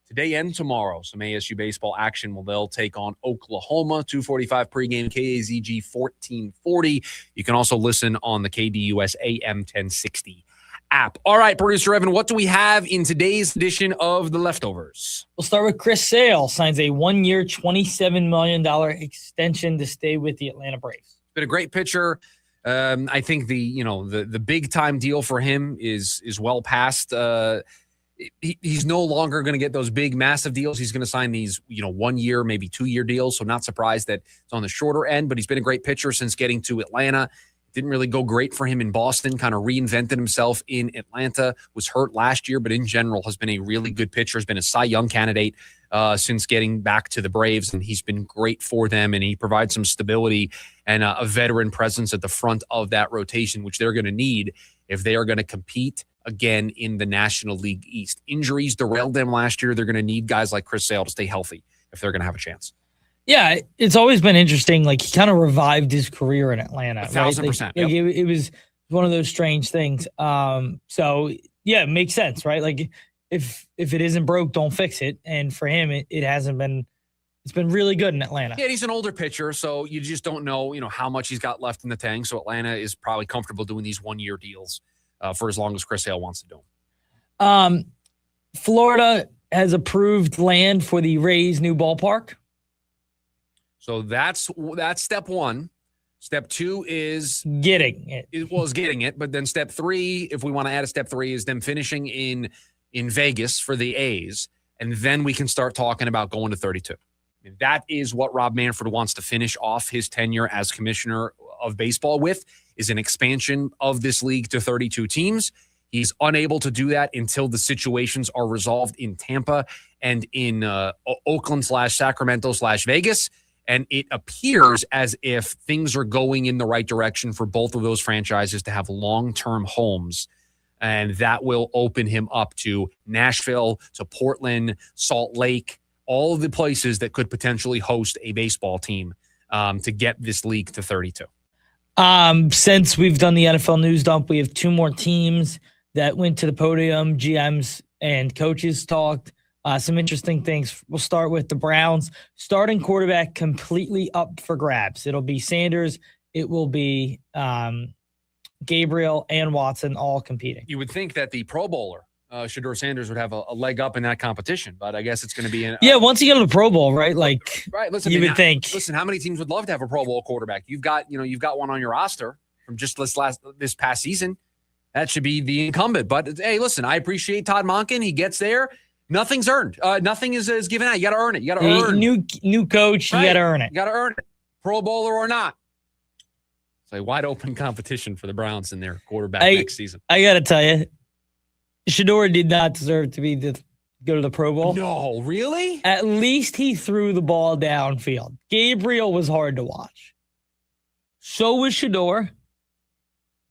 S11: today and tomorrow. Some ASU baseball action. Well, they'll take on Oklahoma. 2:45 pregame, KAZG 1440. You can also listen on the KDUS AM 1060 app. All right, producer Evan, what do we have in today's edition of The Leftovers?
S12: We'll start with Chris Sale. Signs a 1-year, $27 million extension to stay with the Atlanta Braves.
S11: Been a great pitcher. I think the big time deal for him is well past. He's no longer going to get those big, massive deals. He's going to sign these 1 year, maybe 2 year deals. So not surprised that it's on the shorter end, but he's been a great pitcher since getting to Atlanta. Didn't really go great for him in Boston, kind of reinvented himself in Atlanta, was hurt last year, but in general has been a really good pitcher, has been a Cy Young candidate since getting back to the Braves, and he's been great for them, and he provides some stability and a veteran presence at the front of that rotation, which they're going to need if they are going to compete again in the National League East. Injuries derailed them last year. They're going to need guys like Chris Sale to stay healthy if they're going to have a chance.
S12: Yeah, it's always been interesting. Like, he kind of revived his career in Atlanta.
S11: 1,000%.
S12: Right? Like, it was one of those strange things. So, yeah, it makes sense, right? Like, if it isn't broke, don't fix it. And for him, it hasn't been. It's been really good in Atlanta.
S11: Yeah, he's an older pitcher, so you just don't know, how much he's got left in the tank. So Atlanta is probably comfortable doing these 1 year deals for as long as Chris Sale wants to do them.
S12: Florida has approved land for the Rays' new ballpark.
S11: So that's step one. Step two is
S12: getting it.
S11: Is getting it. But then step three, if we want to add a step three, is them finishing in Vegas for the A's. And then we can start talking about going to 32. And that is what Rob Manfred wants to finish off his tenure as commissioner of baseball with, is an expansion of this league to 32 teams. He's unable to do that until the situations are resolved in Tampa and in Oakland /Sacramento/Vegas. And it appears as if things are going in the right direction for both of those franchises to have long-term homes. And that will open him up to Nashville, to Portland, Salt Lake, all of the places that could potentially host a baseball team to get this league to 32.
S12: Since we've done the NFL news dump, we have 2 more teams that went to the podium. GMs and coaches talked. Some interesting things. We'll start with the Browns. Starting quarterback completely up for grabs. It'll be Sanders. It will be Gabriel and Watson all competing.
S11: You would think that the Pro Bowler, Shedeur Sanders, would have a leg up in that competition, but I guess it's going to be
S12: once you get to the Pro Bowl, right? Like,
S11: right. Listen,
S12: you would think.
S11: Listen, how many teams would love to have a Pro Bowl quarterback? You've got one on your roster from just this past season. That should be the incumbent. But hey, listen, I appreciate Todd Monken. He gets there. Nothing's earned. Nothing is given out. You got to earn it. You got to earn.
S12: New coach. Right. You got to earn it.
S11: You got to earn it. Pro Bowler or not. It's a wide open competition for the Browns and their quarterback next season.
S12: I got to tell you, Shedeur did not deserve to go to the Pro Bowl.
S11: No, really?
S12: At least he threw the ball downfield. Gabriel was hard to watch. So was Shedeur.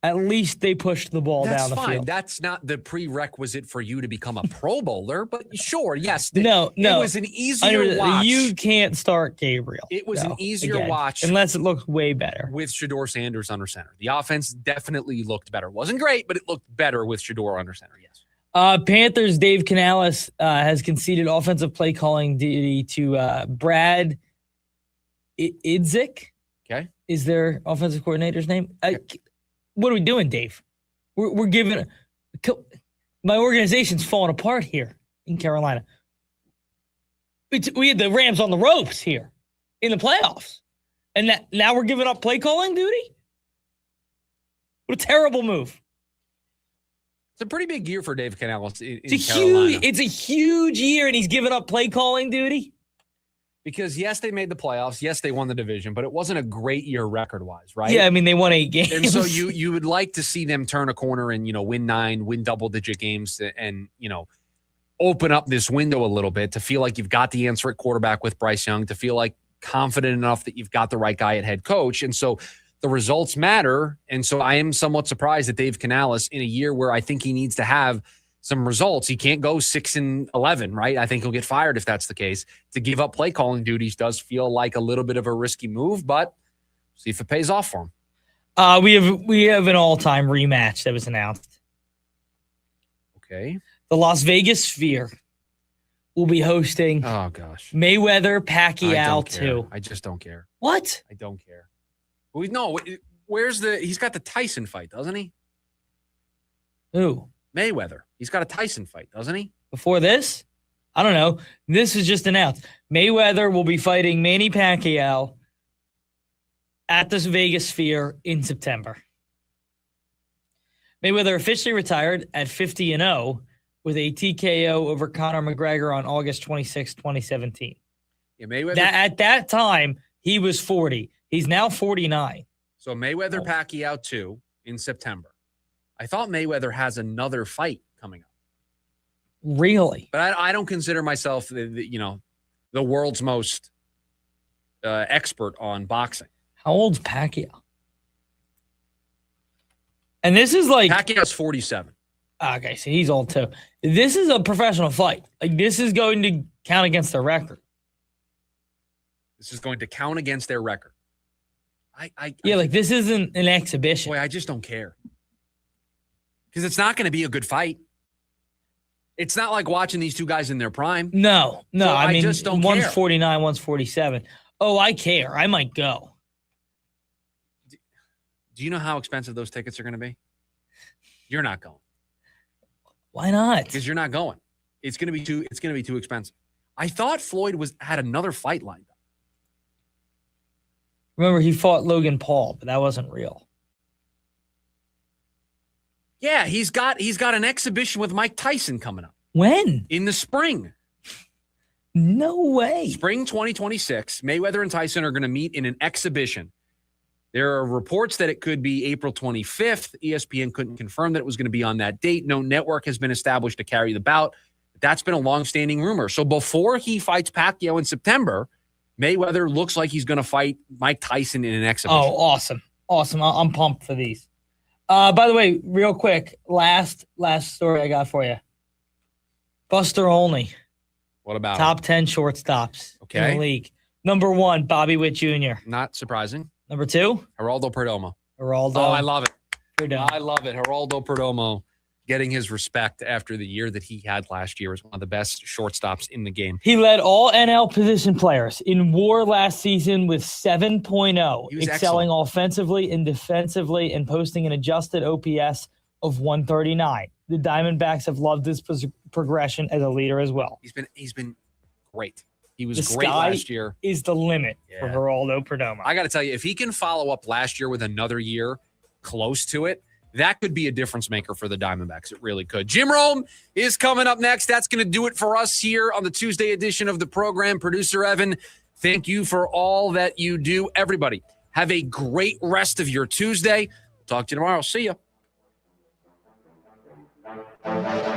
S12: At least they pushed the ball down the field.
S11: That's not the prerequisite for you to become a Pro Bowler, but sure, yes.
S12: No.
S11: It was an easier watch.
S12: You can't start Gabriel.
S11: It was an easier watch.
S12: Unless it looks way better.
S11: With Shedeur Sanders under center. The offense definitely looked better. It wasn't great, but it looked better with Shedeur under center, yes.
S12: Panthers' Dave Canales has conceded offensive play calling duty to Brad Idzik.
S11: Okay.
S12: Is their offensive coordinator's name? What are we doing, Dave? We're giving my organization's falling apart here in Carolina. We had the Rams on the ropes here in the playoffs, and now we're giving up play calling duty. What a terrible move!
S11: It's a pretty big year for Dave Canales in Carolina.
S12: It's a huge year, and he's giving up play calling duty.
S11: Because, yes, they made the playoffs. Yes, they won the division, but it wasn't a great year record-wise, right?
S12: Yeah, I mean, they won 8 games.
S11: And so you would like to see them turn a corner and, win 9, win double-digit games and, open up this window a little bit to feel like you've got the answer at quarterback with Bryce Young, to feel like confident enough that you've got the right guy at head coach. And so the results matter. And so I am somewhat surprised that Dave Canales, in a year where I think he needs to have some results. He can't go 6-11, right? I think he'll get fired if that's the case. To give up play calling duties does feel like a little bit of a risky move, but see if it pays off for him.
S12: We have an all-time rematch that was announced.
S11: Okay.
S12: The Las Vegas Sphere will be hosting Mayweather Pacquiao 2.
S11: I just don't care.
S12: What?
S11: I don't care. He's got the Tyson fight, doesn't he?
S12: Who?
S11: Mayweather. He's got a Tyson fight, doesn't he?
S12: Before this? I don't know. This was just announced. Mayweather will be fighting Manny Pacquiao at the Vegas Sphere in September. Mayweather officially retired at 50-0 with a TKO over Conor McGregor on August 26, 2017.
S11: Yeah, Mayweather.
S12: At that time, he was 40. He's now 49.
S11: So Mayweather Pacquiao 2 in September. I thought Mayweather has another fight coming up.
S12: Really?
S11: But I don't consider myself, the world's most expert on boxing.
S12: How old's Pacquiao? And this is like...
S11: Pacquiao's 47.
S12: Okay, so he's old too. This is a professional fight. Like, this is going to count against their record.
S11: This is going to count against their record.
S12: This isn't an exhibition.
S11: Boy, I just don't care. Because it's not going to be a good fight. It's not like watching these two guys in their prime.
S12: No.
S11: So
S12: I mean,
S11: just don't
S12: one's
S11: care.
S12: 49, one's 47. Oh, I care. I might go.
S11: Do you know how expensive those tickets are going to be? You're not going.
S12: Why not?
S11: Because you're not going. It's going to be too expensive. I thought Floyd had another fight lined up.
S12: Remember, he fought Logan Paul, but that wasn't real.
S11: Yeah, he's got an exhibition with Mike Tyson coming up.
S12: When?
S11: In the spring.
S12: No way.
S11: Spring 2026, Mayweather and Tyson are going to meet in an exhibition. There are reports that it could be April 25th. ESPN couldn't confirm that it was going to be on that date. No network has been established to carry the bout. That's been a long-standing rumor. So before he fights Pacquiao in September, Mayweather looks like he's going to fight Mike Tyson in an exhibition.
S12: Oh, awesome. Awesome. I'm pumped for these. By the way, real quick, last story I got for you. Buster Olney.
S11: What about
S12: top 10 shortstops in the league? Number 1, Bobby Witt Jr.
S11: Not surprising.
S12: Number 2,
S11: Geraldo Perdomo.
S12: Geraldo.
S11: Oh, I love it.
S12: Perdomo.
S11: I love it. Geraldo Perdomo getting his respect after the year that he had last year as one of the best shortstops in the game.
S12: He led all NL position players in WAR last season with 7.0, excelling offensively and defensively and posting an adjusted OPS of 139. The Diamondbacks have loved this progression as a leader as well.
S11: He's been great. He was great last year.
S12: Is the limit for Geraldo Perdomo.
S11: I got to tell you, if he can follow up last year with another year close to it, that could be a difference maker for the Diamondbacks. It really could. Jim Rome is coming up next. That's going to do it for us here on the Tuesday edition of the program. Producer Evan, thank you for all that you do. Everybody, have a great rest of your Tuesday. Talk to you tomorrow. See ya.